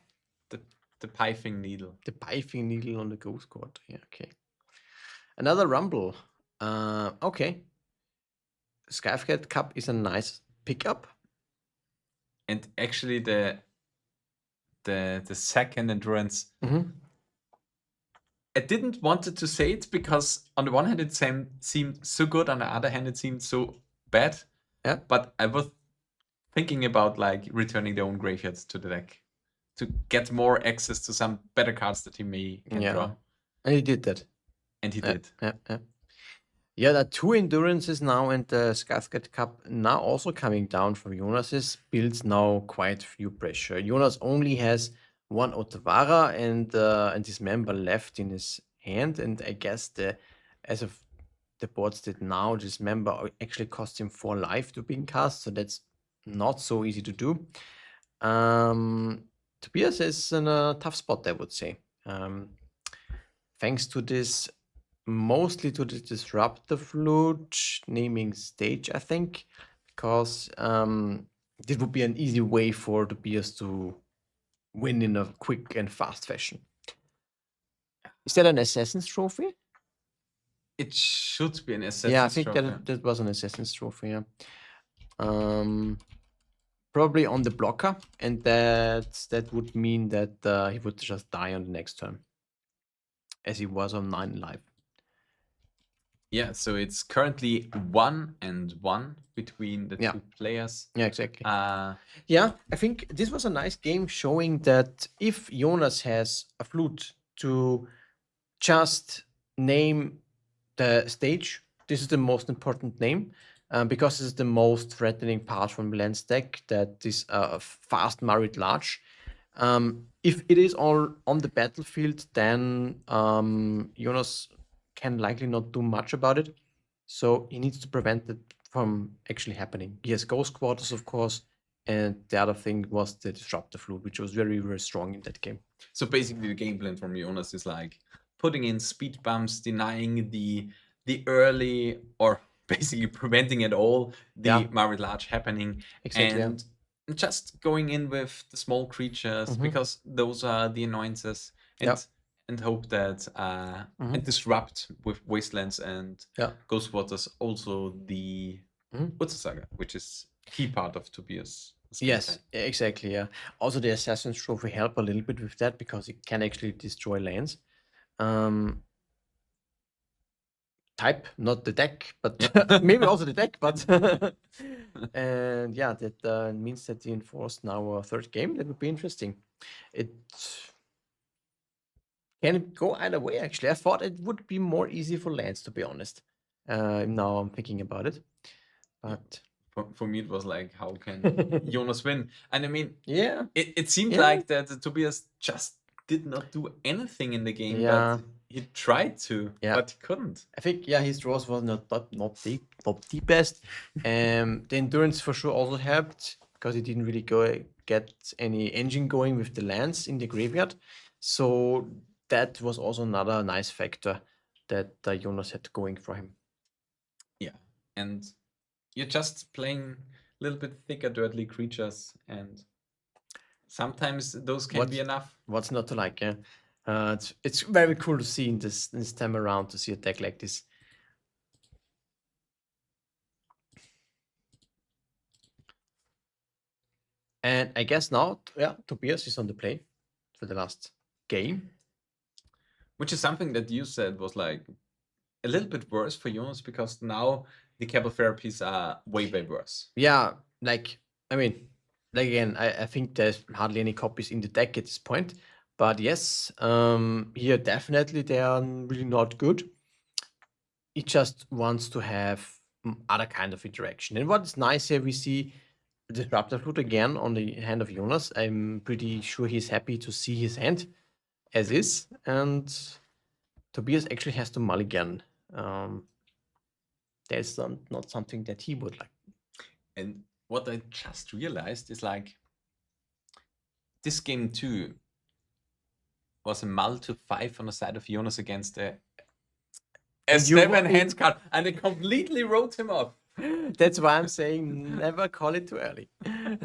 The Pithing Needle. The Pithing Needle on the Ghost Quarter. Yeah, okay. Another Rumble. Okay. Skyfcat Cup is a nice pickup. And actually the second Endurance I didn't wanted to say it because on the one hand it seemed so good, on the other hand it seemed so bad. Yeah. But I was thinking about like returning their own graveyards to the deck to get more access to some better cards that he may can draw. And he did that. And he did. Yeah, there are 2 endurances now, and the Skarsgård Cup now also coming down from Jonas's builds now quite few pressure. Jonas only has 1 Otavara and his member left in his hand, and I guess as of the boards did now, this member actually cost him 4 life to being cast, so that's not so easy to do. Tobias is in a tough spot, I would say. Thanks to this, mostly to the disruptor flute naming stage, I think, because this would be an easy way for Tobias to win in a quick and fast fashion. Is that an Assassin's Trophy? It should be an Assassin's Yeah, I think Trophy. that was an Assassin's Trophy, yeah. Probably on the blocker, and that would mean that he would just die on the next turn, as he was on 9 life. Yeah, so it's currently 1-1 between the 2 players. Yeah, exactly. Yeah, I think this was a nice game showing that if Jonas has a flute to just name the stage, this is the most important name, because this is the most threatening part from Lens deck, that is a fast Marit Large. If it is all on the battlefield, then Jonas can likely not do much about it. So he needs to prevent it from actually happening. He has Ghost Quarters, of course, and the other thing was the Disruptor Flute, which was very, very strong in that game. So basically the game plan from Jonas is like putting in speed bumps, denying the early, or basically preventing it all, the Marit Large happening. Exactly, and just going in with the small creatures, because those are the annoyances, and hope that and disrupt with Wastelands and Ghost Waters also the Utsasaga, which is key part of Tobias. Yes, exactly, yeah. Also the Assassin's Trophy help a little bit with that, because it can actually destroy lands. Type, not the deck, but maybe also the deck, but and yeah, that means that he enforced now a 3rd game. That would be interesting. It can go either way, actually. I thought it would be more easy for lands, to be honest. Now I'm thinking about it. But for me, it was like, how can Jonas win? And I mean, it seemed Yeah. like that Tobias just did not do anything in the game, Yeah. but he tried to, but he couldn't. I think, his draws was not the best. The endurance for sure also helped, because he didn't really get any engine going with the lands in the graveyard. So that was also another nice factor that Jonas had going for him. Yeah, and you're just playing a little bit thicker, dirtly creatures, and sometimes those can be enough. What's not to like, yeah? It's very cool to see in this time around, to see a deck like this. And I guess now, Tobias is on the play for the last game. Which is something that you said was like a little bit worse for Jonas, because now the Cabal therapies are way, way worse. Yeah, again, I think there's hardly any copies in the deck at this point. But yes, here definitely they are really not good. It just wants to have other kind of interaction. And what's nice here, we see the Disruptor Flute again on the hand of Jonas. I'm pretty sure he's happy to see his hand as is. And Tobias actually has to mulligan. That's not something that he would like. And what I just realized is like, this game too was a mull to 5 on the side of Jonas against a 7 hands card, and it completely wrote him off. That's why I'm saying never call it too early.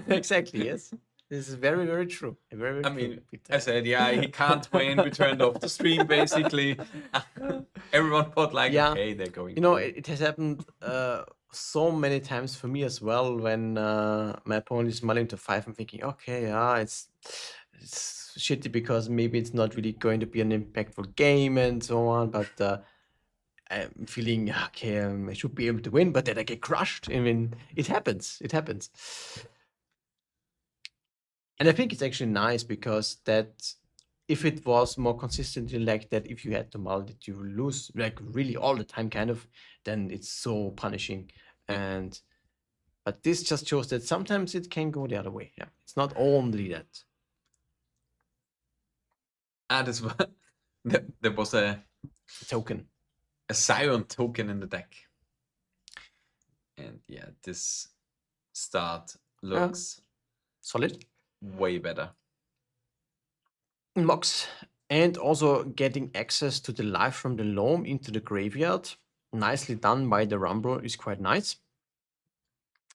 Exactly, yes. This is very, very true. Very, I mean, I said, he can't win. We turned off the stream, basically. Everyone thought like, okay, they're going. It has happened so many times for me as well, when my opponent is mulling to 5. I'm thinking, okay, it's shitty because maybe it's not really going to be an impactful game and so on. But I'm feeling okay. I should be able to win, but then I get crushed. I mean, it happens. It happens. And I think it's actually nice because that if it was more consistently like that, if you had to multi you lose like really all the time, kind of, then it's so punishing. And but this just shows that sometimes it can go the other way. Yeah, it's not only that. This was, there was a Token. Scion token in the deck. And yeah, this start looks Solid. way better. Mox. And also getting access to the life from the loam into the graveyard. Nicely done by the Rumble is quite nice.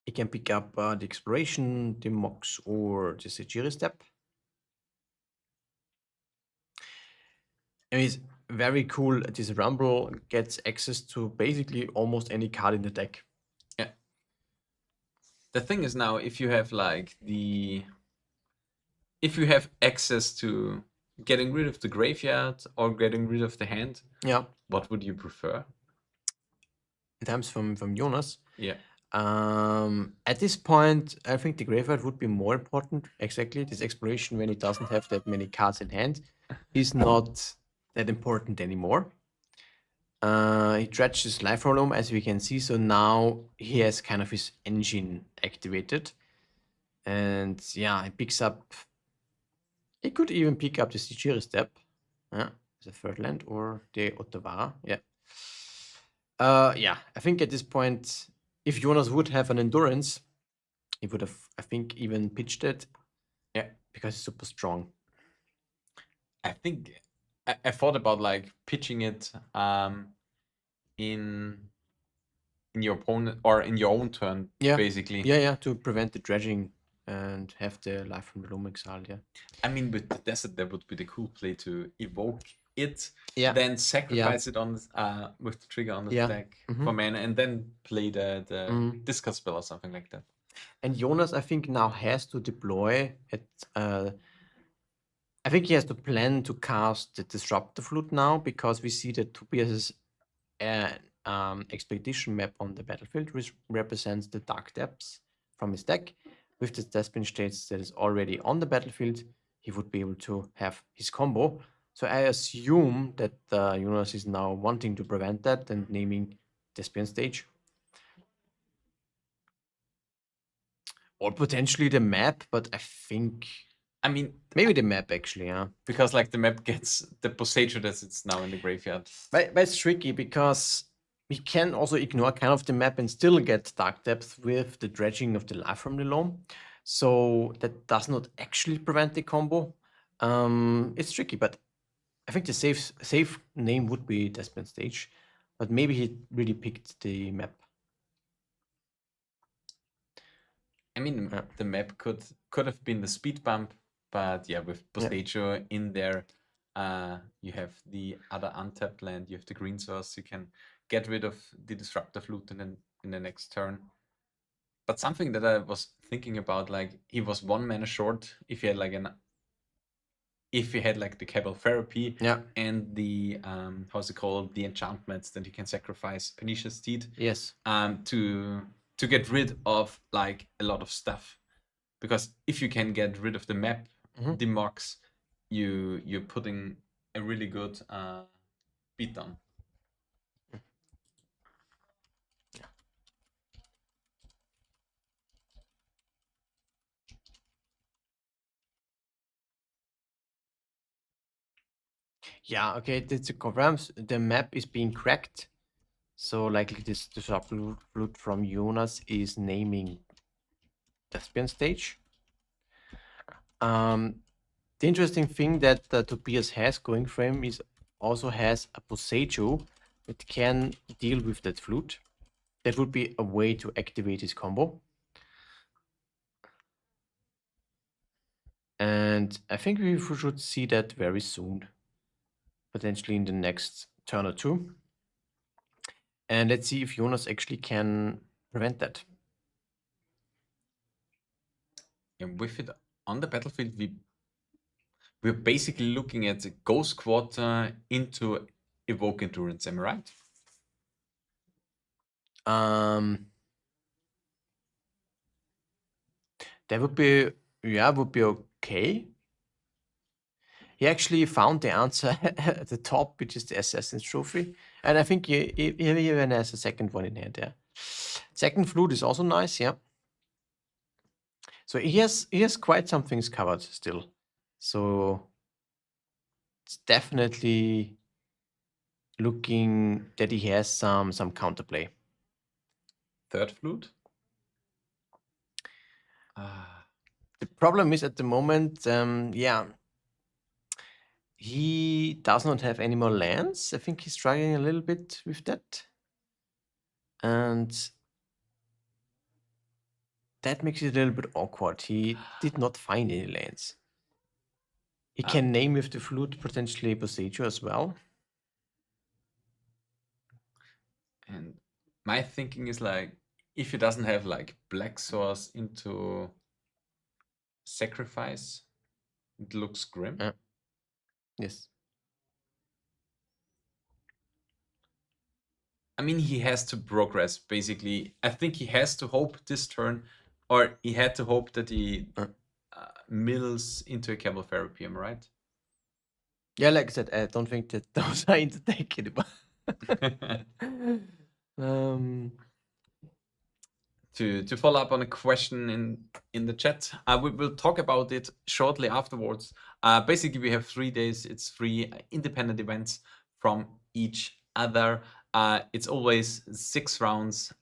It can pick up the exploration, the Mox, or the Sejiri step. And it's very cool. This Rumble gets access to basically almost any card in the deck. Yeah. The thing is now, if you have access to getting rid of the graveyard or getting rid of the hand, Yeah. what would you prefer? Times from Jonas. Yeah. At this point, I think the graveyard would be more important. Exactly. This exploration, when he doesn't have that many cards in hand, is not that important anymore. He dredged his life from him, as we can see. So now he has kind of his engine activated. And yeah, he picks up. He could even pick up the Sejiri step. The third land or the Ottavara. Yeah. Yeah, I think at this point, if Jonas would have an endurance, he would have, I think, even pitched it. Yeah, because he's super strong. I think I thought about like pitching it in your opponent or in your own turn, Yeah, basically. Yeah, to prevent the dredging and have the life from the loam exiled. Yeah. I mean, with the desert, that would be the cool play to evoke it, Yeah. then sacrifice it on with the trigger on the deck for mana, and then play the discard spell or something like that. And Jonas, I think, now has to deploy it. I think he has to plan to cast the Disruptor Flute now because we see that Tobias's expedition map on the battlefield, which represents the Dark Depths from his deck. With the Despin States that is already on the battlefield, he would be able to have his combo. So I assume that Jonas is now wanting to prevent that and naming Despian Stage. Or potentially the map, but I think... I mean, maybe the map actually, yeah. Because like the map gets the Poseidon as it's now in the graveyard. But it's tricky because we can also ignore kind of the map and still get Dark Depth with the dredging of the life from the loam. So that does not actually prevent the combo. It's tricky, but I think the safe name would be Despin Stage. But maybe he really picked the map. I mean, the map could have been the speed bump, but yeah, with Postacho in there, you have the other untapped land, you have the green source, you can get rid of the Disruptor Flute in the next turn. But something that I was thinking about, like he was 1 mana short if he had like the Cabal Therapy and the how's it called, the enchantments, then he can sacrifice Pernicious Steed. Yes. To get rid of like a lot of stuff, because if you can get rid of the map, the Mox, you're putting a really good beat down. Yeah, okay, to confirm, the map is being cracked. So likely this Disruptor Flute from Jonas is naming Despian Stage. The interesting thing that Tobias has going for him is also has a Poseidon that can deal with that flute. That would be a way to activate his combo. And I think we should see that very soon. Potentially in the next turn or two. And let's see if Jonas actually can prevent that. And with it on the battlefield, we we're basically looking at the Ghost Quarter into Evoke Endurance, am I right? That would be okay. He actually found the answer at the top, which is the Assassin's Trophy. And I think he even has a second one in hand, yeah. Second Flute is also nice, yeah. So he has quite some things covered still. So it's definitely looking that he has some counterplay. Third Flute? The problem is at the moment, he does not have any more lands. I think he's struggling a little bit with that. And that makes it a little bit awkward. He did not find any lands. He can name with the flute potentially Boseiju as well. And my thinking is like, if he doesn't have like Black Source into Sacrifice, it looks grim. Yes. I mean, he has to progress, basically. I think he has to hope this turn, or he had to hope that he mills into a Camel Therapy, am I right? Yeah, like I said, I don't think that those are in the deck anymore. To follow up on a question in the chat, we will talk about it shortly afterwards. Basically, we have 3 days. It's 3 independent events from each other. It's always 6 rounds.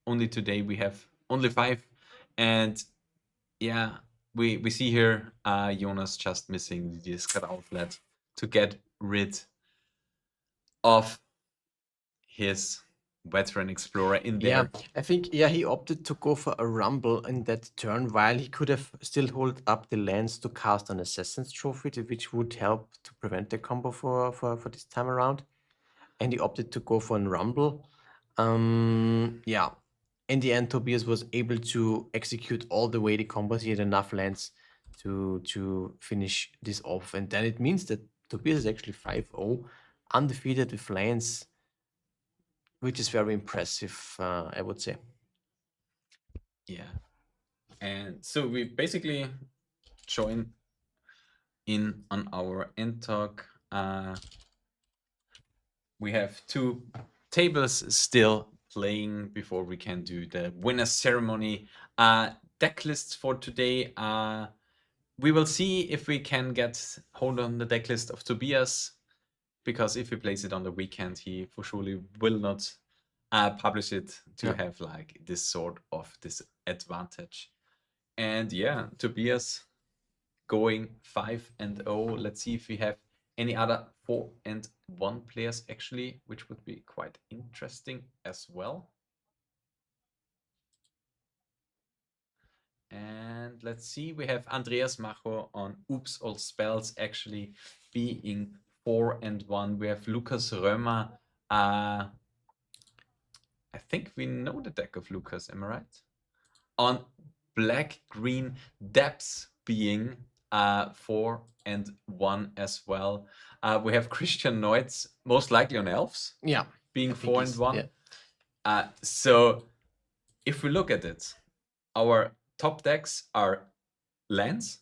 Only today we have only 5. And yeah, we see here Jonas just missing the discard outlet to get rid of his veteran explorer in there. Yeah, I think he opted to go for a rumble in that turn, while he could have still hold up the lands to cast an Assassin's Trophy, which would help to prevent the combo for this time around. And he opted to go for a rumble. Yeah. In the end, Tobias was able to execute all the way the combos. He had enough lands to finish this off. And then it means that Tobias is actually 5-0, undefeated with lands, which is very impressive, I would say. Yeah. And so we basically join in on our end talk. We have 2 tables still playing before we can do the winner ceremony. Deck lists for today. We will see if we can get hold on the deck list of Tobias, because if he plays it on the weekend, he for surely will not publish it to have like this sort of disadvantage. And yeah, Tobias going 5-0. Let's see if we have any other 4-1 players actually, which would be quite interesting as well. And let's see, we have Andreas Macho on Oops All Spells actually being 4-1. We have Lukas Römer. I think we know the deck of Lukas, am I right? On Black Green Depths being 4-1 as well. We have Christian Neutz, most likely on Elves. Yeah. Being 4-1. So if we look at it, our top decks are Lands,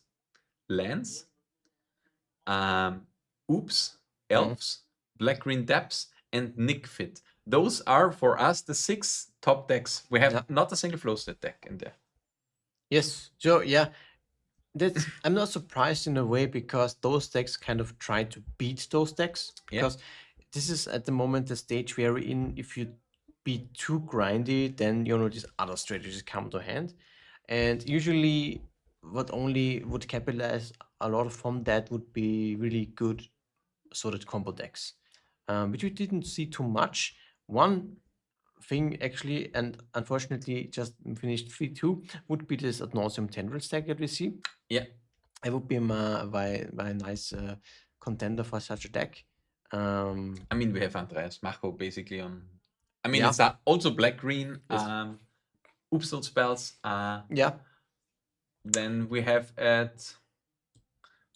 Oops, Elves, Black Green Depths, and Nic Fit. Those are for us the 6 top decks. We have not a single flow state deck in there. Yes. So yeah, that's I'm not surprised in a way, because those decks kind of try to beat those decks. Because this is at the moment the stage where we're in. If you be too grindy, then these other strategies come to hand. And usually what only would capitalize a lot from that would be really good sorted combo decks, which we didn't see too much. One thing actually, and unfortunately just finished 3-2, would be this Ad Nauseam Tendril stack that we see. Yeah. It would be a nice contender for such a deck. I mean, we have Andreas Macho basically on. I mean, it's also Black Green. Oops All Spells. Yeah. Then we have at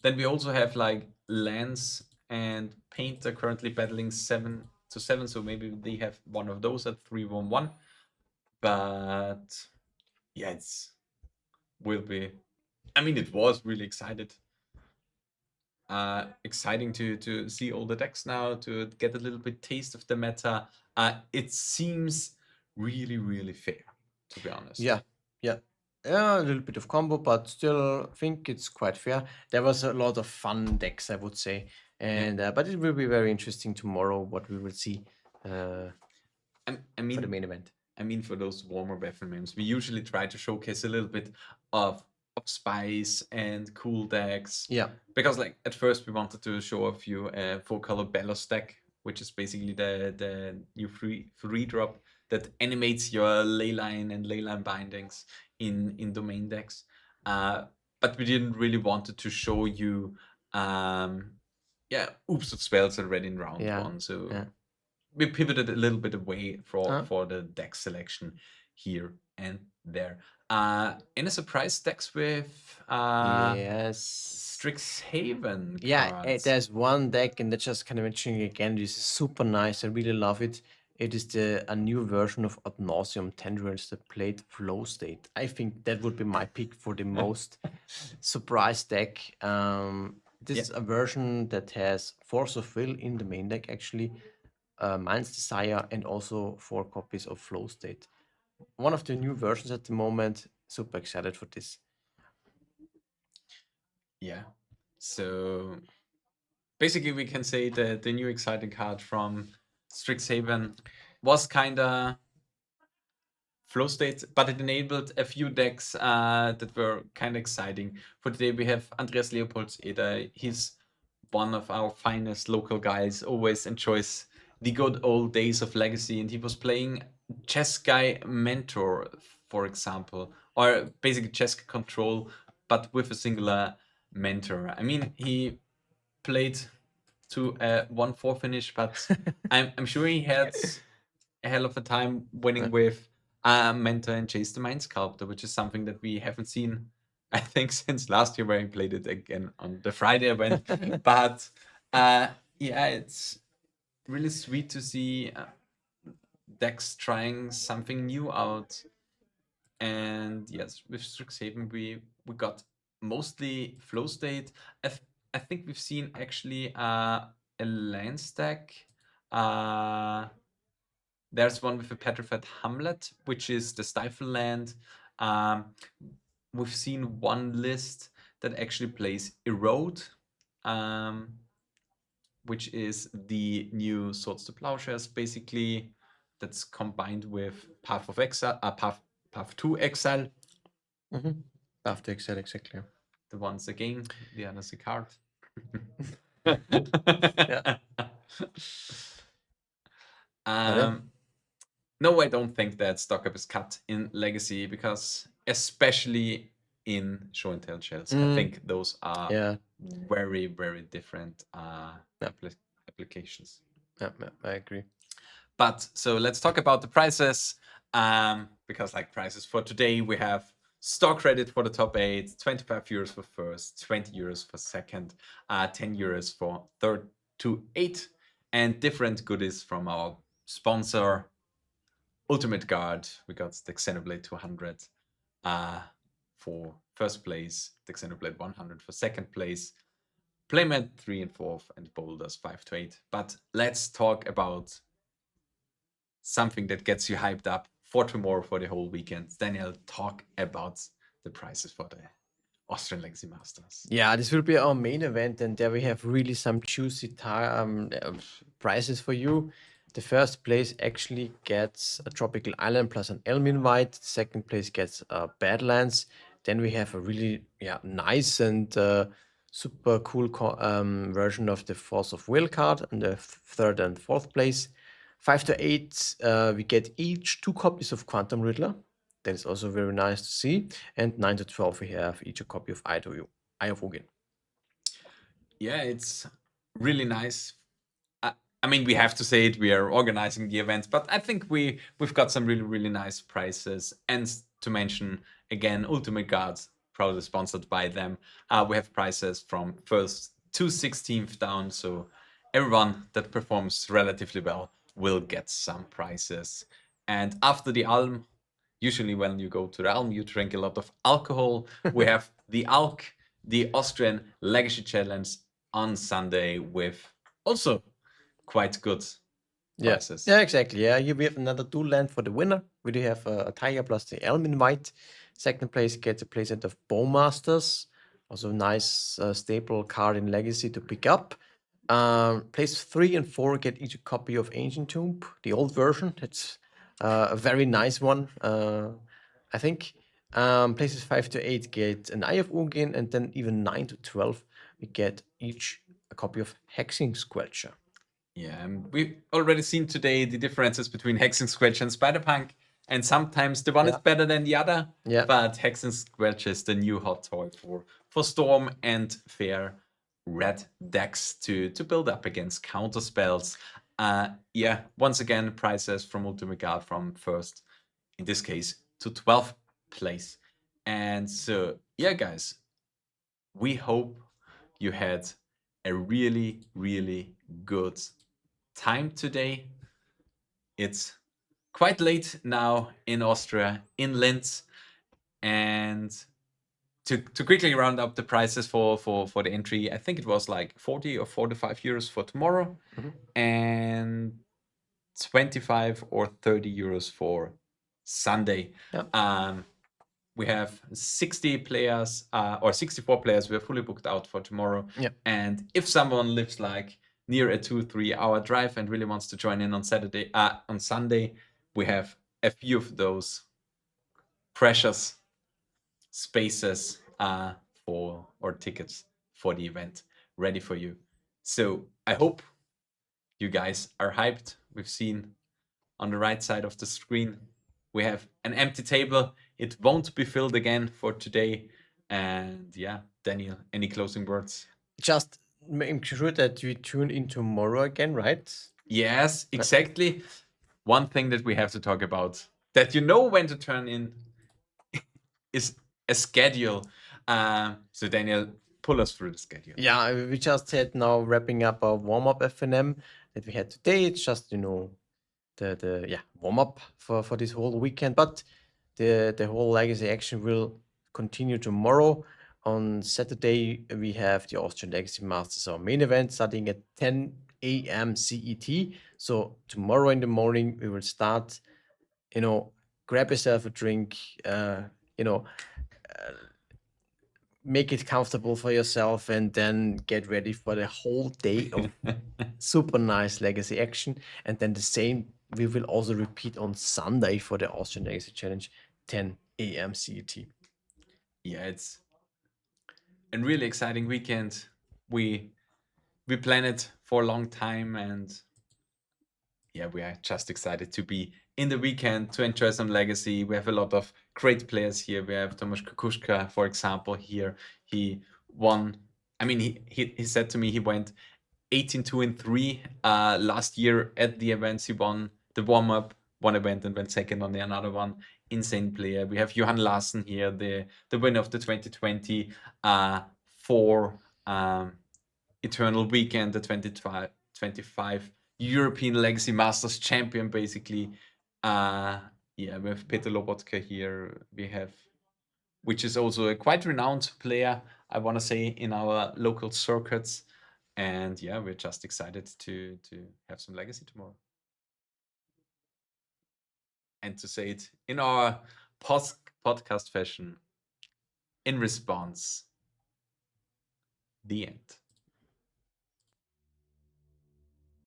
Then we also have like Lance and Paint are currently battling 7-7, so maybe they have one of those at 3-1-1. But yeah, it's will be. I mean, it was really exciting to see all the decks now, to get a little bit taste of the meta. It seems really fair, to be honest. Yeah, yeah. Yeah, a little bit of combo, but still think it's quite fair. There was a lot of fun decks, I would say. And but it will be very interesting tomorrow what we will see I for the mean, main event. I mean, for those warm-up FNMs, we usually try to showcase a little bit of spice and cool decks. Yeah. Because like at first we wanted to show a few full color Bellos deck, which is basically the new free drop that animates your leyline and leyline bindings in domain decks. But we didn't really wanted to show you oops of spells already in round Yeah, one. So yeah. we pivoted a little bit away for the deck selection here and there. Any surprise decks with Yes. Strixhaven Yeah, cards? there's one deck, and that's just kind of mentioning again. This is super nice. I really love it. It is a new version of Ad Nauseam Tendrils that played Flow State. I think that would be my pick for the most surprise deck. This is a version that has Force of Will in the main deck, actually, Mind's Desire, and also 4 copies of Flow State. One of the new versions at the moment. Super excited for this. Yeah. So basically, we can say that the new exciting card from Strixhaven was kind of flow state, but it enabled a few decks that were kind of exciting. For today, we have Andreas Leopolds Eder. He's one of our finest local guys, always enjoys the good old days of Legacy, and he was playing Chess Guy Mentor, for example, or basically Chess Control, but with a singular mentor. I mean, he played to a 1-4 finish, but I'm sure he had a hell of a time winning with Mentor and Chase the Mind Sculptor, which is something that we haven't seen, I think, since last year where he played it again on the Friday event. But yeah, it's really sweet to see decks trying something new out. And yes, with Strixhaven, we got mostly flow state. I think we've seen actually a land stack. There's one with a petrified hamlet, which is the stifle land. We've seen one list that actually plays erode, which is the new Swords to Plowshares, basically, that's combined with Path of Exile, Path to Exile. Path to Exile, exactly. The one's a game, the other's a card. No, I don't think that stock up is cut in Legacy, because especially in show and tell shells, I think those are very different applications. Yeah, I agree. But so let's talk about the prices, because like prices for today, we have stock credit for the top 8, 25 euros for first, 20 euros for second, 10 euros for third to 8, and different goodies from our sponsor, Ultimate Guard. We got the Xenoblade 200 for first place, the Xenoblade 100 for second place, Playmat 3 and 4th, and Boulders 5 to 8. But let's talk about something that gets you hyped up for tomorrow, for the whole weekend. Daniel, talk about the prices for the Austrian Legacy Masters. Yeah, this will be our main event, and there we have really some juicy prizes for you. The first place actually gets a Tropical Island plus an Elm invite. The second place gets Badlands. Then we have a really nice and super cool version of the Force of Will card in the third and fourth place. 5 to 8, we get each 2 copies of Quantum Riddler. That is also very nice to see. And 9 to 12, we have each a copy of Eye of Ogin. Yeah, it's really nice. I mean, we have to say it, we are organizing the events, but I think we've got some really nice prizes. And to mention, again, Ultimate Guards proudly sponsored by them. We have prizes from 1st to 16th down, so everyone that performs relatively well will get some prizes. And after the ALM, usually when you go to the ALM, you drink a lot of alcohol. We have the ALC, the Austrian Legacy Challenge on Sunday with also quite good prizes. Yeah, exactly. Yeah, here we have another dual land for the winner. We do have a tiger plus the elm in white. Second place gets a playset of Bowmasters, also a nice staple card in Legacy to pick up. Place 3 and 4 get each a copy of Ancient Tomb, the old version. It's a very nice one, I think. Places 5 to 8 get an Eye of Ugin, and then even 9 to 12 we get each a copy of Hexing Squelcher. Yeah, and we've already seen today the differences between Hexing Squelch and Spider-Punk, and sometimes the one is better than the other. Yeah. But Hexing Squelch is the new hot toy for Storm and Fair red decks to build up against counter spells. Yeah, once again, prizes from Ultimate Guard from 1st, in this case, to 12th place. And so, yeah, guys, we hope you had a really, really good time today. It's quite late now in Austria, in Linz, and to quickly round up the prices for the entry, I think it was like 40 or 45 euros for tomorrow, and 25 or 30 euros for Sunday. Yeah. We have 60 players or 64 players. We're fully booked out for tomorrow. Yeah. And if someone lives like near a 2-3 hour drive and really wants to join in on Sunday, we have a few of those precious spaces or tickets for the event ready for you. So I hope you guys are hyped. We've seen on the right side of the screen, we have an empty table. It won't be filled again for today. And yeah, Daniel, any closing words? Just make sure that you tune in tomorrow again, right? Yes, exactly. One thing that we have to talk about that you know when to turn in is a schedule. So Daniel, pull us through the schedule. Yeah, we just had now wrapping up our warm-up FNM that we had today. It's just, the warm-up for this whole weekend. But the whole legacy action will continue tomorrow. On Saturday, we have the Austrian Legacy Masters, our main event, starting at 10 a.m. CET. So tomorrow in the morning, we will start, grab yourself a drink, make it comfortable for yourself, and then get ready for the whole day of super nice legacy action. And then the same we will also repeat on Sunday for the Austrian Legacy Challenge, 10 a.m. CET. Yeah, it's a really exciting weekend. We plan it for a long time, and yeah, we are just excited to be in the weekend to enjoy some legacy. We have a lot of great players here. We have Tomasz Kukushka, for example, here. He won. I mean, he said to me he went 18-2-3 last year at the events. He won the warm-up, one event, and went second on the another one. Insane player. We have Johan Larsen here, the winner of the 2020 for Eternal Weekend, the 2025 European Legacy Masters champion, basically. Yeah, we have Peter Lobotka here. We have, which is also a quite renowned player, I want to say, in our local circuits. And yeah, we're just excited to have some legacy tomorrow. And to say it in our podcast fashion, in response, the end.